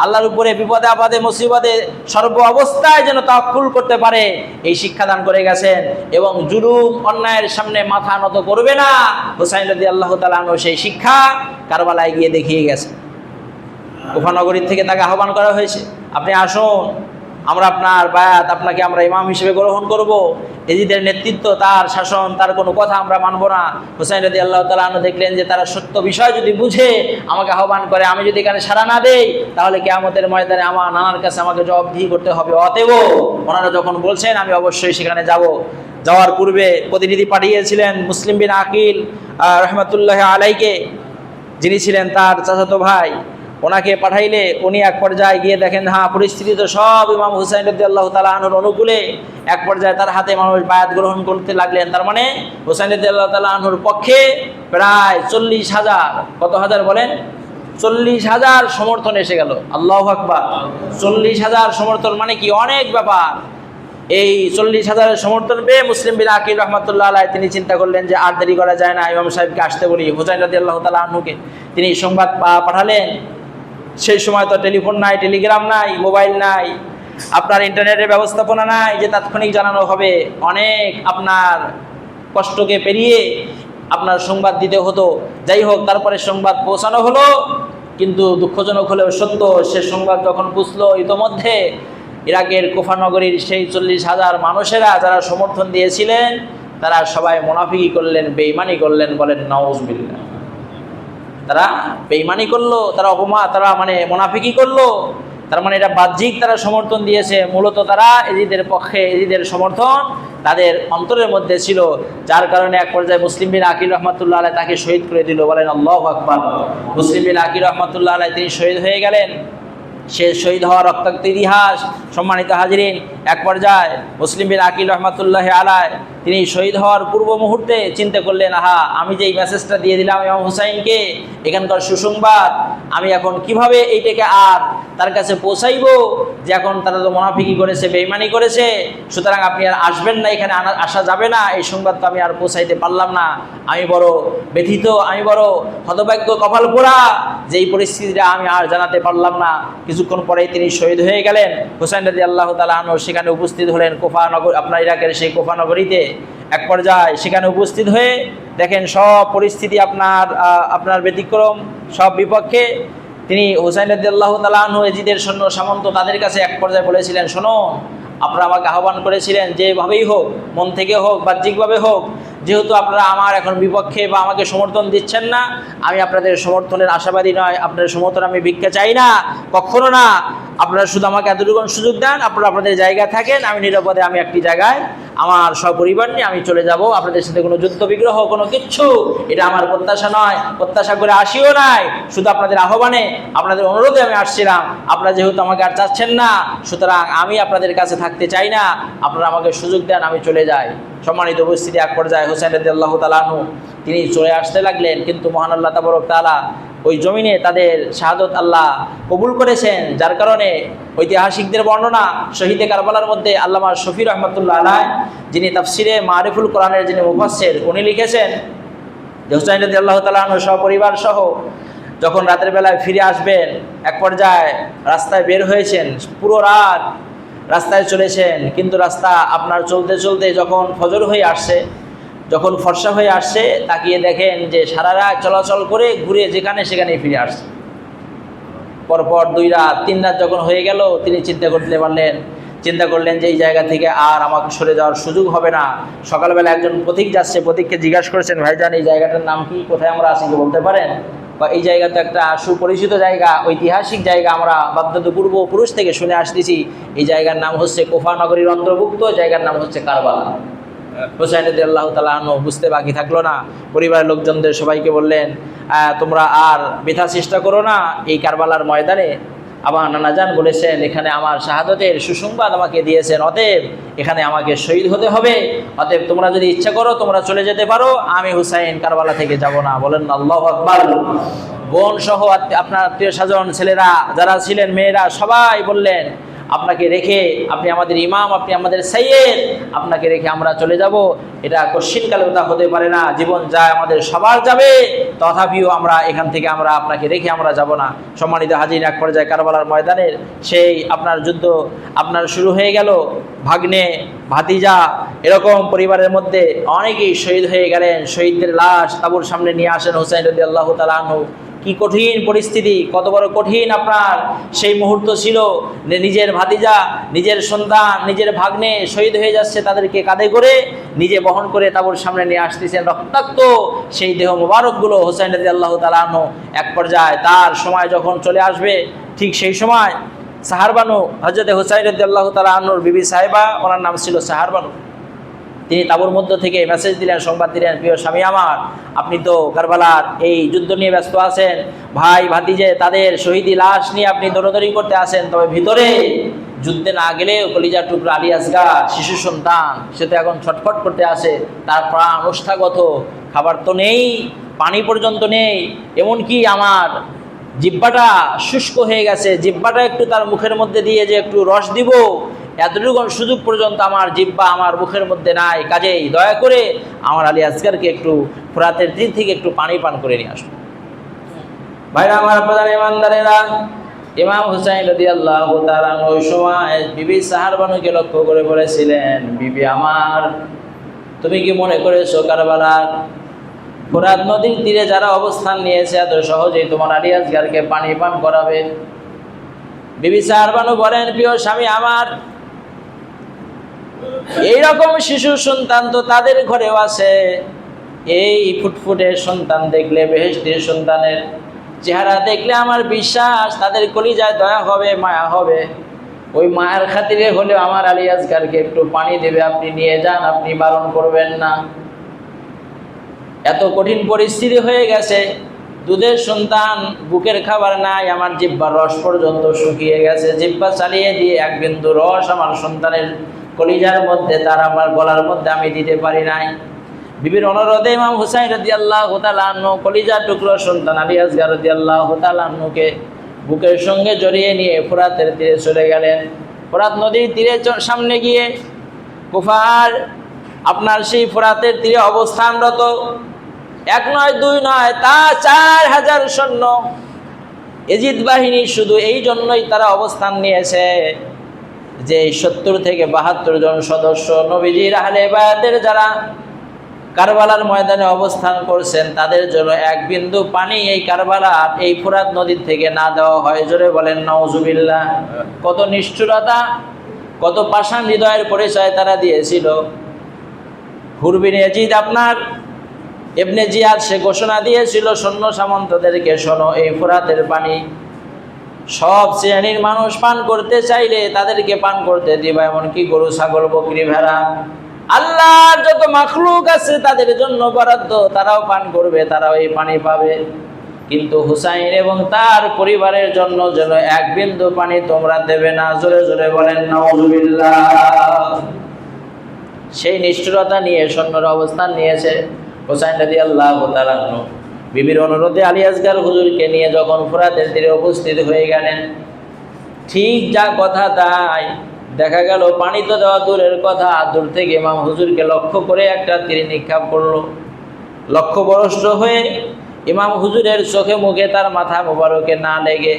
আল্লাহর উপরে বিপদে আপদে মুসিবতে সর্ব অবস্থায় যেন তাওয়াক্কুল করতে পারে, এই শিক্ষাদান করে গেছেন। এবং জুলুম অন্যায়ের সামনে মাথা নত করবে না, হুসাইন রাদিয়াল্লাহু তাআলা আনহু সেই শিক্ষা কারবালায় গিয়ে দেখিয়ে গেছেন। কুফা নগরীর থেকে তাকে আহ্বান করা হয়েছে, আপনি আসুন, আমরা আপনার বায়াত, আপনাকে আমরা ইমাম হিসেবে গ্রহণ করব। এজিদের নেতৃত্ব, তার শাসন, তার কোনো কথা আমরা মানব না। হুসাইন রাদিয়াল্লাহু তাআলা আনহু দেখলেন যে তারা সত্য বিষয় যদি বুঝে আমাকে আহ্বান করে, আমি যদি এখানে সাড়া না দেই, তাহলে কিয়ামতের ময়দানে আমার নানার কাছে আমাকে জবাবদিহি করতে হবে। অতএব ওনারা যখন বলছেন আমি অবশ্যই সেখানে যাব। যাওয়ার পূর্বে প্রতিনিধি পাঠিয়েছিলেন মুসলিম বিন আকিল রহমতুল্লাহ আলাইকে, যিনি ছিলেন তার চাচাতো ভাই। ওনাকে পাঠাইলে উনি এক পর্যায়ে গিয়ে দেখেন হ্যাঁ পরিস্থিতি তো সব ইমাম হুসাইন রাদিয়াল্লাহু তাআলা আনহুর অনুকূলে। এক পর্যায়ে তার হাতে মানুষ বায়াত গ্রহণ করতে লাগলেন। তার মানে হুসাইন রাদিয়াল্লাহু তাআলা আনহুর পক্ষে প্রায় 40,000, কত হাজার বলেন, 40,000 সমর্থন এসে গেল। আল্লাহু আকবার। 40,000 সমর্থন মানে কি অনেক ব্যাপার। এই 40,000 সমর্থন পেয়ে মুসলিম বিন আকিল রহমতুল্লাহ আলাইহি তিনি চিন্তা করলেন যে আর দেরি করা যায় না, ইমাম সাহেবকে আসতে বলি। হুসাইন রাদিয়াল্লাহু তাআলা আনহুকে তিনি সংবাদ পাঠালেন। সেই সময় তো টেলিফোন নাই, টেলিগ্রাম নাই, মোবাইল নাই, আপনার ইন্টারনেটের ব্যবস্থাপনা নাই যে তাৎক্ষণিক জানানো হবে। অনেক আপনার কষ্টকে পেরিয়ে আপনার সংবাদ দিতে হতো। যাই হোক, তারপরে সংবাদ পৌঁছানো হলো, কিন্তু দুঃখজনক হলেও সত্য, সে সংবাদ যখন পুছলো ইতোমধ্যে ইরাকের কুফা নগরীর সেই 40,000 মানুষেরা যারা সমর্থন দিয়েছিলেন তারা সবাই মুনাফিকি করলেন, বেঈমানি করলেন, বলেন নাউজুবিল্লাহ। তারা বেঈমানি করলো, তারা মানে মুনাফিকি করলো। তার মানে এটা বাহ্যিক তারা সমর্থন দিয়েছে, মূলত তারা এজিদের পক্ষে, এজিদের সমর্থন তাদের অন্তরের মধ্যে ছিল, যার কারণে এক পর্যায়ে মুসলিম বিন আকিল রহমাতুল্লাহ আলাইহি তাকে শহীদ করে দিল, বলেন আল্লাহু আকবার। মুসলিম বিন আকিল রহমাতুল্লাহ আলাইহি তিনি শহীদ হয়ে গেলেন। সে শহীদ হওয়ার রক্তাক্ত ইতিহাস, সম্মানিত হাজিরিন। এক পর্যায়ে মুসলিম বিন আকিল রহমাতুল্লাহ আলাইহি তিনি শহীদ হওয়ার পূর্ব মুহূর্তে চিন্তা করলেন, আহা, আমি যে এই মেসেজটা দিয়ে দিলাম ইমাম হুসাইনকে, এখানকার সুসংবাদ, আমি এখন কিভাবে এইটাকে আর তার কাছে পৌঁছাইবো যে এখন তারা তো মুনাফিকি করেছে, বেঈমানি করেছে, সুতরাং আপনি আর আসবেন না, এখানে আসা যাবে না, এই সংবাদ তো আমি আর পৌঁছাইতে পারলাম না। আমি বড় ব্যথিত, আমি বড় হতভাগ্য, কপাল পোড়া যে এই পরিস্থিতিটা আমি আর জানাতে পারলাম না। কিছুক্ষণ পরেই তিনি শহীদ হয়ে গেলেন। হুসাইন রাদিয়াল্লাহু তাআলা আনহু সেখানে উপস্থিত হলেন, কুফা নগর, আপনার ইরাকের সেই কুফা নগরীতে। এক পর্যায়ে সেখানে উপস্থিত হয়ে দেখেন সব পরিস্থিতি আপনার ব্যতিক্রম, সব বিপক্ষে। তিনি হুসাইন রাদিয়াল্লাহু তাআলা আনহু এজিদের সৈন্য সামন্ত তাদের কাছে এক পর্যায়ে বলেছিলেন, শোনো, আপনারা আমাকে আহ্বান করেছিলেন যেভাবেই হোক, মন থেকে হোক, বাহ্যিকভাবে হোক, যেহেতু আপনারা আমার এখন বিপক্ষে বা আমাকে সমর্থন দিচ্ছেন না, আমি আপনাদের সমর্থনের আশাবাদী নয়, আপনাদের সমর্থন আমি ভিক্ষা চাই না, কখনো না। আপনারা শুধু আমাকে এতটুকু সুযোগ দেন, আপনারা আপনাদের জায়গায় থাকেন, আমি নিরাপদে আমি একটি জায়গায় আমার সপরিবার নিয়ে আমি চলে যাব। আপনাদের সাথে কোনো যুদ্ধ বিগ্রহ, কোনো কিচ্ছু, এটা আমার প্রত্যাশা নয়, প্রত্যাশা করে আসিও নাই, শুধু আপনাদের আহ্বানে, আপনাদের অনুরোধে আমি আসছিলাম। আপনারা যেহেতু আমাকে আর চাচ্ছেন না, সুতরাং আমি আপনাদের কাছে থাকতে চাই না, আপনারা আমাকে সুযোগ দেন, আমি চলে যাই। সম্মানিত উপস্থিতি, এক পর্যায়ে হুসাইন রাদিয়াল্লাহু তাআলা আনহু তিনি চলে আসতে লাগলেন, কিন্তু মহান আল্লাহ তাবারক তাআলা ওই জমিনে তাদের শাহাদত আল্লাহ কবুল করেছেন, যার কারণে ঐতিহাসিকদের বর্ণনা শহীদে কারবালার মধ্যে আল্লামা শফি রহমাতুল্লাহ আলাইহি, যিনি তাফসিরে মারিফুল কোরআনের যিনি মুফাসসির, উনি লিখেছেন যে হুসাইন রাদিয়াল্লাহু তাআলা আনহু সপরিবার সহ যখন রাতের বেলায় ফিরে আসবেন, এক পর্যায়ে রাস্তায় বের হয়েছেন, পুরো রাত রাস্তায় চলেছেন, কিন্তু রাস্তা আপনার চলতে চলতে যখন ফজর হয়ে আসছে, যখন ফর্সা হয়ে আসছে, তাকিয়ে দেখেন যে সারা রাত চলাচল করে ঘুরে যেখানে সেখানেই ফিরে আসছে। পরপর 2 রাত 3 রাত যখন হয়ে গেল, তিনি চিন্তা করলেন যে এই জায়গা থেকে আর আমাকে সরে যাওয়ার সুযোগ হবে না। সকালবেলা একজন পথিক যাচ্ছে, পথিককে জিজ্ঞাসা করেছেন, ভাইজান এই জায়গাটার নাম কি, কোথায় আমরা আছি, কি বলতে পারেন? বা এই জায়গা তো একটা সুপরিচিত জায়গা, ঐতিহাসিক জায়গা, আমরা পূর্বপুরুষ থেকে শুনে আসতেছি, এই জায়গার নাম হচ্ছে কুফা নগরীর অন্তর্ভুক্ত, জায়গার নাম হচ্ছে কারবালা। হুসাইন রাদিয়াল্লাহু তাআলা আনহু বুঝতে বাকি থাকলো না, পরিবারের লোকজনদের সবাইকে বললেন, তোমরা আর বৃথা চেষ্টা করো না, এই কারবালার ময়দানে আমার নানাজান বলেছেন, এখানে আমার শাহাদতের সুসংবাদ আমাকে দিয়েছেন, অতএব এখানে আমাকে শহীদ হতে হবে, অতএব তোমরা যদি ইচ্ছা করো তোমরা চলে যেতে পারো, আমি হুসাইন কারবালা থেকে যাব না। বলেন আল্লাহু আকবার। বোন সহ আপনার আত্মীয় স্বজন, ছেলেরা যারা ছিলেন, মেয়েরা, সবাই বললেন, আপনাকে রেখে, আপনি আমাদের ইমাম, আপনি আমাদের সাইয়্যেদ, আপনাকে রেখে আমরা চলে যাব, এটা কশ্চিনকালেও তা হতে পারে না, জীবন যায় আমাদের সবার যাবে, তথাপিও আমরা এখান থেকে আমরা আপনাকে রেখে আমরা যাব না। সম্মানিত হাজির, এক পর্যায়ে কারবালার ময়দানের সেই আপনার যুদ্ধ আপনার শুরু হয়ে গেল। ভাগ্নে, ভাতিজা, এরকম পরিবারের মধ্যে অনেকেই শহীদ হয়ে গেলেন। শহীদদের লাশ তাঁবুর সামনে নিয়ে আসেন হুসাইন রাদিয়াল্লাহু তাআলা আনহু। কি কঠিন পরিস্থিতি, কত বড় কঠিন আপনার সেই মুহূর্ত ছিল। নিজের ভাতিজা, নিজের সন্তান, নিজের ভাগ্নে শহীদ হয়ে যাচ্ছে, তাদেরকে কাঁধে করে নিজে বহন করে তাঁবুর সামনে নিয়ে আসতেছেন। রক্তাক্ত সেই দেহ মোবারকগুলো হুসাইন রাদিয়াল্লাহু তাআলা আনহু এক পর্যায়ে তার সময় যখন চলে আসবে, ঠিক সেই সময় সাহারবানু, হযরতে হুসাইন রাদিয়াল্লাহু তাআলা আনহুর বিবি সাহেবা, ওনার নাম ছিল সাহারবানু, তিনি তাঁবুর মধ্য থেকে মেসেজ দিলেন, সংবাদ দিলেন, প্রিয় স্বামী আমার, আপনি তো কারবালার এই যুদ্ধ নিয়ে ব্যস্ত আছেন, ভাই ভাতিজে তাদের শহীদি লাশ নিয়ে আপনি দৌড়াদৌড়ি করতে আসেন, তবে ভিতরে যুদ্ধে না গেলেও কলিজার টুকরা আলী আসগার শিশু সন্তান, সে তো এখন ছটফট করতে আসে, তার প্রাণ ওষ্ঠাগত, খাবার তো নেই, পানি পর্যন্ত নেই, এমনকি আমার জিহ্বাটা শুষ্ক হয়ে গেছে, জিহ্বাটা একটু তার মুখের মধ্যে দিয়ে যে একটু রস দিব, এতটুকু সুযোগ পর্যন্ত আমার জিহ্বা আমার মুখের মধ্যে নাই, কাজেই দয়া করে আমার আলী আসগারকে একটু ফোরাতের তীর থেকে একটু পানি পান করে নিয়ে আসুন। ভাইরা আমার, প্রধান ইমানদারেরা, ইমাম হুসাইন রাদিয়াল্লাহু তাআলা ওই সময় বিবি সাহারবানুকে লক্ষ্য করে বলেছিলেন, বিবি আমার, তুমি কি মনে করেছো কারবালার ফোরাত নদীর তীরে যারা অবস্থান নিয়েছে এত সহজেই তোমার আলী আসগারকে পানি পান করাবে? বিবি সাহারবানু বলেন, প্রিয় স্বামী আমার, এইরকম শিশু সন্তান তো তাদের ঘরেও আছে। এই ফুটফুটে সন্তান দেখলে, বেহেশতের সন্তানের চেহারা দেখলে আমার বিশ্বাস তাদের কলিজায় দয়া হবে, মায়া হবে। ওই মায়ের খাতিরে হলেও আমার আলী আসগারকে একটু পানি দেবে, আপনি নিয়ে যান, আপনি বারণ করবেন না। এত কঠিন পরিস্থিতি হয়ে গেছে, দুধের সন্তান, বুকের খাবার নাই, আমার জিহ্বার রস পর্যন্ত শুকিয়ে গেছে। জিহ্বা চালিয়ে দিয়ে এক বিন্দু রস আমার সন্তানের কলিজার মধ্যে, তার আমার গলার মধ্যে আমি দিতে পারি নাই। বিবির অনুরোধে ইমাম হুসাইন রাদিয়াল্লাহু তাআলা আনহু কলিজার টুকরো সন্তান আলী আসগার রাদিয়াল্লাহু তাআলা আনহুকে বুকের সঙ্গে জড়িয়ে নিয়ে ফোরাতের তীরে চলে গেলেন। ফোরাত নদীর তীরে সামনে গিয়ে কুফার আপনার সেই ফোরাতের তীরে অবস্থানরত 1 নয় 2 নয়, তা 4000 সৈন্য এজিদ বাহিনী। শুধু এই জন্যই তারা অবস্থান নিয়েছে যে 70 থেকে 72 জন সদস্য নবীজির আহলে বায়াতের যারা কারবালার ময়দানে অবস্থান করছেন, তাদের জন্য এক বিন্দু পানি এই কারবালার এই ফোরাত নদীর থেকে না দেওয়া হয়। জোরে বলেন নাউজুবিল্লাহ। কত নিষ্ঠুরতা, কত পাষাণ হৃদয়ের পরিচয় তারা দিয়েছিল। হুর বিন ইয়াজিদ আপনার ইবনে জিয়াদ সে ঘোষণা দিয়েছিল সৈন্য সামন্তদেরকে, শোনো, এই ফোরাতের পানি সব শ্রেণীর মানুষ পান করতে চাইলে তাদেরকে পান করতে দিবা, এমনকি গরু, ছাগল, বকরি, ভেড়া, আল্লাহর যত মাখলুক আছে তাদের জন্য বরাদ্দ, তারাও পান করবে, তারাও এই পানি পাবে। কিন্তু হুসাইন এবং তার পরিবারের জন্য যেন এক বিন্দু পানি তোমরা দেবে না। জোরে জোরে বলেন নাউজুবিল্লাহ। সেই নিষ্ঠুরতা নিয়ে সৈন্যরা অবস্থান নিয়েছে। হুসাইন রাদিয়াল্লাহু তাআলা আনহু বিবির অনুরোধে আলী আসগার হুজুরকে নিয়ে যখন ফোরাতের তীরে উপস্থিত হয়ে গেলেন, ঠিক যা কথা তাই দেখা গেল। পানি তো দেওয়া দূরের কথা, দূর থেকে ইমাম হুজুরকে লক্ষ্য করে একটা তীর নিক্ষেপ করলো। লক্ষ্যভ্রষ্ট হয়ে ইমাম হুজুরের চোখে মুখে তার মাথা মোবারকে না লেগে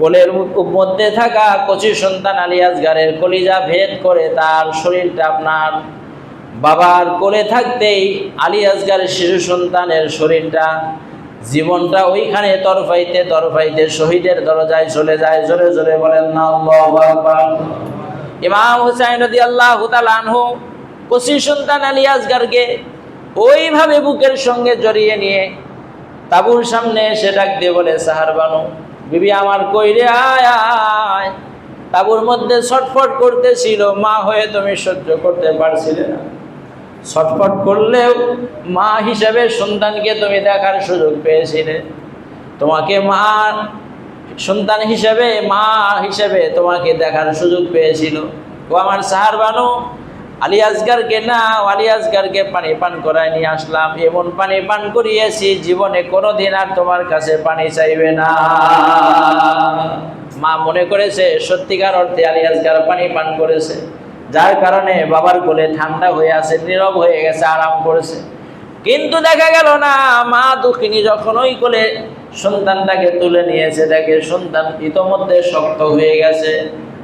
কোলের মধ্যে থাকা কচি সন্তান আলী আসগারের কলিজা ভেদ করে তার শরীরটা আপনার বাবার কোলে থাকতেই আলী আসগারের শিশু সন্তানের শরীরটা, জীবনটা ওইখানে তরফাইতে তরফাইতে শহীদের দরজায় চলে যায়। জোরে জোরে বলেন না আল্লাহু আকবার। ইমাম হুসাইন রাদিয়াল্লাহু তাআলা আনহু কচি সন্তান আলী আসগারকে ওইভাবে বুকের সঙ্গে জড়িয়ে নিয়ে তাঁবুর সামনে এসে ডাক দিয়ে বলে, সাহারবানু, বিবি আমার কইরে আয় আয়। তাঁবুর মধ্যে ছটফট করতেছিল, মা হয়ে তুমি সহ্য করতে পারছিলে না। ছটফট করলেও মা হিসেবে সন্তানকে তুমি দেখার সুযোগ পেয়েছিলে। তোমাকে মা সন্তান হিসেবে, মা হিসেবে তোমাকে দেখার সুযোগ পেয়েছিল। ও আমার সাহারবানু, আলী আসগারকে না, আলী আসগারকে পানি পান করায় নিয়ে আসলাম। এমন পানি পান করিয়েছি জীবনে কোনোদিন আর তোমার কাছে পানি চাইবে না। মা মনে করেছে সত্যিকার অর্থে আলী আসগার পানি পান করেছে, যার কারণে বাবার কোলে ঠান্ডা হয়ে আছে, নীরব হয়ে গেছে, আরাম করেছে। কিন্তু দেখা গেল না, মা দুঃখিনী যখন ওই কোলে সন্তানটাকে তুলে নিয়েছে, দেখে সন্তান ইতোমধ্যে শক্ত হয়ে গেছে।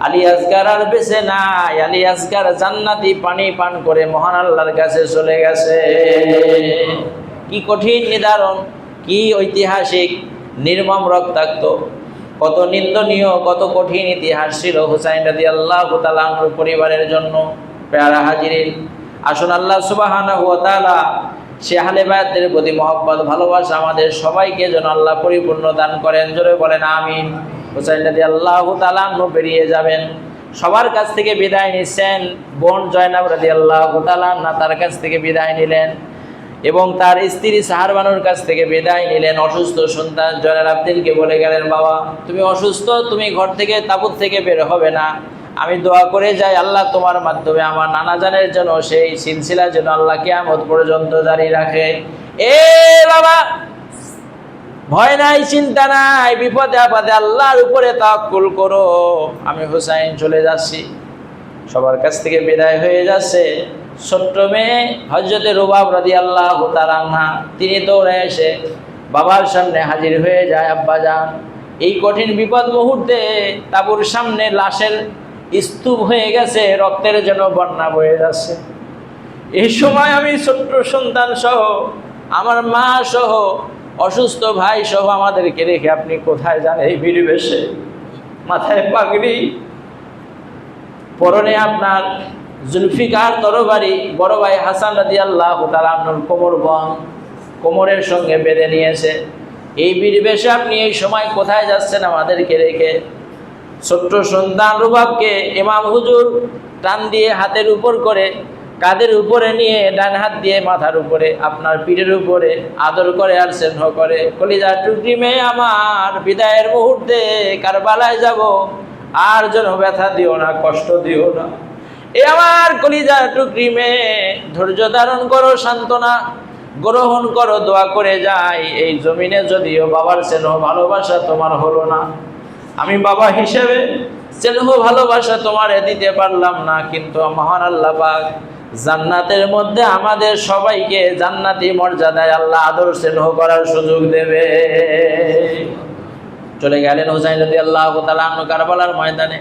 আলী আসগার আর বেঁচে নাই। আলী আসগার জান্নাতি পানি পান করে মহান আল্লাহর কাছে চলে গেছে। কি কঠিন নিদারুণ, কি ঐতিহাসিক, নির্মম, রক্তাক্ত, কত নিন্দনীয়, কত কঠিন ইতিহাস ছিল হুসাইন রাদিয়াল্লাহু তাআলা আনহুর পরিবারের জন্য। প্যারা হাজিরিন, আসুন আল্লাহ সুবহানাহু ওয়া তাআলা সে আহলে বায়াতের প্রতি মহব্বত, ভালোবাসা আমাদের সবাইকে যেন আল্লাহ পরিপূর্ণ দান করেন। জোরে বলেন আমিন। হুসাইন রাদিয়াল্লাহু তাআলা আনহু বেরিয়ে যাবেন, সবার কাছ থেকে বিদায় নিচ্ছেন। বোন জয়নাব রাদিয়াল্লাহু তাআলা আনহা তার কাছ থেকে বিদায় নিলেন এবং তার স্ত্রী সাহারবানুর কাছ থেকে বিদায় নিলেন। অসুস্থ সন্তান জয়নাল আবদিনকে বলে গেলেন, বাবা তুমি অসুস্থ, তুমি ঘর থেকে তাবুত থেকে বের হবে না। আমি দোয়া করে যাই আল্লাহ তোমার মাধ্যমে আমার নানা জানের জন্য সেই সিলসিলা যেন আল্লাহ কিয়ামত পর্যন্ত জারি রাখে। এ বাবা, ভয় নাই, চিন্তা নাই, বিপদে আপদে আল্লাহর উপরে তাওয়াক্কুল করো। আমি হুসাইন চলে যাচ্ছি। সবার কাছ থেকে বিদায় হয়ে যাচ্ছে। ছোট্ট মেয়ে হযরতে রুবাব রাদিয়াল্লাহু তাআলা আনহা, তিনি দৌড়ে এসে বাবার সামনে হাজির হয়ে যায়। আব্বা যান, এই কঠিন বিপদ মুহূর্তে তাঁবুর সামনে লাশের স্তূপ হয়ে গেছে, রক্তের যেন বন্যা বয়ে যাচ্ছে। এই সময় আমি ছোট্ট সন্তান সহ, আমার মা সহ, অসুস্থ ভাই সহ আমাদেরকে রেখে আপনি কোথায় যান এই পরিবেশে? মাথায় পাগড়ি, পরনে আপনার জুলফিকার তরবারি, বড় ভাই হাসান রাদিয়াল্লাহু তাআলা আনহুর কোমরের সঙ্গে বেঁধে নিয়েছে। এই পরিবেশে আপনি এই সময় কোথায় যাচ্ছেন আমাদেরকে রেখে? ছোট্ট সন্তান রুবাবকে ইমাম হুজুর টান দিয়ে হাতের উপর করে, কাঁধের উপরে নিয়ে, ডান হাত দিয়ে মাথার উপরে, আপনার পিঠের উপরে আদর করে আর স্নেহ করে। কলিজার টুকরি মেয়ে আমার, বিদায়ের মুহূর্তে কারবালায় যাব, আর যেন ব্যথা দিও না, কষ্ট দিও না। এ আমার কলিজার টুকরি মেয়ে, ধৈর্য ধারণ করো, সান্ত্বনা গ্রহণ করো, দোয়া করে যাই। এই জমিনে যদিও বাবার স্নেহ ভালোবাসা তোমার হলো না, আমি বাবা হিসেবে স্নেহ ভালোবাসা তোমারে দিতে পারলাম না, কিন্তু মহান আল্লাহ পাক জান্নাতের মধ্যে আমাদের সবাইকে জান্নাতি মর্যাদায় আল্লাহ আদর স্নেহ করার সুযোগ দেবে। চলে গেলেন হুসাইন রাদিয়াল্লাহু তাআলা আনহু কারবালার ময়দানে।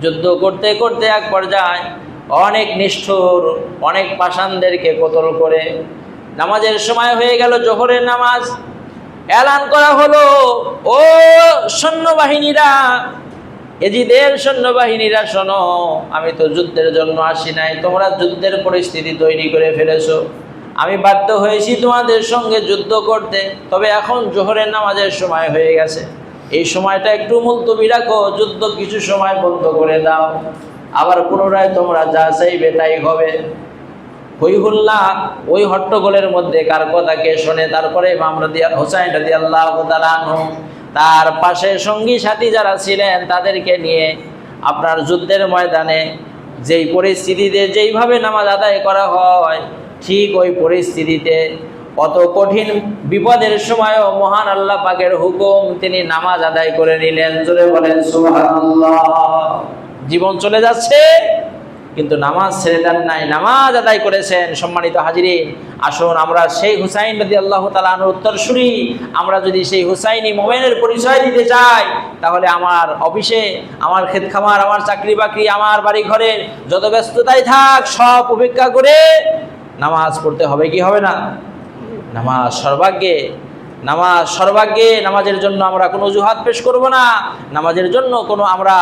যুদ্ধ করতে করতে এক পর্যায়ে অনেক নিষ্ঠুর, অনেক পাষাণদেরকে কতল করে নামাজের সময় হয়ে গেল, জোহরের নামাজ। এলান করা হলো, ও সৈন্যবাহিনীরা, এজিদের সৈন্যবাহিনীরা শোনো, আমি তো যুদ্ধের জন্য আসি নাই, তোমরা যুদ্ধের পরিস্থিতি তৈরি করে ফেলেছো। আমি বাধ্য হয়েছি তোমাদের সঙ্গে যুদ্ধ করতে, তবে এখন জোহরের নামাজের সময় হয়ে গেছে, এই সময়টা একটু মুলতবি রাখো, যুদ্ধ কিছু সময় বন্ধ করে দাও, আবার পুনরায় তোমরা যা চাইবে তাই হবে। হইহুল্লা, ওই হট্টগোলের মধ্যে কার কথা কে শোনে? তারপরে ইমাম হুসাইন রাদিয়াল্লাহু তাআলা আনহু তার পাশে সঙ্গী সাথী যারা ছিলেন তাদেরকে নিয়ে আপনার যুদ্ধের ময়দানে যেই পরিস্থিতিতে যেইভাবে নামাজ আদায় করা হয়, ঠিক ওই পরিস্থিতিতে অত কঠিন বিপদের সময়ও মহান আল্লাহ পাকের হুকুম, তিনি নামাজ আদায় করে নিলেন। জোরে বলেন সুবহানাল্লাহ। জীবন চলে যাচ্ছে কিন্তু নামাজ ছেড়ে দেন নাই, নামাজ আদায় করেছেন। সম্মানিত হাজিরিন, আসুন আমরা সেই হুসাইন রাদিয়াল্লাহু তাআলা আনহুর উত্তরসূরি, আমরা যদি সেই হুসাইনি মোমেনের পরিচয় দিতে চাই, তাহলে আমার অফিসে, আমার ক্ষেত খামার, আমার চাকরি বাকরি, আমার বাড়ি ঘরের যত ব্যস্ততাই থাক, সব উপেক্ষা করে নামাজ পড়তে হবে। কি হবে না? নামাজ সর্বাগ্যে, নামাজ সর্বাগ্যে। নামাজের জন্য আমরা কোনো অজুহাত পেশ করব না, নামাজের জন্য কোনো আমরা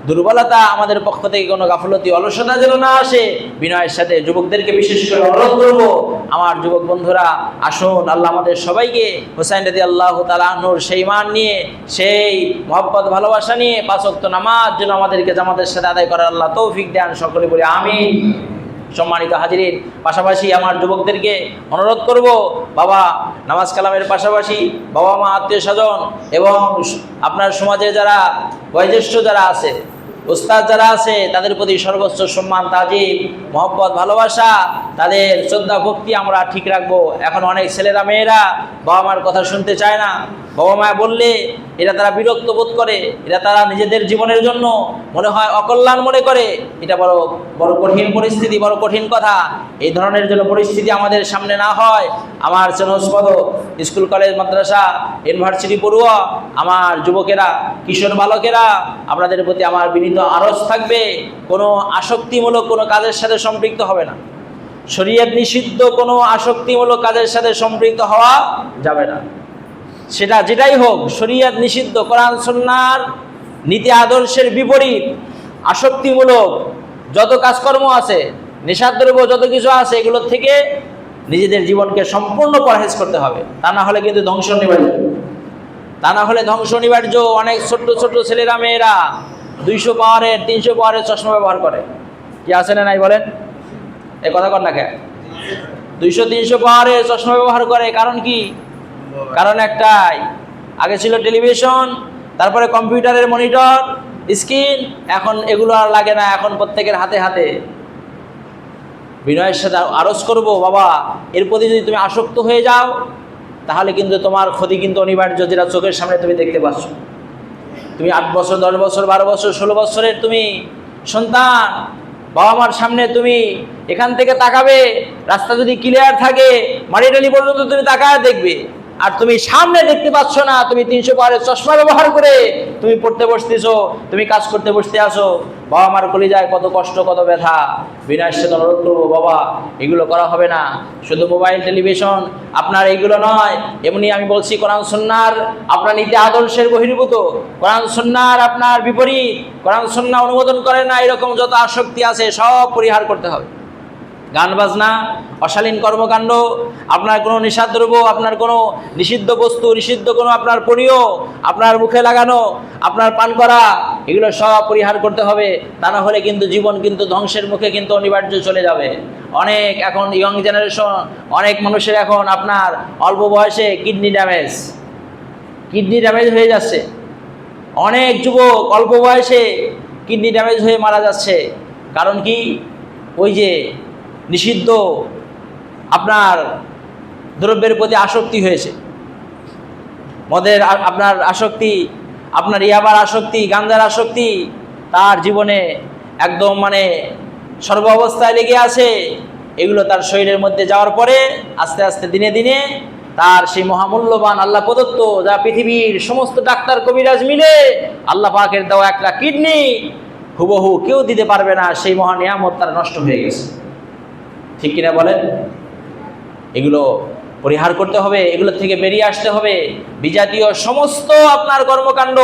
দুর্বলতা, আমাদের পক্ষ থেকে কোনো গাফলতি, অলসতা যেন না আসে। বিনয়ের সাথে যুবকদেরকে বিশেষ করে অনুরোধ করব, আমার যুবক বন্ধুরা, আসুন আল্লাহ আমাদের সবাইকে হুসাইন রাদিয়াল্লাহু তাআলা আনহুর সেই মান নিয়ে, সেই মহব্বত ভালোবাসা নিয়ে পাঁচ ওয়াক্ত নামাজ যেন আমাদেরকে জামাতের সাথে আদায় করার আল্লাহ তৌফিক দেন। সকলে বলি আমিন। সম্মানিত হাজিরিন, পাশাপাশি আমার যুবকদেরকে অনুরোধ করব, বাবা নামাজ কালামের পাশাপাশি বাবা মা, আত্মীয় স্বজন এবং আপনার সমাজে যারা বয়োজ্যেষ্ঠ যারা আছে, উস্তাদ যারা আছে, তাদের প্রতি সর্বোচ্চ সম্মান, তাজিম, মহব্বত, ভালোবাসা, তাদের শ্রদ্ধা ভক্তি আমরা ঠিক রাখবো। এখন অনেক ছেলেরা মেয়েরা বাবা মার কথা শুনতে চায় না, বাবা মা বললে এরা তারা বিরক্ত বোধ করে, এরা তারা নিজেদের জীবনের জন্য মনে হয় অকল্যাণ মনে করে। এটা বড় বড় কঠিন পরিস্থিতি, বড় কঠিন কথা। এই ধরনের যেন পরিস্থিতি আমাদের সামনে না হয়। আমার স্নেহস্পদ স্কুল কলেজ মাদ্রাসা ইউনিভার্সিটি পড়ুয়া আমার যুবকেরা, কিশোর বালকেরা, আপনাদের প্রতি আমার বিনীত আরজ থাকবে, কোনো আসক্তিমূলক কোনো কাজের সাথে সম্পৃক্ত হবে না। শরীয়ত নিষিদ্ধ কোনো আসক্তিমূলক কাজের সাথে সম্পৃক্ত হওয়া যাবে না। সেটা যেটাই হোক, শরীয়ত নিষিদ্ধ, কোরআন সুন্নাহর নীতি আদর্শের বিপরীত আসক্তিমূলক যত কাজকর্ম আছে, নেশাদ্রব্য যত কিছু আছে, এগুলোর থেকে নিজেদের জীবনকে সম্পূর্ণ পরহেজ করতে হবে। তা না হলে কিন্তু ধ্বংস অনিবার্য, তা না হলে ধ্বংস অনিবার্য। অনেক ছোট্ট ছোট্ট ছেলেরা মেয়েরা 200 পাওয়ারের 300 পাওয়ারের চশমা ব্যবহার করে। কি আছে না নাই বলেন? এই কথা কর না কে? 200-300 পাওয়ারের চশমা ব্যবহার করে। কারণ কি? কারণ একটাই, আগে ছিল টেলিভিশন, তারপরে কম্পিউটারের মনিটর, স্ক্রিন, এখন এগুলো আর লাগে না, এখন প্রত্যেকের হাতে হাতে। বিনয়ের সাথে আরজ করব, বাবা এর প্রতি যদি তুমি আসক্ত হয়ে যাও, তাহলে কিন্তু তোমার ক্ষতি কিন্তু অনিবার্য, যেটা চোখের সামনে তুমি দেখতে পাচ্ছ। তুমি 8 বছর, 10 বছর, 12 বছর, 16 বছরের তুমি সন্তান, বাবা মার সামনে তুমি এখান থেকে তাকাবে, রাস্তা যদি ক্লিয়ার থাকে মারিটালি পর্যন্ত তুমি তাকায় দেখবে, আর তুমি সামনে দেখতে পাচ্ছ না, তুমি 300 পাওয়ারের চশমা ব্যবহার করে তুমি পড়তে বসতেছো, তুমি কাজ করতে বসতে আসো, বাবা মার কলিজায় কত কষ্ট, কত ব্যথা, বিনয়ের সাথে অনুরোধ করবো বাবা এগুলো করা হবে না। শুধু মোবাইল টেলিভিশন আপনার এইগুলো নয়, এমনি আমি বলছি কোরআন সুন্নাহর আপনার নীতি আদর্শের বহির্ভূত, কোরআন সুন্নাহর আপনার বিপরীত, কোরআন সুন্নাহ অনুমোদন করে না এরকম যত আসক্তি আছে সব পরিহার করতে হবে। গান বাজনা, অশালীন কর্মকাণ্ড, আপনার কোনো নিষিদ্ধদ্রব্য, আপনার কোনো নিষিদ্ধ বস্তু, নিষিদ্ধ কোনো আপনার পানীয় আপনার মুখে লাগানো, আপনার পান করা, এগুলো সব পরিহার করতে হবে। তা না হলে কিন্তু জীবন কিন্তু ধ্বংসের মুখে কিন্তু অনিবার্য চলে যাবে। অনেক এখন ইয়ং জেনারেশন, অনেক মানুষের এখন আপনার অল্প বয়সে কিডনি ড্যামেজ হয়ে যাচ্ছে। অনেক যুবক অল্প বয়সে কিডনি ড্যামেজ হয়ে মারা যাচ্ছে। কারণ কি? ওই যে নিষিদ্ধ আপনার দ্রব্যের প্রতি আসক্তি হয়েছে, মদের আপনার আসক্তি, আপনার ইয়াবার আসক্তি, গাঞ্জার আসক্তি তার জীবনে একদম মানে সর্ব অবস্থায় লেগে আছে। এগুলো তার শরীরের মধ্যে যাওয়ার পরে আস্তে আস্তে দিনে দিনে তার সেই মহামূল্যবান আল্লাহ প্রদত্ত, যা পৃথিবীর সমস্ত ডাক্তার কবিরাজ মিলে আল্লাহ পাকের দেওয়া একটা কিডনি হুবহু কেউ দিতে পারবে না, সেই মহা নিয়ামত তার নষ্ট হয়ে গেছে। ঠিক কিনা বলেন? এগুলো পরিহার করতে হবে, এগুলো থেকে বেরিয়ে আসতে হবে। বিজাতীয় সমস্ত আপনার কর্মকাণ্ড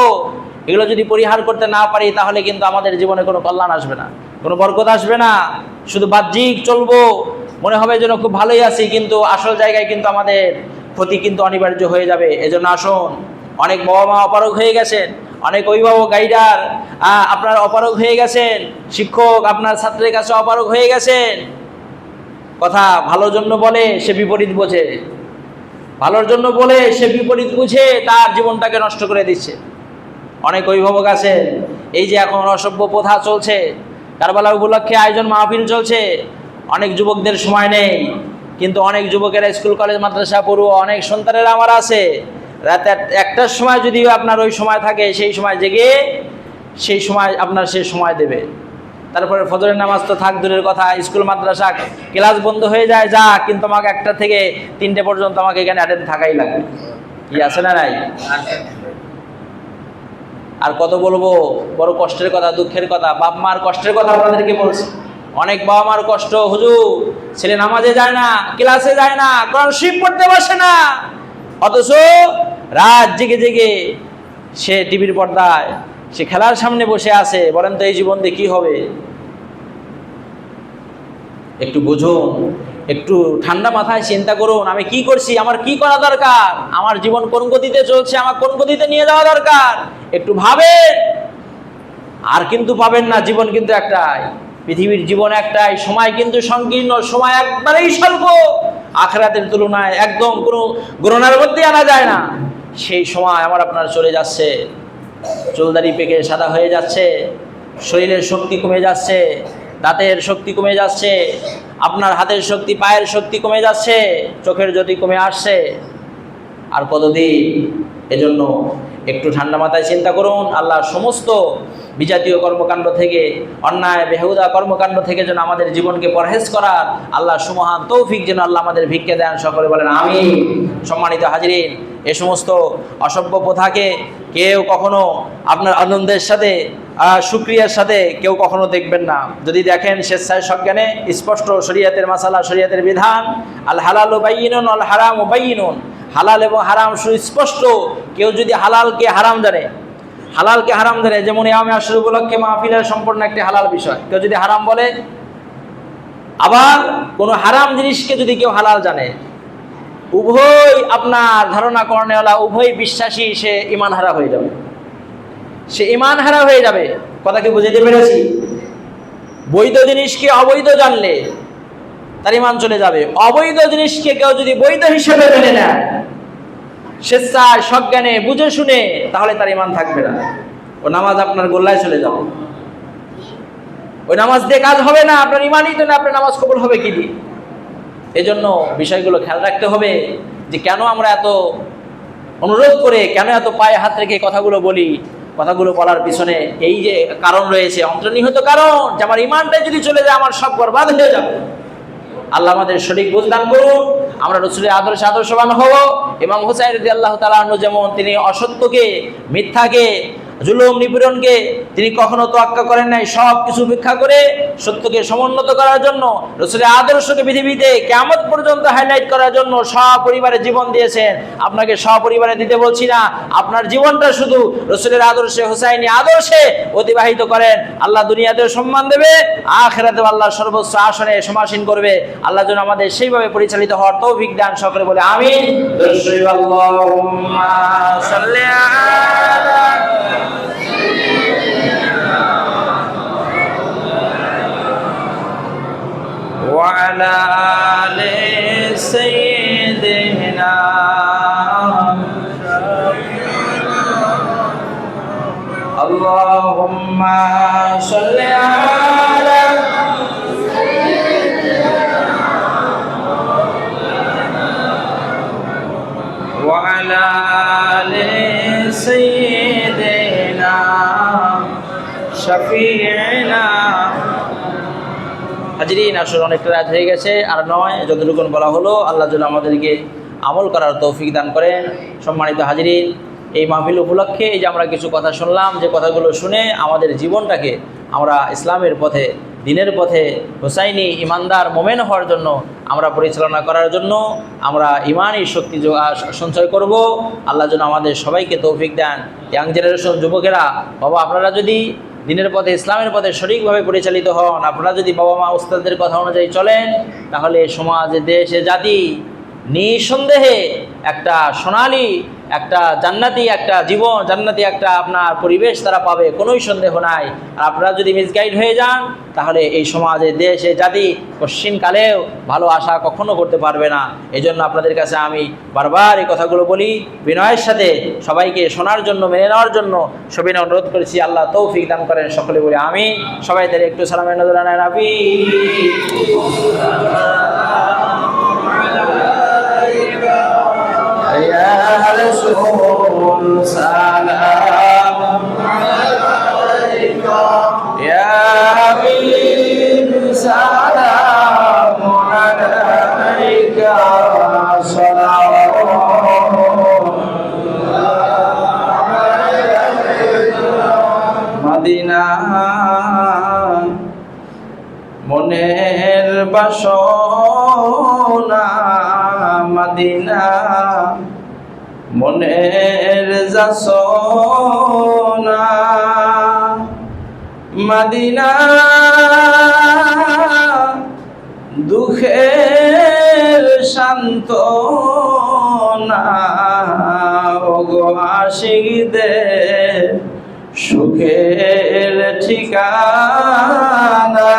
এগুলো যদি পরিহার করতে না পারি তাহলে কিন্তু আমাদের জীবনে কোনো কল্যাণ আসবে না, কোনো বরকত আসবে না। শুধু বাহ্যিক চলবো, মনে হবে যেন খুব ভালোই আছি, কিন্তু আসল জায়গায় কিন্তু আমাদের ক্ষতি কিন্তু অনিবার্য হয়ে যাবে। এজন্য আসুন, অনেক বাবা মা অপারগ হয়ে গেছেন, অনেক অভিভাবক গাইডার আপনার অপারগ হয়ে গেছেন, শিক্ষক আপনার ছাত্রের কাছে অপারগ হয়ে গেছেন। কথা ভালোর জন্য বলে সে বিপরীত বোঝে, ভালোর জন্য বলে সে বিপরীত বুঝে তার জীবনটাকে নষ্ট করে দিচ্ছে। অনেক অভিভাবক আছে, এই যে এখন অসভ্য প্রথা চলছে, কারবালা উপলক্ষে আয়োজন মাহফিল চলছে, অনেক যুবকদের সময় নেই, কিন্তু অনেক যুবকেরা স্কুল কলেজ মাদ্রাসা পড়ুয়া অনেক সন্তানেরা আমার আছে, রাত 1টার সময় যদি আপনার ওই সময় থাকে সেই সময় জেগে সেই সময় আপনার সে সময় দেবে। তারপরে ফজরের নামাজ তো থাক দূরের কথা, স্কুল মাদ্রাসা ক্লাস বন্ধ হয়ে যায় যা, কিন্তু আমাকে 1টা থেকে 3টে পর্যন্ত আমাকে এখানে অ্যাটেন্ড থাকাই লাগবে। কি আছে না নাই? আর কত বলবো, বড় কষ্টের কথা, দুঃখের কথা, বাপ মার কষ্টের কথা আপনাদেরকে বলছি। অনেক বাবা মার কষ্ট, হুজুর ছেলে নামাজে যায় না, ক্লাসে যায় না, কোরআন শরীফ পড়তে বসে না, অথচ রাত জেগে জেগে সে টিভির পর্দায় সে খেলার সামনে বসে আছে। বলেন তো এই জীবন দিয়ে কি হবে? একটু বুঝুন, একটু ঠান্ডা মাথায় চিন্তা করুন, আমি কি করছি, আমার কি করা দরকার, আমার জীবন কোন গতিতে চলছে, আমার কোন গতিতে নিয়ে যাওয়া দরকার, একটু ভাবেন। আর কিন্তু পাবেন না, জীবন কিন্তু একটাই, পৃথিবীর জীবন একটাই, সময় কিন্তু সংকীর্ণ, সময় একবারেই স্বল্প, আখিরাতের তুলনায় একদম কোনো গণনার মধ্যে আনা যায় না। সেই সময় আমার আপনার চলে যাচ্ছে, চুলদাড়ি পেকে সাদা হয়ে যাচ্ছে, শরীরের শক্তি কমে যাচ্ছে, দাঁতের শক্তি কমে যাচ্ছে, আপনার হাতের শক্তি, পায়ের শক্তি কমে যাচ্ছে, চোখের জ্যোতি কমে আসছে। আর কতদিন? এজন্য একটু ঠান্ডা মাথায় চিন্তা করুন। আল্লাহ সমস্ত বিজাতীয় কর্মকাণ্ড থেকে, অন্যায় বেহুদা কর্মকাণ্ড থেকে যেন আমাদের জীবনকে পরহেজ করার আল্লাহ সুমহান তৌফিক যেন আল্লাহ আমাদের ভিক্ষে দেন। সকলে বলেন আমিন। সম্মানিত হাজিরিন, এ সমস্ত অসভ্য প্রথাকে কেউ কখনো আপনার আনন্দের সাথে, শুকরিয়ার সাথে কেউ কখনো দেখবেন না। যদি দেখেন স্বেচ্ছায় সজ্ঞানে স্পষ্ট শরীয়তের মাসালা, শরীয়তের বিধান, আল হালালু বাইয়িনুন আল হারামু বাইয়িনুন, হালাল এবং হারাম সুস্পষ্ট। কেউ যদি হালালকে হারাম জানে, হালালকে হারাম জানে, যেমন ইয়ামে আশুরা উপলক্ষে মাহফিলের সম্পূর্ণ একটি হালাল বিষয়, কেউ যদি হারাম বলে, আবার কোনো হারাম জিনিসকে যদি কেউ হালাল জানে, উভয় আপনার ধারণা করেনেওয়ালা, উভয় বিশ্বাসী, সে ঈমান হারা হয়ে যাবে, সে ঈমান হারা হয়ে যাবে। কথা কি বুঝাতে পেরেছি? বৈধ জিনিসকে অবৈধ জানলে তার ঈমান চলে যাবে, অবৈধ জিনিসকে কেউ যদি বৈধ হিসেবে মেনে নেয় স্বেচ্ছায় সজ্ঞানে বুঝে শুনে, তাহলে তার ঈমান থাকবে না, ও নামাজ আপনার গোল্লায় চলে যাবে, ওই নামাজ দিয়ে কাজ হবে না, আপনার ঈমানই তো না, আপনার নামাজ কবুল হবে কি দিয়ে? এজন্য বিষয়গুলো খেয়াল রাখতে হবে যে কেন আমরা এত অনুরোধ করে, কেন এত পায়ে হাত রেখে কথাগুলো বলি। কথাগুলো বলার পিছনে এই যে কারণ রয়েছে, অন্তর্নিহিত কারণ, যে আমার ঈমানটাই যদি চলে যায় আমার সব বরবাদ হয়ে যাবে। আল্লাহ আমাদের সঠিক বুঝদান করুন, আমরা রাসূলের আদর্শবান হব। ইমাম হুসাইন রাদিয়াল্লাহু তাআলা আনহু যেমন তিনি অসত্যকে, মিথ্যাকে জুলুম নিপীড়নকে তিনি কখনো তোয়াক্কা করেন নাই। সব কিছু উপেক্ষা করে সত্যকে সমুন্নত করার জন্য, রাসূলের আদর্শকে পৃথিবীতে কিয়ামত পর্যন্ত হাইলাইট করার জন্য সপরিবারে জীবন দিয়েছেন। আপনাকে সপরিবারে দিতে বলছি না, আপনার জীবনটা শুধু রাসূলের আদর্শে, হুসাইনি আদর্শে অতিবাহিত করেন। আল্লাহ দুনিয়াতেও সম্মান দেবে, আখিরাতেও আল্লাহ সর্বোচ্চ আসনে সমাসীন করবে। আল্লাহ যেন আমাদের সেইভাবে পরিচালিত হওয়ার তৌফিক দান। সকলে বলে আমিন। আল্লাহুম্মা সাল্লি আলা ওয়া আলা আলি সাইয়্যিদিনা আল্লাহুম্মা সাল্লি আলা ওয়া আলা আলি সাইয়্যিদিনা শাফিঈনা। হাজিরিন, আসলে অনেকটা রাত হয়ে গেছে, আর নয়, যতটুকু বলা হলো আল্লাহ যেন আমাদেরকে আমল করার তৌফিক দান করেন। সম্মানিত হাজিরিন, এই মাহফিল উপলক্ষে এই যে আমরা কিছু কথা শুনলাম, যে কথাগুলো শুনে আমাদের জীবনটাকে আমরা ইসলামের পথে, দ্বীনের পথে, হুসাইনি ইমানদার মোমেন হওয়ার জন্য আমরা পরিচালনা করার জন্য আমরা ইমানই শক্তি সঞ্চয় করব। আল্লাহ যেন আমাদের সবাইকে তৌফিক দেন। ইয়াং জেনারেশন যুবকেরা, বাবা আপনারা যদি দ্বীনের পথে, ইসলামের পথে সঠিকভাবে পরিচালিত হন, আপনারা যদি বাবা মা উস্তাদদের কথা অনুযায়ী চলেন, তাহলে সমাজে, দেশে, জাতি নিঃসন্দেহে একটা সোনালী, একটা জান্নাতি একটা জীবন, জান্নাতি একটা আপনার পরিবেশ তারা পাবে, কোনোই সন্দেহ নাই। আর আপনারা যদি মিসগাইড হয়ে যান, তাহলে এই সমাজে, দেশে, জাতি কশ্চিনকালেও ভালো আশা কখনো করতে পারবে না। এই জন্য আপনাদের কাছে আমি বারবার এই কথাগুলো বলি, বিনয়ের সাথে সবাইকে শোনার জন্য, মেনে নেওয়ার জন্য সবিনয় অনুরোধ করেছি। আল্লাহ তৌফিক দান করেন। সকলে বলি আমি। সবাই তাদের একটু সালামের নজর আনায় নবী। يا رسول سلام عليك يا حبيب سلام عليك মদিনা মনের বাসনা, মদিনা মনের যাসনা, মদিনা দুঃখের সান্ত্বনা, ওগো আশিকদের সুখের ঠিকানা।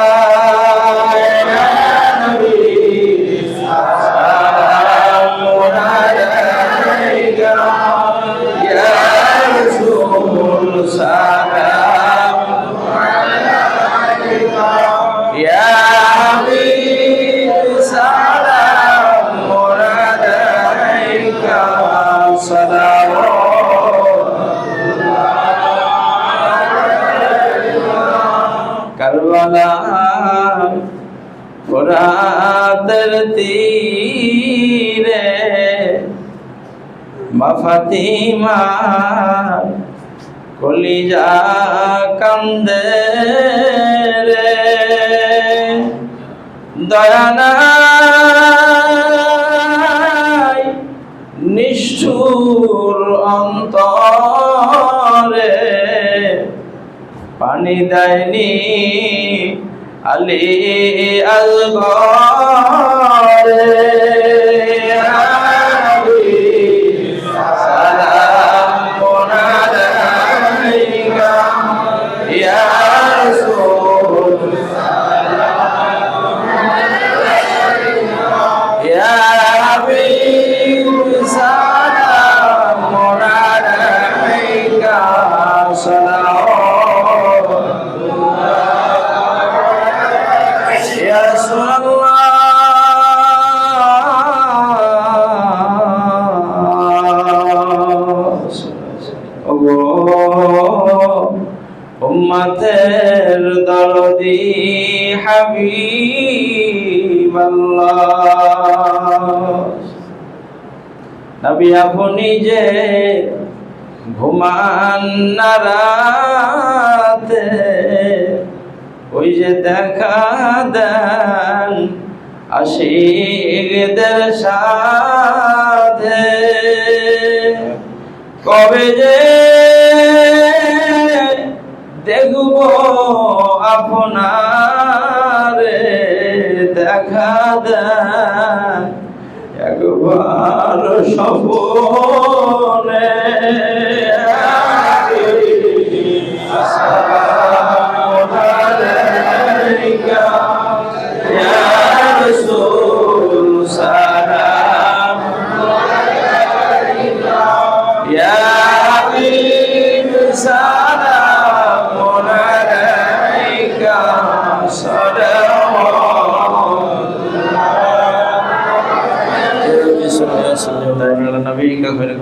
কারবালা ফোরাতের তীরে মা ফাতিমা কলিজা কান্দে রে, দয়া নাই নিষ্ঠুর অন্তরে, পানি দেয়নি আলী আসগরে। উম্মতের দরদি হাবিবাল্লাহ, নবী আপনি যে ঘুমান না রাতে, ওই যে দেখা দেন আশিকদের সাথে। কবে যে দেখব আপনারে, দেখা দেন একবার স্বপ্নে। আসসালামু আলাইকা ইয়া রাসূল, সালাম ইয়া হাবিব, সালামু আলাইকা, সালাওয়াতুল্লাহ।